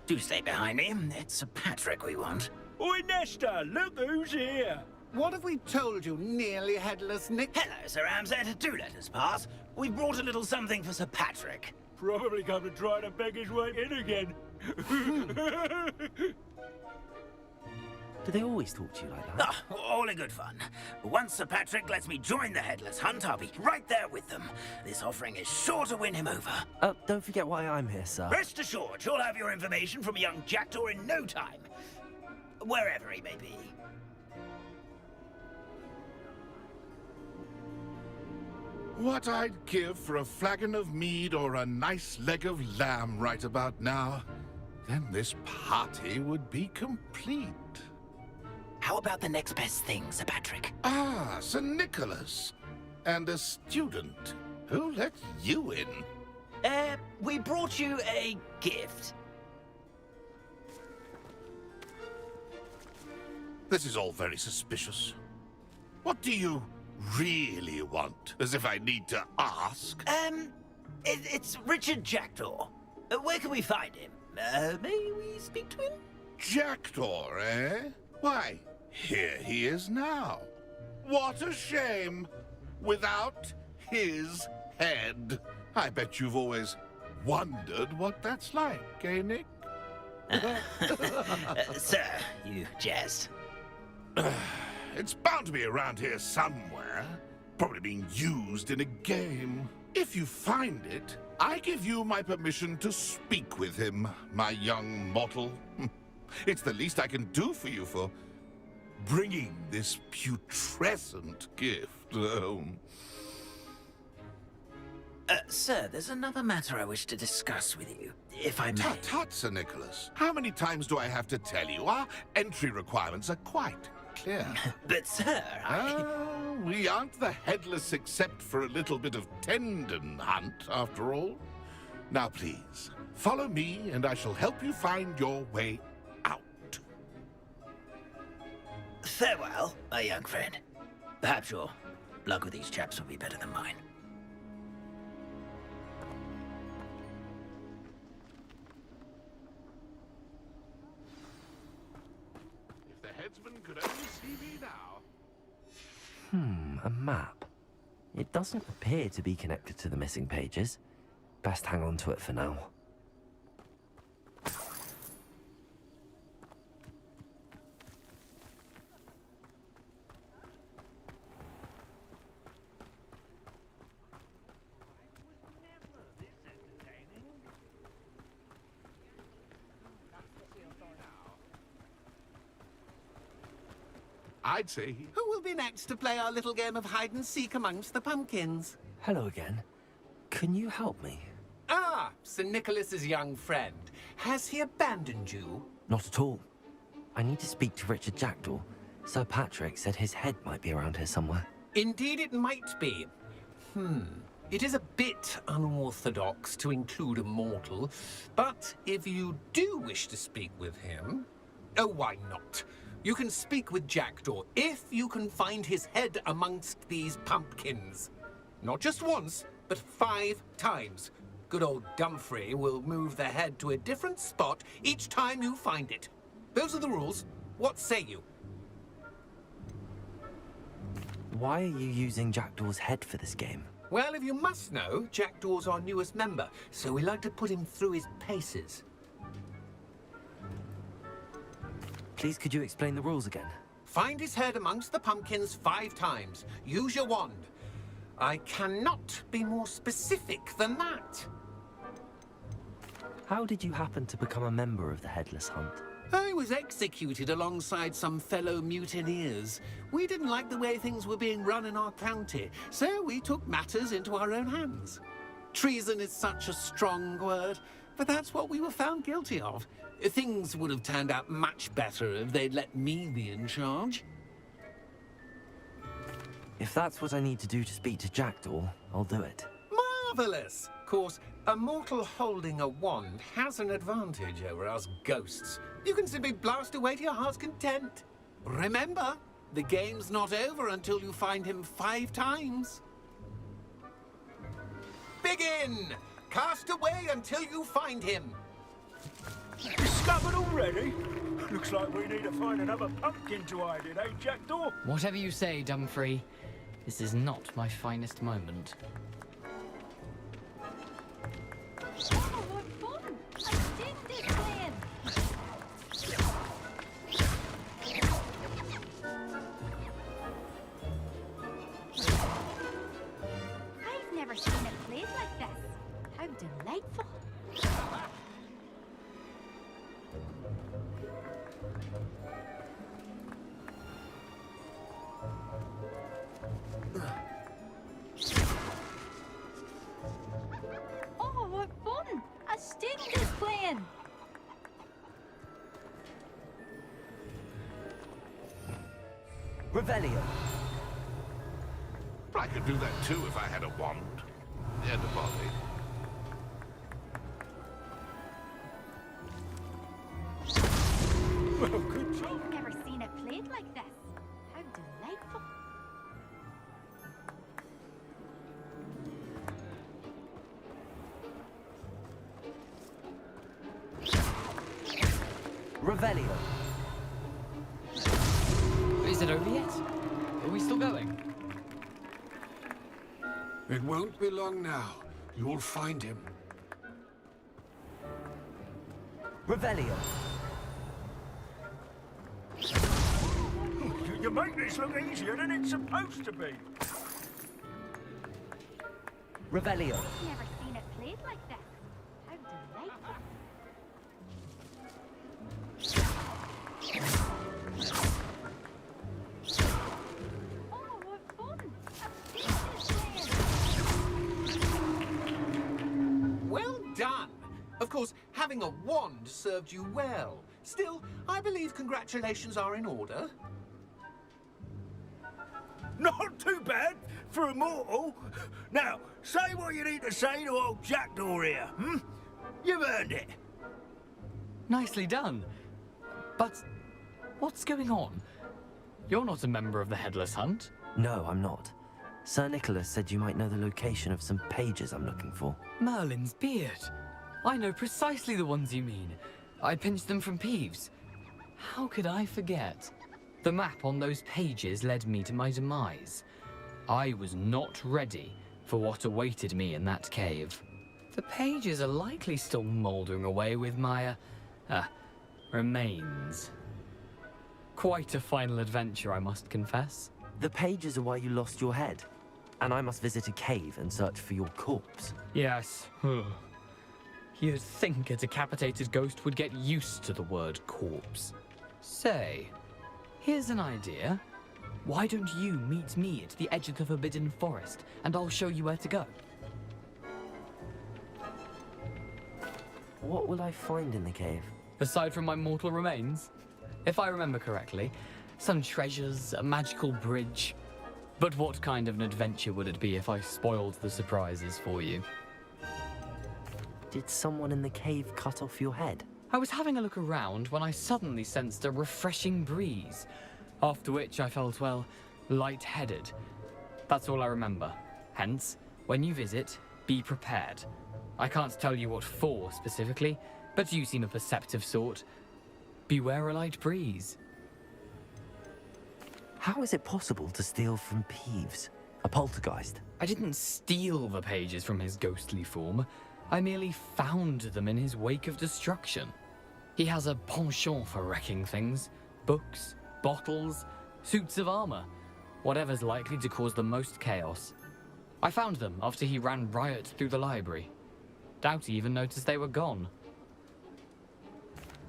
Do stay behind me. It's Sir Patrick we want. Oi, Nesta, look who's here. What have we told you, nearly headless Nick? Hello, Sir Ramsay. Do let us pass. We've brought a little something for Sir Patrick. Probably come to try to beg his way in again. Do they always talk to you like that? Ah, all in good fun. Once Sir Patrick lets me join the Headless Hunt, I'll be right there with them. This offering is sure to win him over. Don't forget why I'm here, sir. Rest assured, you'll have your information from a young jackdaw in no time. Wherever he may be. What I'd give for a flagon of mead or a nice leg of lamb right about now. Then this party would be complete. How about the next best thing, Sir Patrick? Ah, Sir Nicholas. And a student. Who let you in? We brought you a gift. This is all very suspicious. What do you really want? As if I need to ask. It's Richard Jackdaw. Where can we find him? May we speak to him? Jackdaw, eh? Why, here he is now. What a shame. Without his head. I bet you've always wondered what that's like, eh, Nick? Sir, you jest. It's bound to be around here somewhere. Probably being used in a game. If you find it, I give you my permission to speak with him, my young mortal. It's the least I can do for you for bringing this putrescent gift home. Sir, there's another matter I wish to discuss with you, if I may. Tut, tut, Sir Nicholas. How many times do I have to tell you? Our entry requirements are quite clear. But, sir, we aren't the headless except for a little bit of tendon hunt, after all. Now, please, follow me, and I shall help you find your way out. Farewell, my young friend. Perhaps your luck with these chaps will be better than mine. If the headsman could only see me now. A map. It doesn't appear to be connected to the missing pages. Best hang on to it for now. I'd say Who will be next to play our little game of hide-and-seek amongst the pumpkins? Hello again. Can you help me? Ah, Sir Nicholas's young friend. Has he abandoned you? Not at all. I need to speak to Richard Jackdaw. Sir Patrick said his head might be around here somewhere. Indeed it might be. It is a bit unorthodox to include a mortal, but if you do wish to speak with him... Oh, why not? You can speak with Jackdaw if you can find his head amongst these pumpkins. Not just once, but 5 times. Good old Dumfrey will move the head to a different spot each time you find it. Those are the rules. What say you? Why are you using Jackdaw's head for this game? Well, if you must know, Jackdaw's our newest member, so we like to put him through his paces. Please, could you explain the rules again? Find his head amongst the pumpkins 5 times. Use your wand. I cannot be more specific than that. How did you happen to become a member of the Headless Hunt? I was executed alongside some fellow mutineers. We didn't like the way things were being run in our county, so we took matters into our own hands. Treason is such a strong word, but that's what we were found guilty of. Things would have turned out much better if they'd let me be in charge. If that's what I need to do to speak to Jackdaw, I'll do it. Marvelous! Of course, a mortal holding a wand has an advantage over us ghosts. You can simply blast away to your heart's content. Remember, the game's not over until you find him 5 times. Begin! Cast away until you find him. Discovered already? Looks like we need to find another pumpkin to hide in, eh, Jackdaw? Whatever you say, Dumfrey. This is not my finest moment. Oh, what fun! I did this plan! I've never seen it played like this. How delightful! Oh, what fun! A student is playing! Revelio. I could do that too if I had a wand. And a body. Well, good job. I've never seen it played like this. How delightful! Revelio. Is it over yet? Are we still going? It won't be long now. You'll find him. Revelio. You make this look easier than it's supposed to be. Revelio. I've never seen it played like this. How delightful! Oh, what fun! A student is playing! Well done! Of course, having a wand served you well. Still, I believe congratulations are in order. Not too bad for a mortal. Now, say what you need to say to old Jackdaw here, hmm? You've earned it. Nicely done. But what's going on? You're not a member of the Headless Hunt. No, I'm not. Sir Nicholas said you might know the location of some pages I'm looking for. Merlin's beard. I know precisely the ones you mean. I pinched them from Peeves. How could I forget? The map on those pages led me to my demise. I was not ready for what awaited me in that cave. The pages are likely still mouldering away with my, remains. Quite a final adventure, I must confess. The pages are why you lost your head, and I must visit a cave and search for your corpse. Yes. You'd think a decapitated ghost would get used to the word corpse. Say, here's an idea. Why don't you meet me at the edge of the Forbidden Forest, and I'll show you where to go? What will I find in the cave? Aside from my mortal remains? If I remember correctly, some treasures, a magical bridge. But what kind of an adventure would it be if I spoiled the surprises for you? Did someone in the cave cut off your head? I was having a look around when I suddenly sensed a refreshing breeze, after which I felt, well, lightheaded. That's all I remember. Hence, when you visit, be prepared. I can't tell you what for specifically, but you seem a perceptive sort. Beware a light breeze. How is it possible to steal from Peeves? A poltergeist? I didn't steal the pages from his ghostly form. I merely found them in his wake of destruction. He has a penchant for wrecking things. Books, bottles, suits of armor. Whatever's likely to cause the most chaos. I found them after he ran riot through the library. Doubt he even noticed they were gone.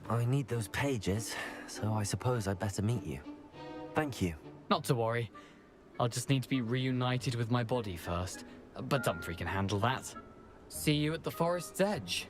I need those pages, so I suppose I'd better meet you. Thank you. Not to worry. I'll just need to be reunited with my body first. But Dumfries can handle that. See you at the forest's edge.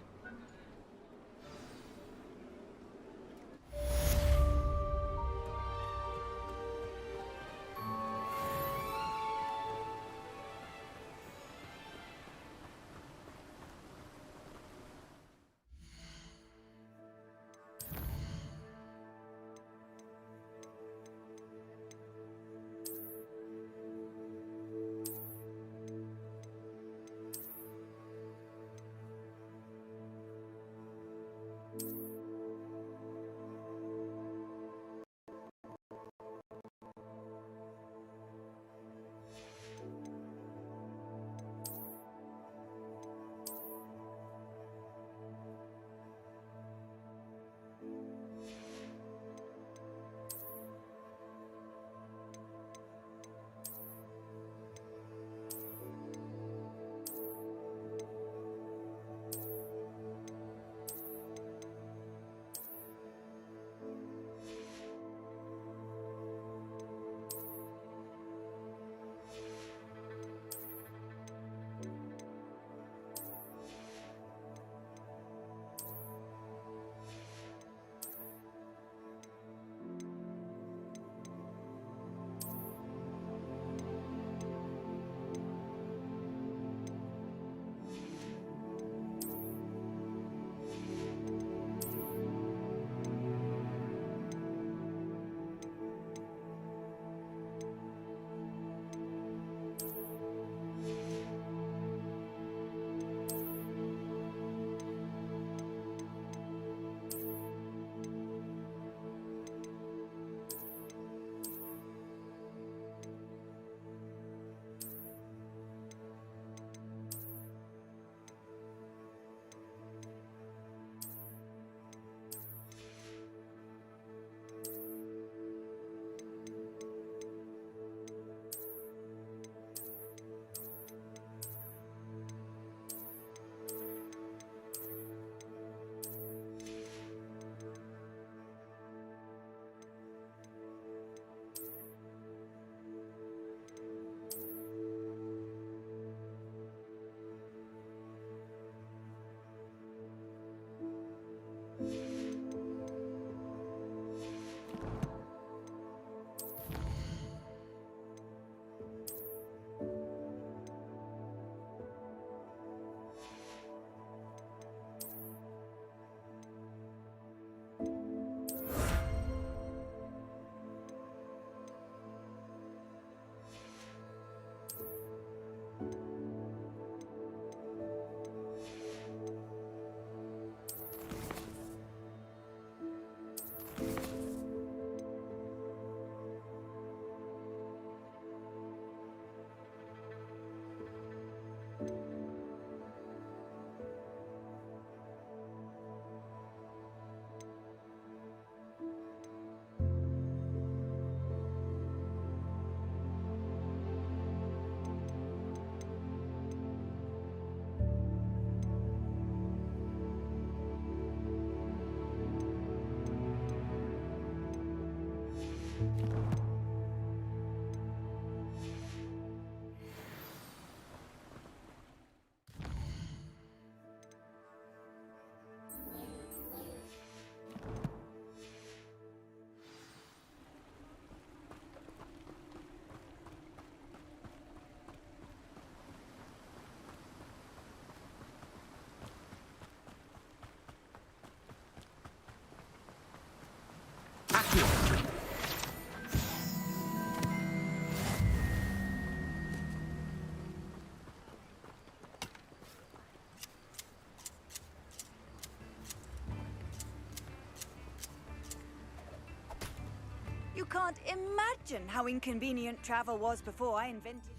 You can't imagine how inconvenient travel was before I invented...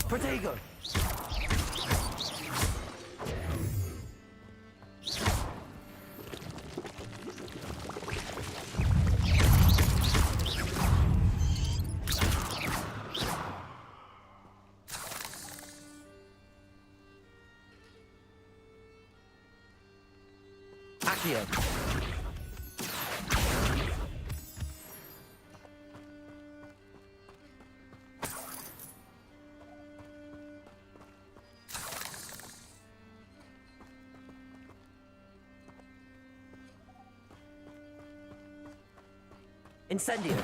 Protego! Accio. Incendio.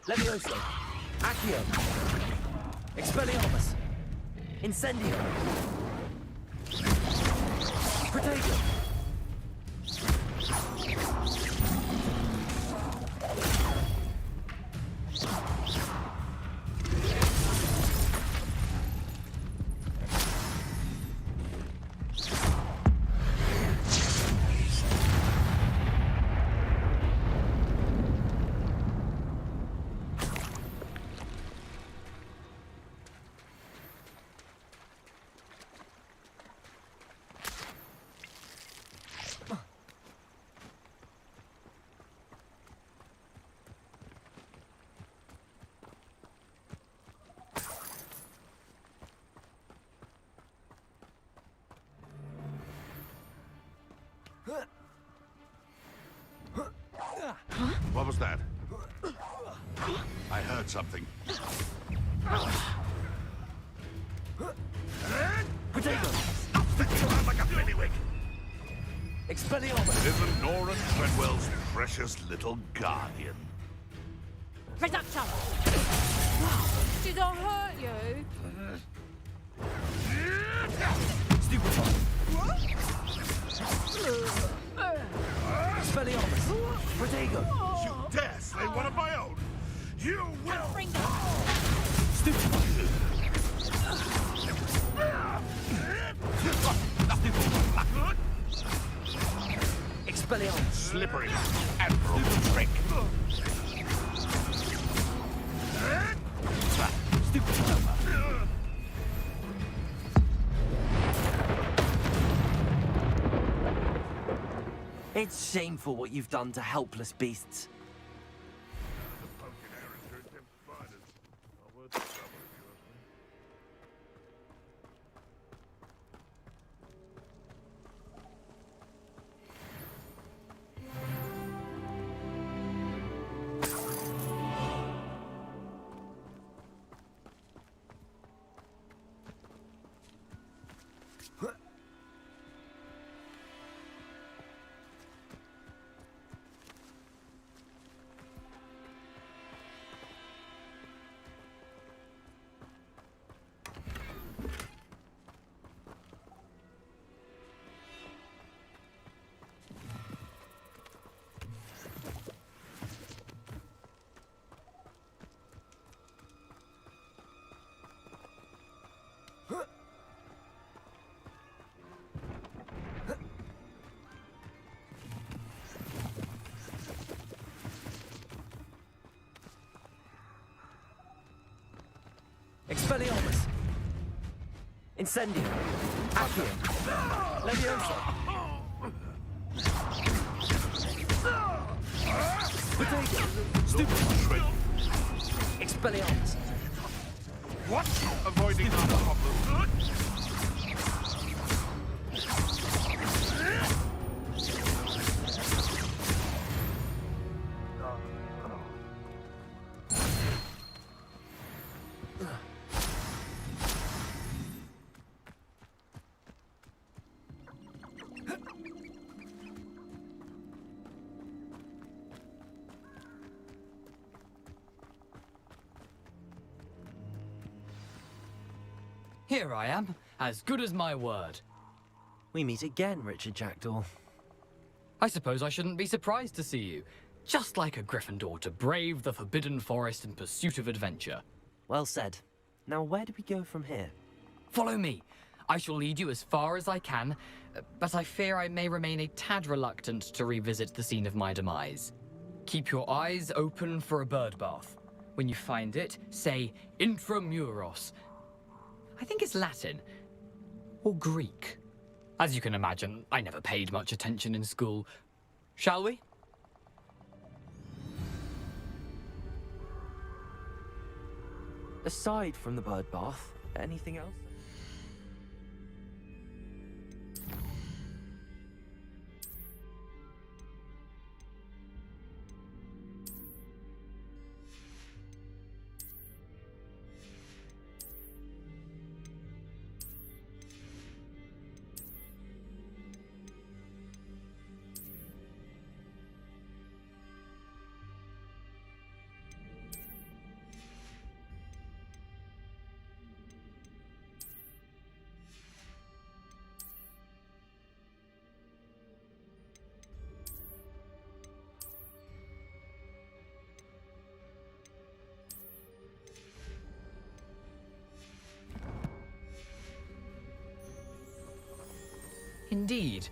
Levioso. Accio. Expelliarmus. Incendio. Protego. What was that? I heard something. Protego. Stop sticking around like a billywig! Expelliarmus. Isn't Nora Treadwell's precious little guardian? Reduction! Did I hurt you? Stupefy. Expelliarmus. Protego. You dare slay one of my own! You will! Stupefy. Expelliarmus. Slippery admirable trick. It's shameful what you've done to helpless beasts. Expelliarmus. Incendio. Accio. Levioso. Protego. Stupefy. Expelliarmus. What? Avoiding our problem. Here I am, as good as my word. We meet again, Richard Jackdaw. I suppose I shouldn't be surprised to see you. Just like a Gryffindor to brave the Forbidden Forest in pursuit of adventure. Well said. Now where do we go from here? Follow me. I shall lead you as far as I can, but I fear I may remain a tad reluctant to revisit the scene of my demise. Keep your eyes open for a bird bath. When you find it, say Intramuros. I think it's Latin. Or Greek. As you can imagine, I never paid much attention in school. Shall we? Aside from the bird bath, anything else? Indeed.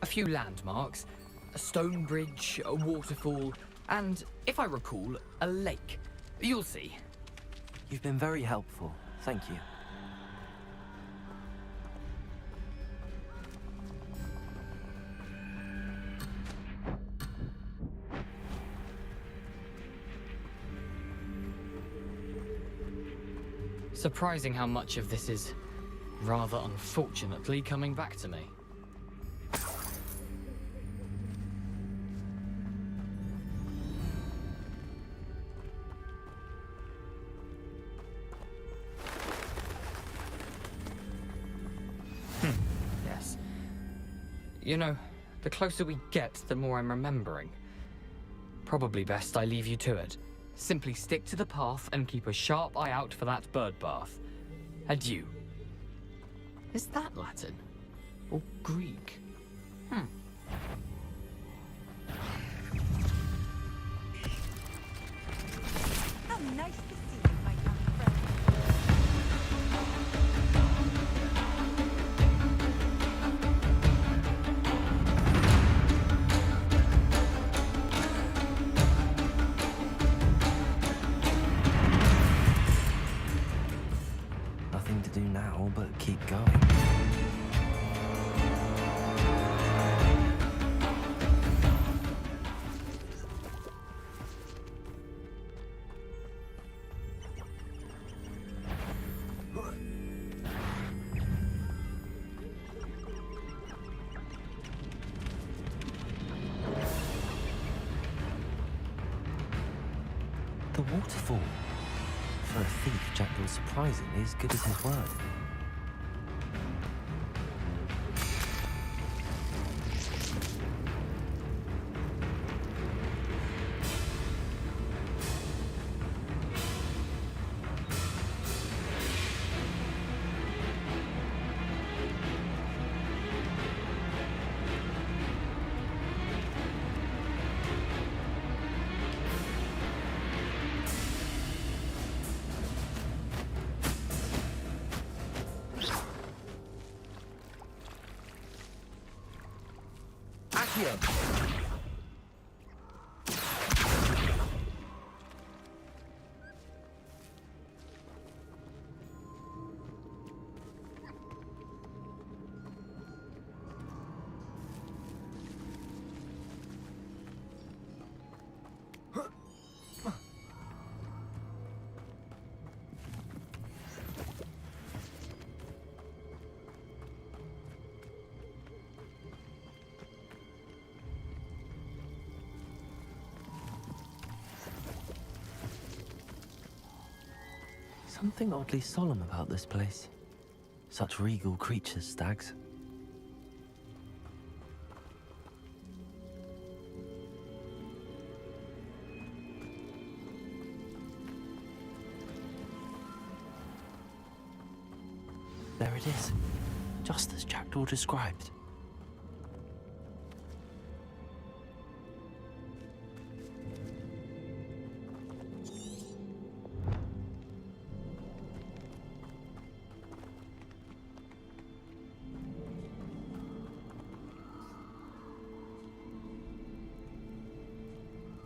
A few landmarks, a stone bridge, a waterfall, and, if I recall, a lake. You'll see. You've been very helpful. Thank you. Surprising how much of this is, rather unfortunately, coming back to me. Yes. You know, the closer we get, the more I'm remembering. Probably best I leave you to it. Simply stick to the path and keep a sharp eye out for that bird bath. Adieu. Is that Latin? Or Greek? Hmm. How nice to see you, my young friend. Nothing to do now but keep going. The waterfall. For a thief, Jackdaw's surprisingly as good as his word. Something oddly solemn about this place. Such regal creatures, stags. it is. Just as Jackdaw described.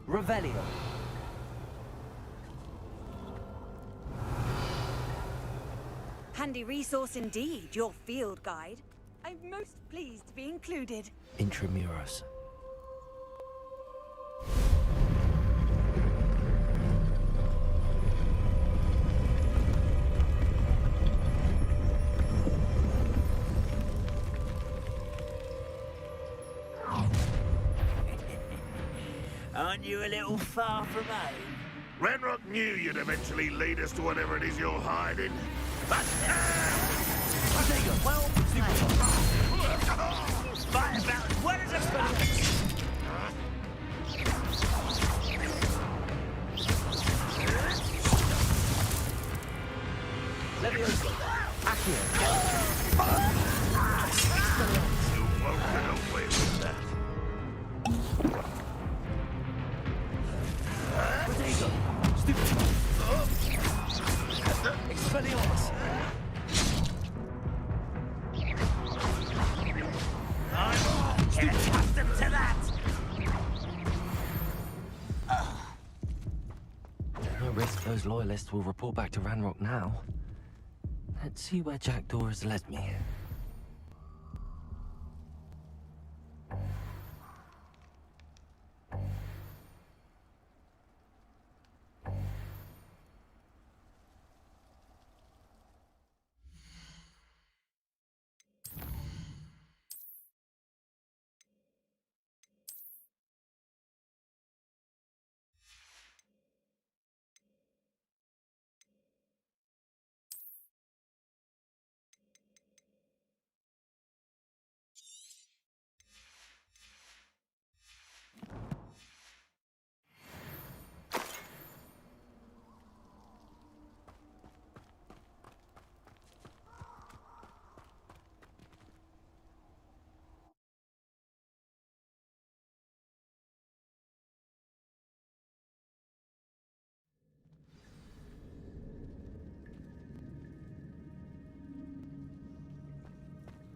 Revelio. Handy resource indeed, your field guide. I'm most pleased to be included. Intramuros. Aren't you a little far from home? Ranrock knew you'd eventually lead us to whatever it is you're hiding. Well, fight about as well as a fox. Leviosa. Accio. You won't get away with that. Protego. Stupid. Expelliarmus. Get accustomed to that! No risk those loyalists will report back to Ranrock now. Let's see where Jackdaw has led me.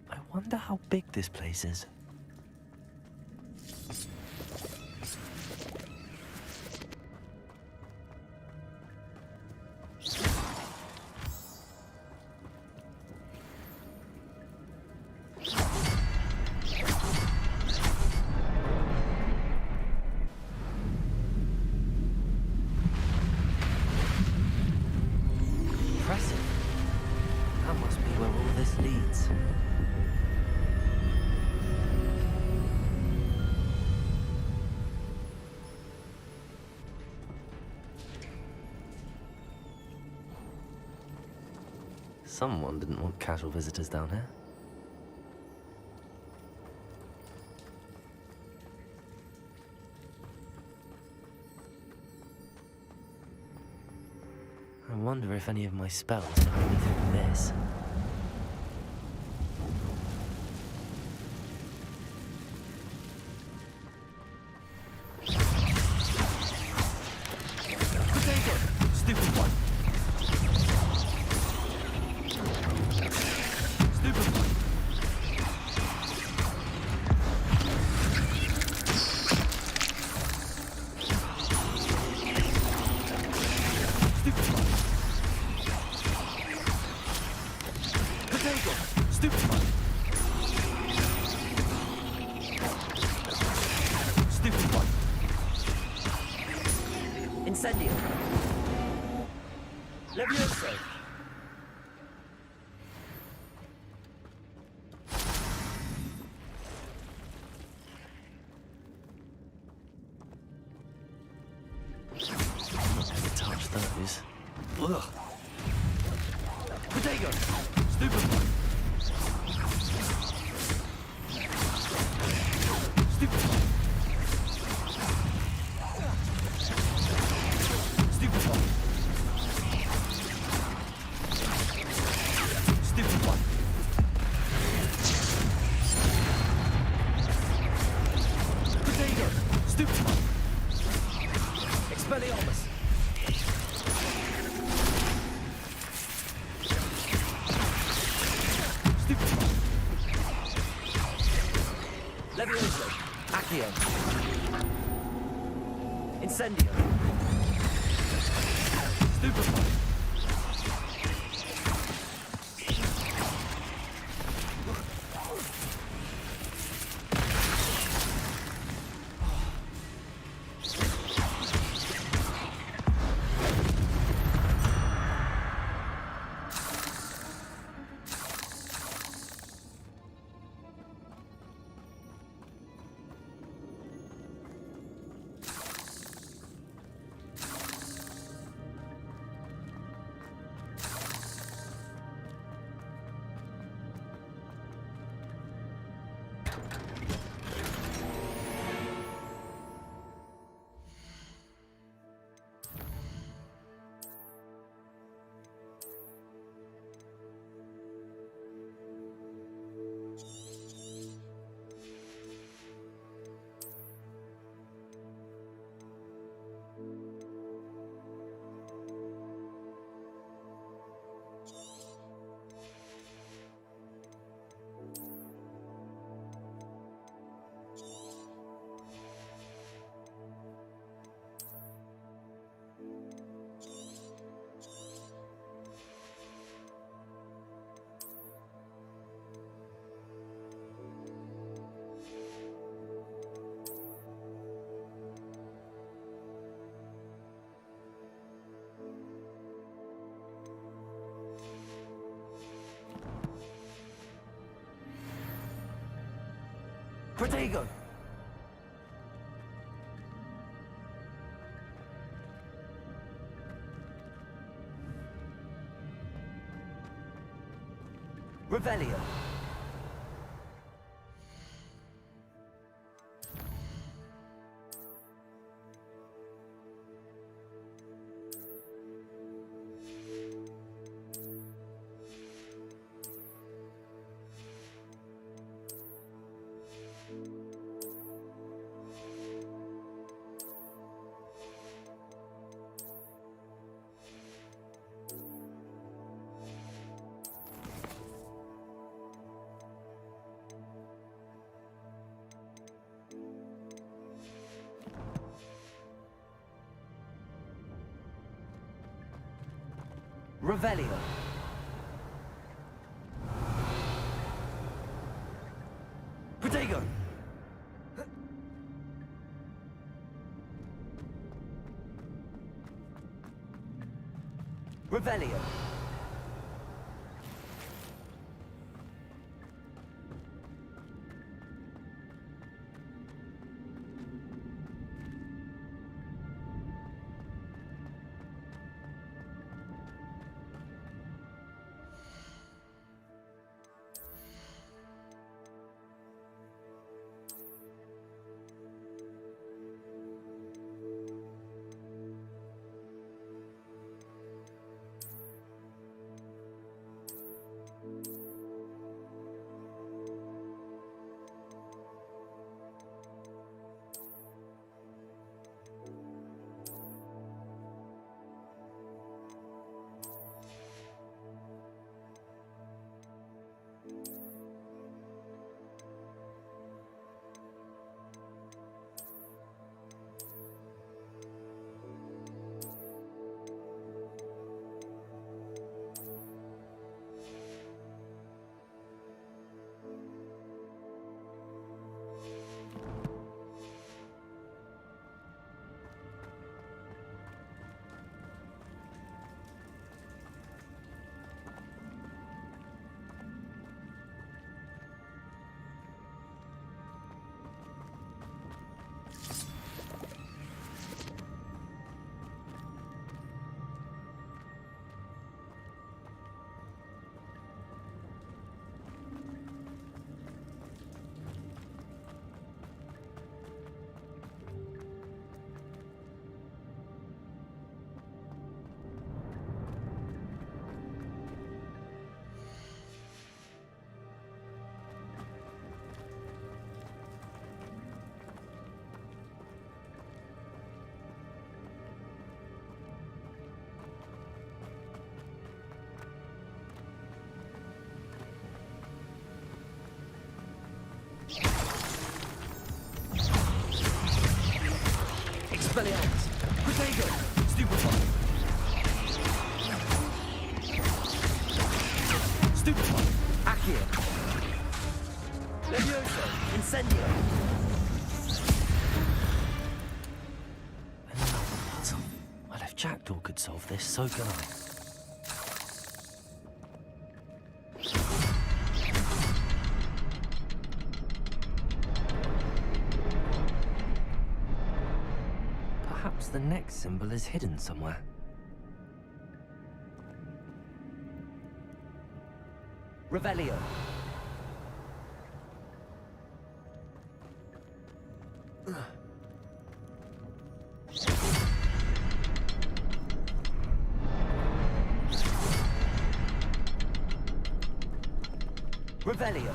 I wonder how big this place is. Impressive. That must be where all this leads. Someone didn't want casual visitors down here. I wonder if any of my spells help me through this. Stupid one. Stupid one. Potato. Stupid one. Stupid one. Incendio. Levioso. Never touch those. Ugh. Potato. Stupid one. Stupid one. Stupid one. Stupid one. Accio. Incendio. Stupefy. Protego! Revelio. Revelio. Protego. Revelio. Stupid one! Accio! Levioso! Incendio! Another puzzle. Well, if Jackdaw could solve this, so can I. Perhaps the next symbol is hidden somewhere. Revelio. Revelio.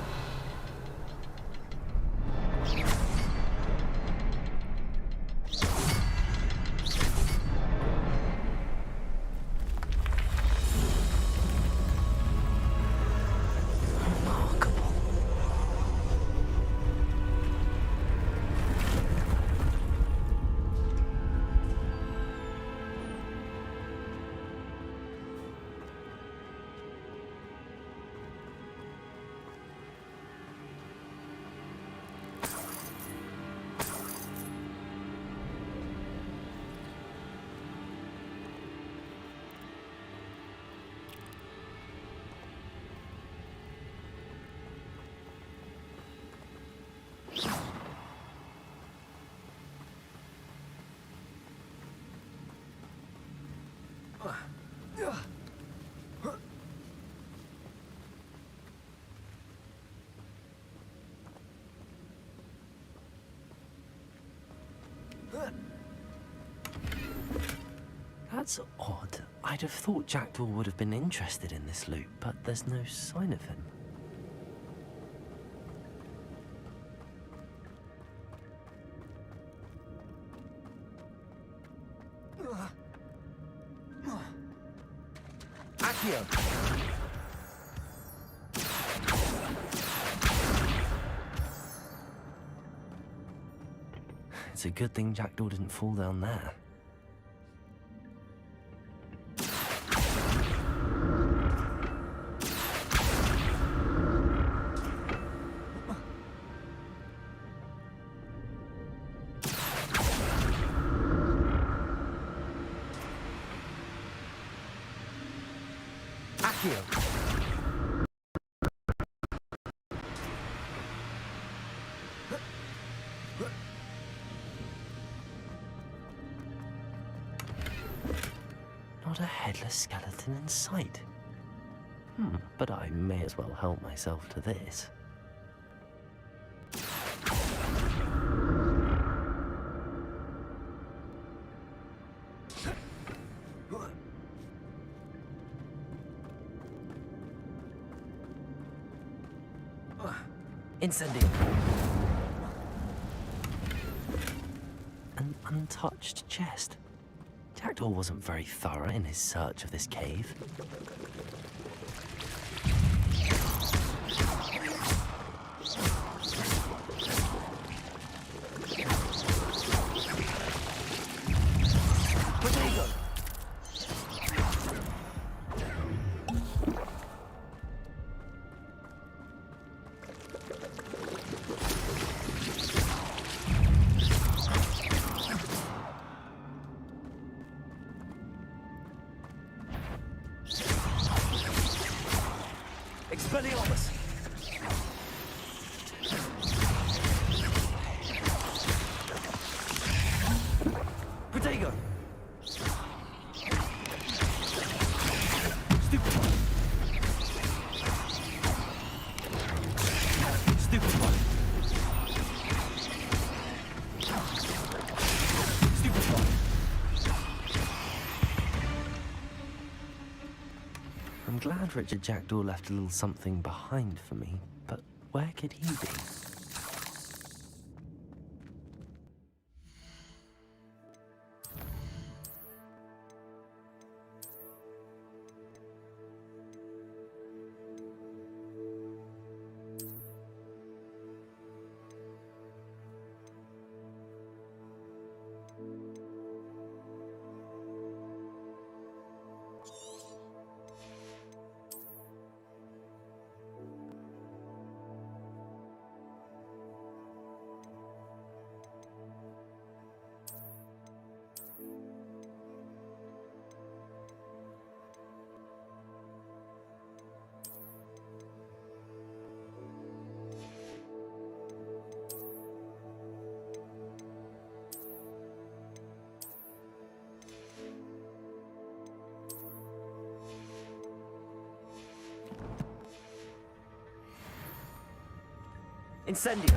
That's odd. I'd have thought Jackdaw would have been interested in this loot, but there's no sign of him. Accio! It's a good thing Jackdaw didn't fall down there. Not a headless skeleton in sight. But I may as well help myself to this. Incendio. An untouched chest. Jackdaw wasn't very thorough in his search of this cave. Expelliarmus! Protego! Stupid one! Stupid one! Stupid one! I'm glad Richard Jackdaw left a little something behind for me, but where could he be? Incendio!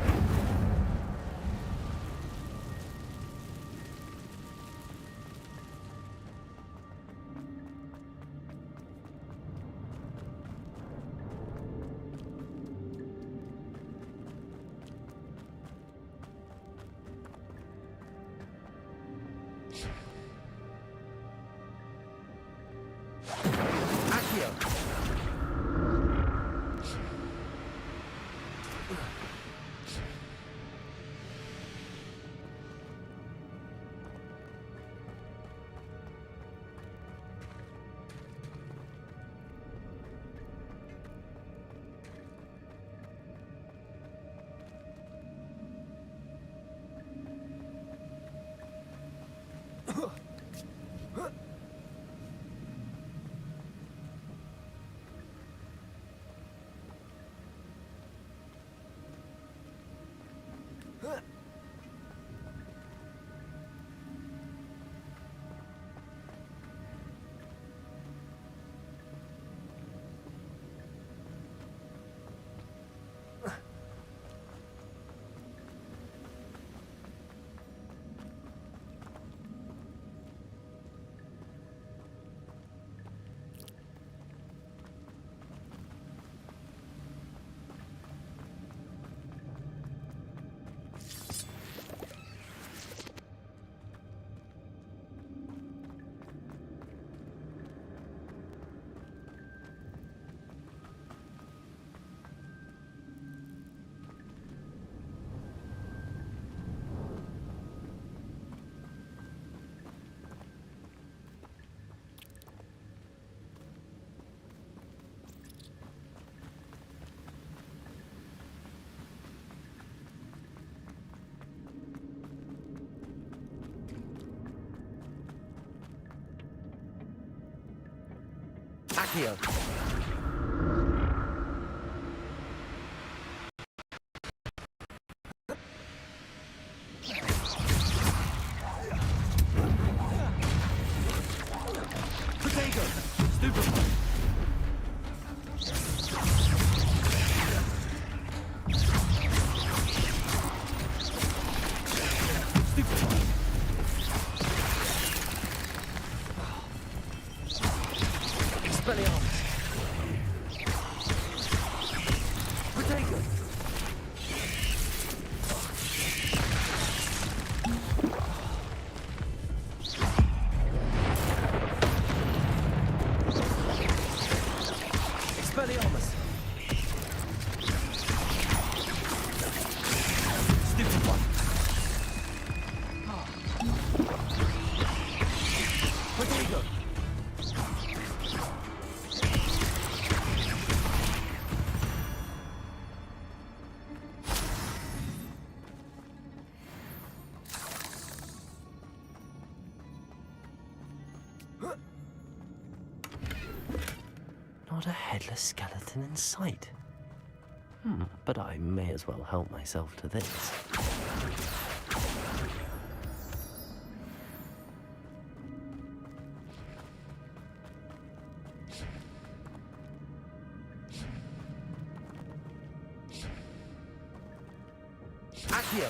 Accio. Potato. Stupefy. Expelliarmus. Potato. Expelliarmus. Stupefy. Potato. Not a headless skeleton in sight. But I may as well help myself to this. Accio.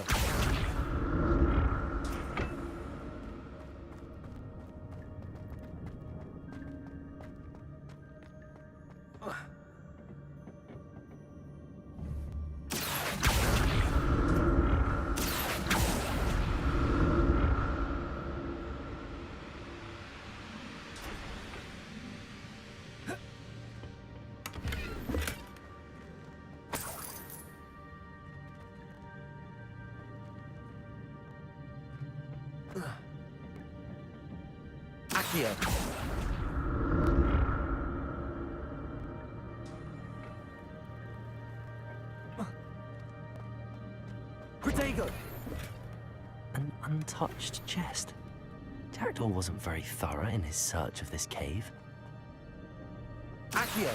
Accio. Protego. An untouched chest. Terador wasn't very thorough in his search of this cave. Accio.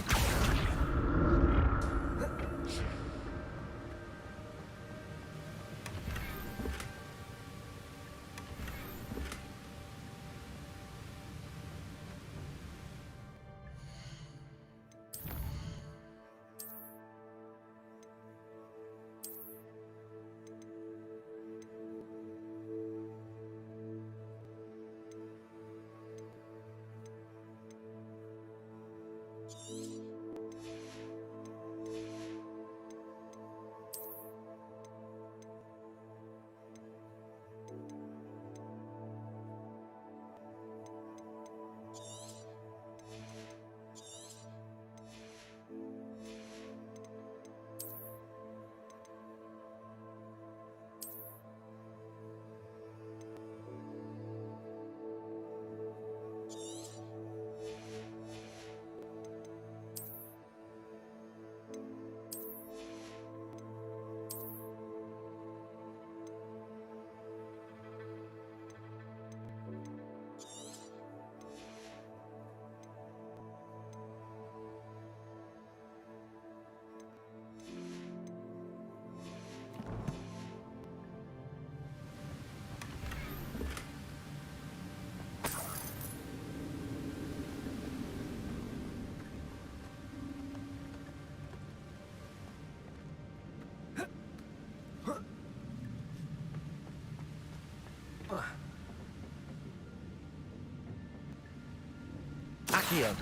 Accio.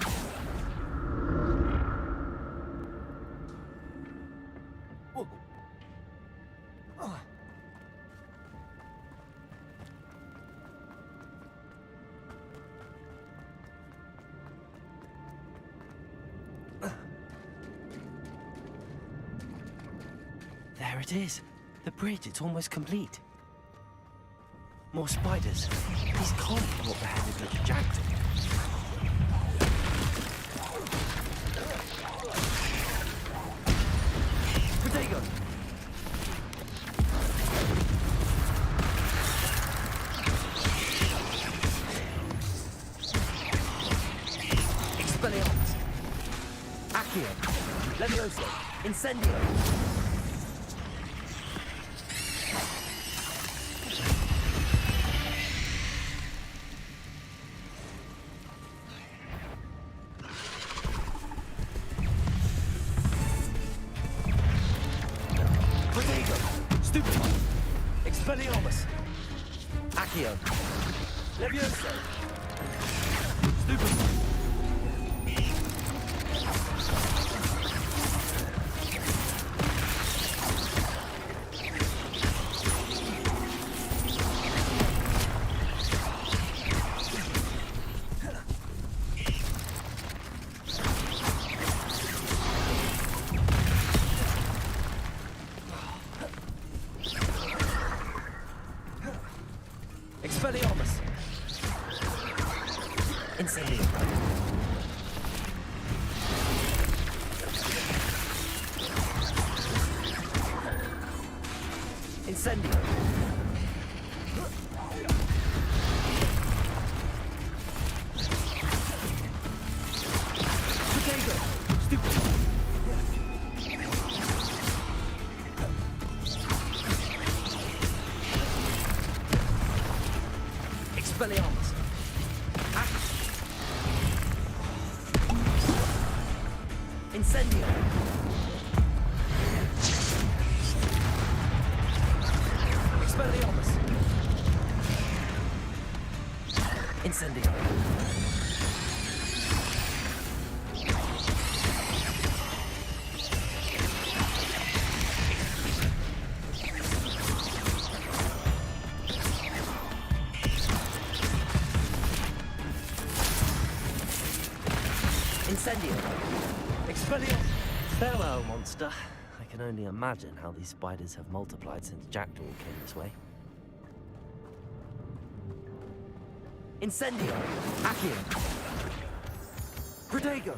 There it is. The bridge, it's almost complete. More spiders. These can't be what the headed little jackdaw. Protego! Expelliarmus! Accio! Levioso! Incendio! Expelliarmus! Accio! Levioso! Stupefy! Expelliarmus! Incendio! Incendio! Protego! Stupid! Expelliarmus! Incendio! Expelliarmus! Incendio! Incendio! Expelliarmus! Farewell, monster. I can only imagine how these spiders have multiplied since Jackdaw came this way. Incendio! Accio! Protego!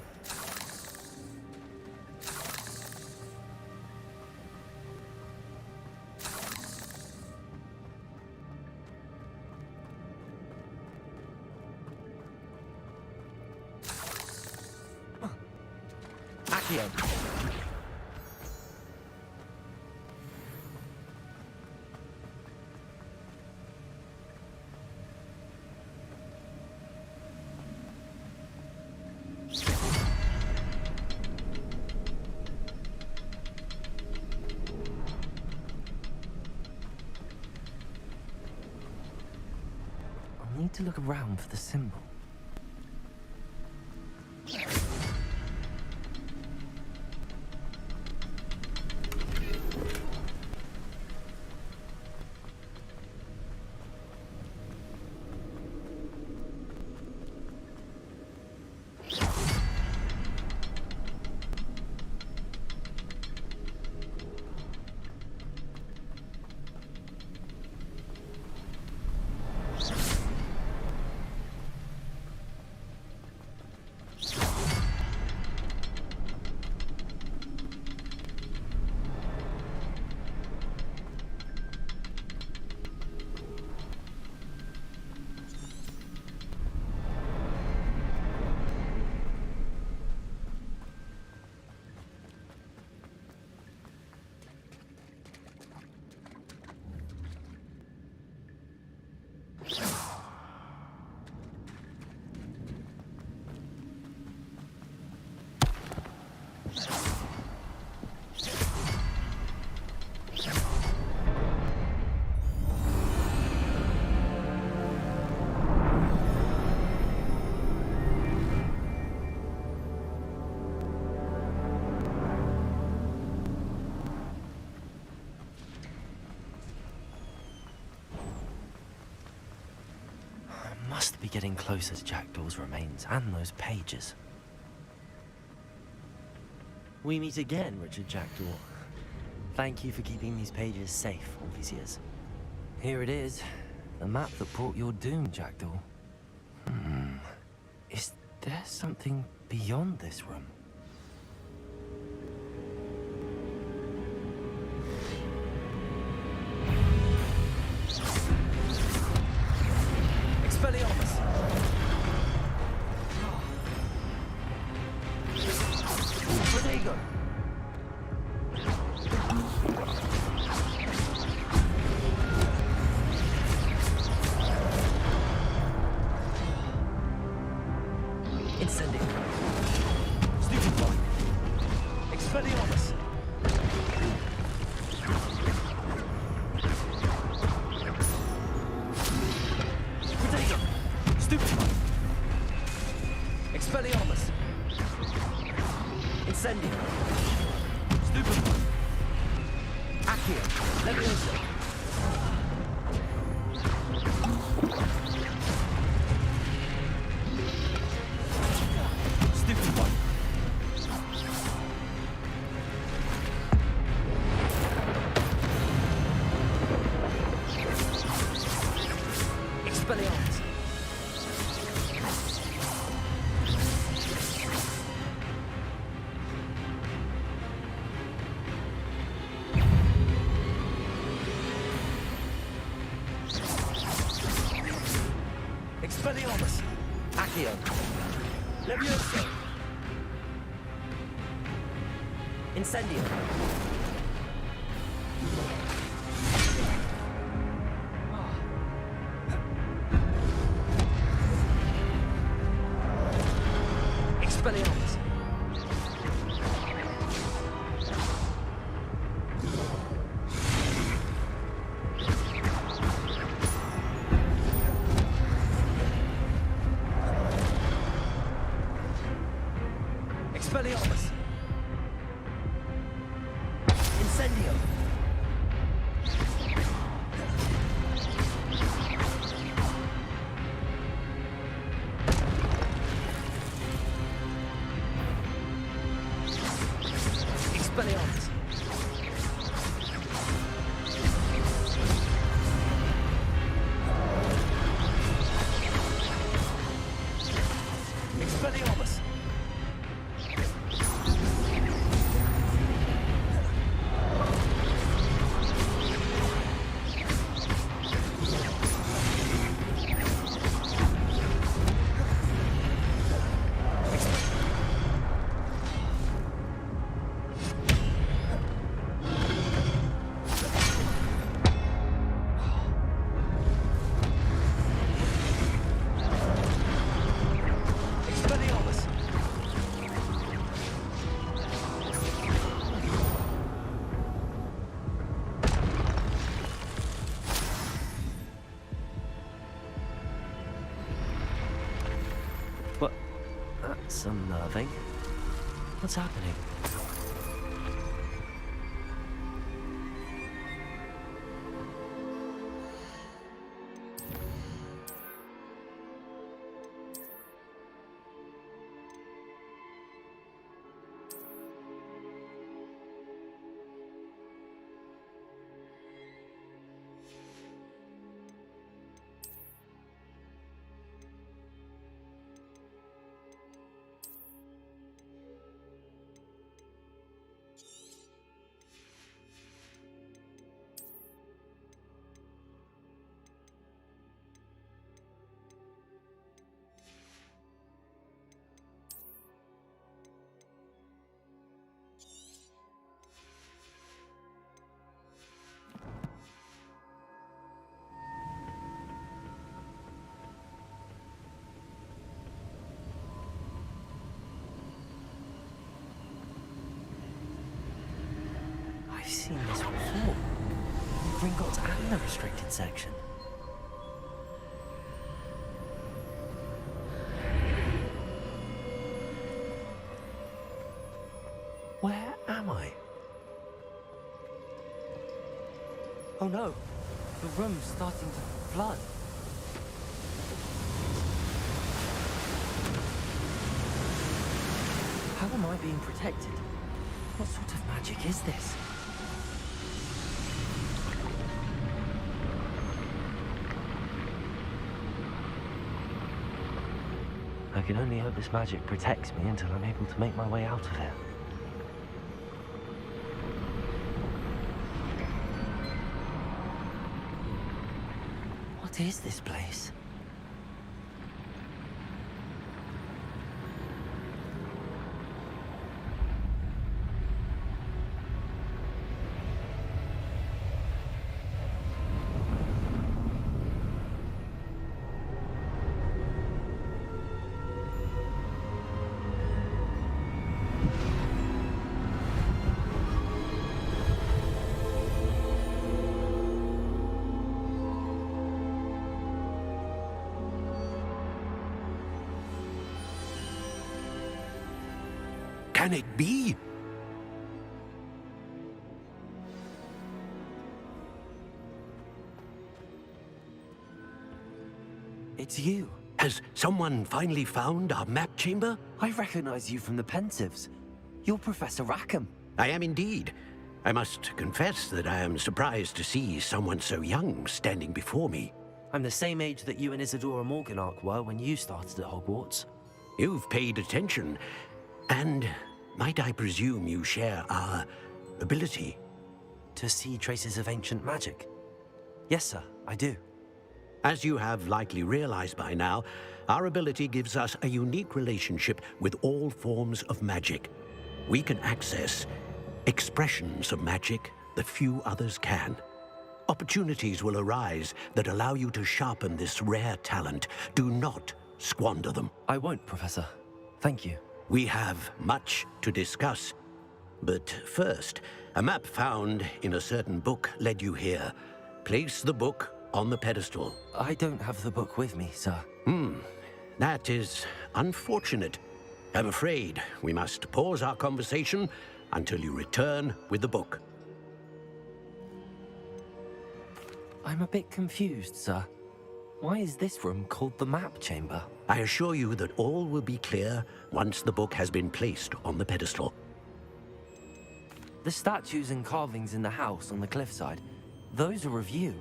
Accio! I'll need to look around for the symbol. getting closer to Jackdaw's remains and those pages. We meet again, Richard Jackdaw. Thank you for keeping these pages safe all these years. Here it is, the map that brought your doom, Jackdaw. Is there something beyond this room? Expelliarmus! Protego! Incendio! Stupefy! Expelliarmus! Protego! Stupefy! Expelliarmus! Incendio! Stupefy! Accio! Leviosa! Stupefy! Expelliarmus! Expelliarmus! Accio! Leviosa! Incendio! Expelliarmus! Expelliarmus! Incendio! Expelliarmus! Expelliarmus! Expelliarmus! What? That's unnerving. What's happening? I've seen this before. Gringotts and the restricted section. Where am I? Oh no, the room's starting to flood. am I being protected? What sort of magic is this? I can only hope this magic protects me until I'm able to make my way out of here. What is this place? Can it be? It's you. Has someone finally found our map chamber? I recognize you from the Pensives. You're Professor Rackham. I am indeed. I must confess that I am surprised to see someone so young standing before me. I'm the same age that you and Isadora Morganach were when you started at Hogwarts. You've paid attention, and might I presume you share our ability? To see traces of ancient magic? Yes, sir, I do. As you have likely realized by now, our ability gives us a unique relationship with all forms of magic. We can access expressions of magic that few others can. Opportunities will arise that allow you to sharpen this rare talent. Do not squander them. I won't, Professor. Thank you. We have much to discuss. But first, a map found in a certain book led you here. Place the book on the pedestal. I don't have the book with me, sir. That is unfortunate. I'm afraid we must pause our conversation until you return with the book. I'm a bit confused, sir. Why is this room called the map chamber? I assure you that all will be clear once the book has been placed on the pedestal. The statues and carvings in the house on the cliffside, those are of you.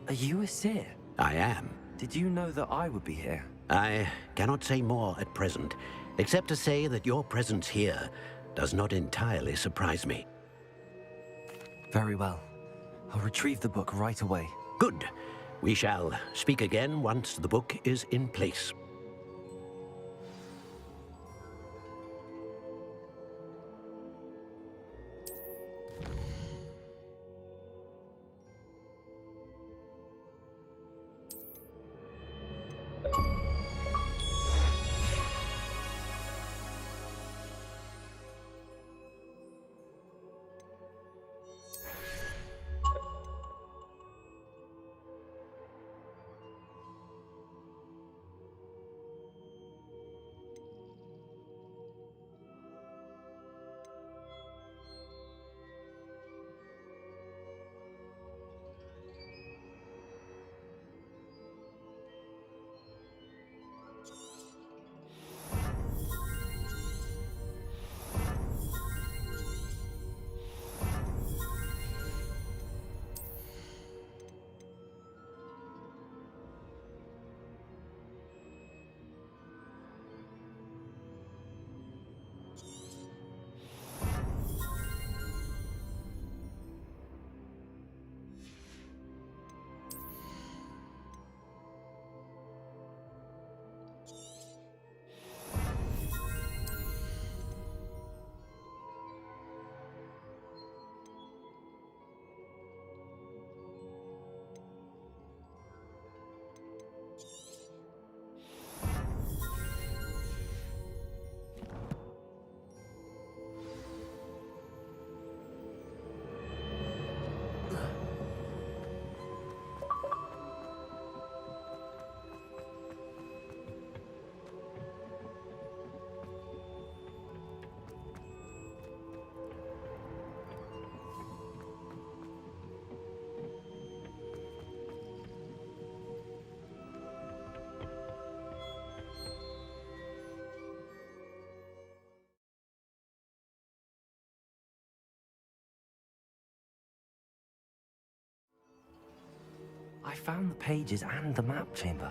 Are you a seer? I am. Did you know that I would be here? I cannot say more at present, except to say that your presence here does not entirely surprise me. Very well. I'll retrieve the book right away. Good. We shall speak again once the book is in place. found the pages and the map chamber.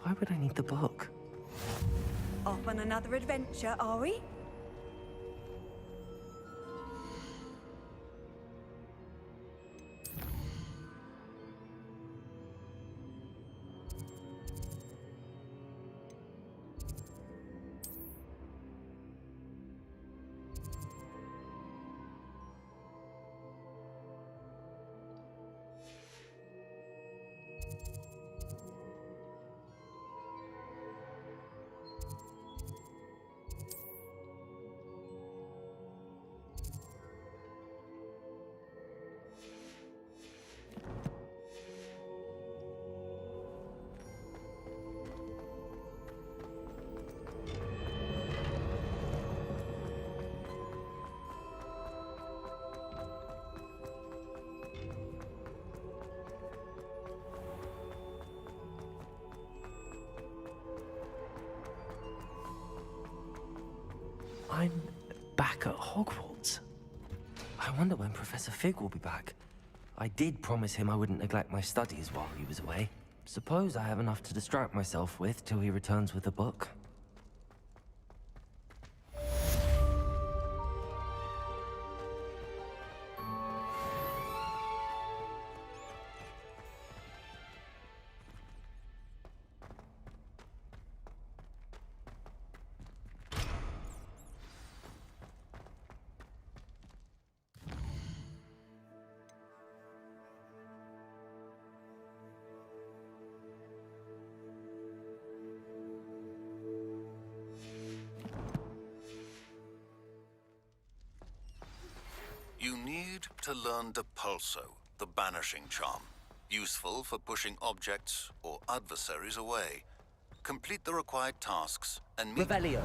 Why would I need the book? Off on another adventure, are we? I'm back at Hogwarts. I wonder when Professor Fig will be back. I did promise him I wouldn't neglect my studies while he was away. Suppose I have enough to distract myself with till he returns with a book. You need to learn Depulso, the banishing charm. Useful for pushing objects or adversaries away. Complete the required tasks and meet... Revelio.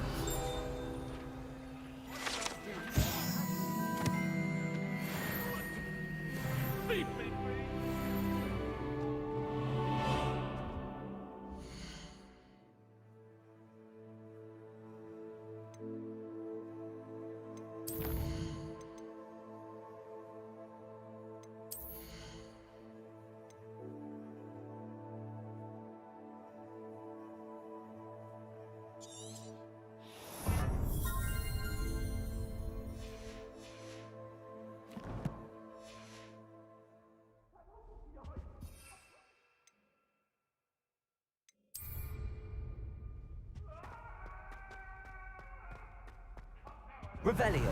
Revelio.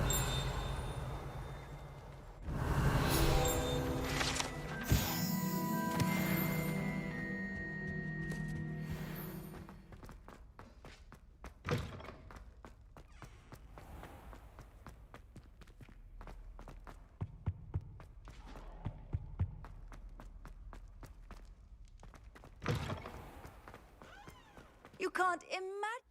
You can't imagine.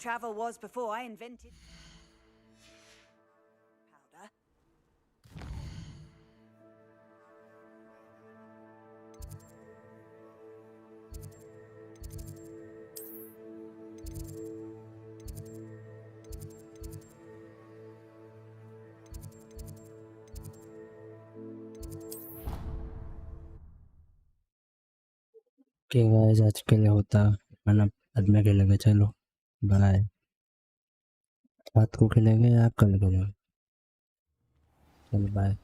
travel was before I invented powder. Okay guys, आज के लिए होता वरना बाद में खेलेंगे। चलो bye. रात को खेलेंगे या कल खेलेंगे? चलो bye.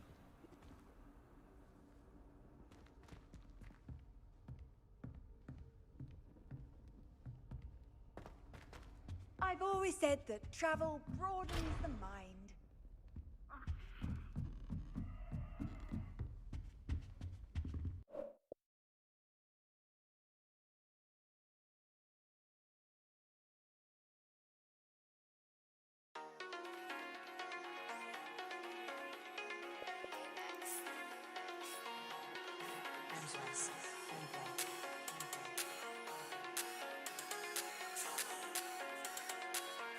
I've always said that travel broadens the mind. Endless. Endless.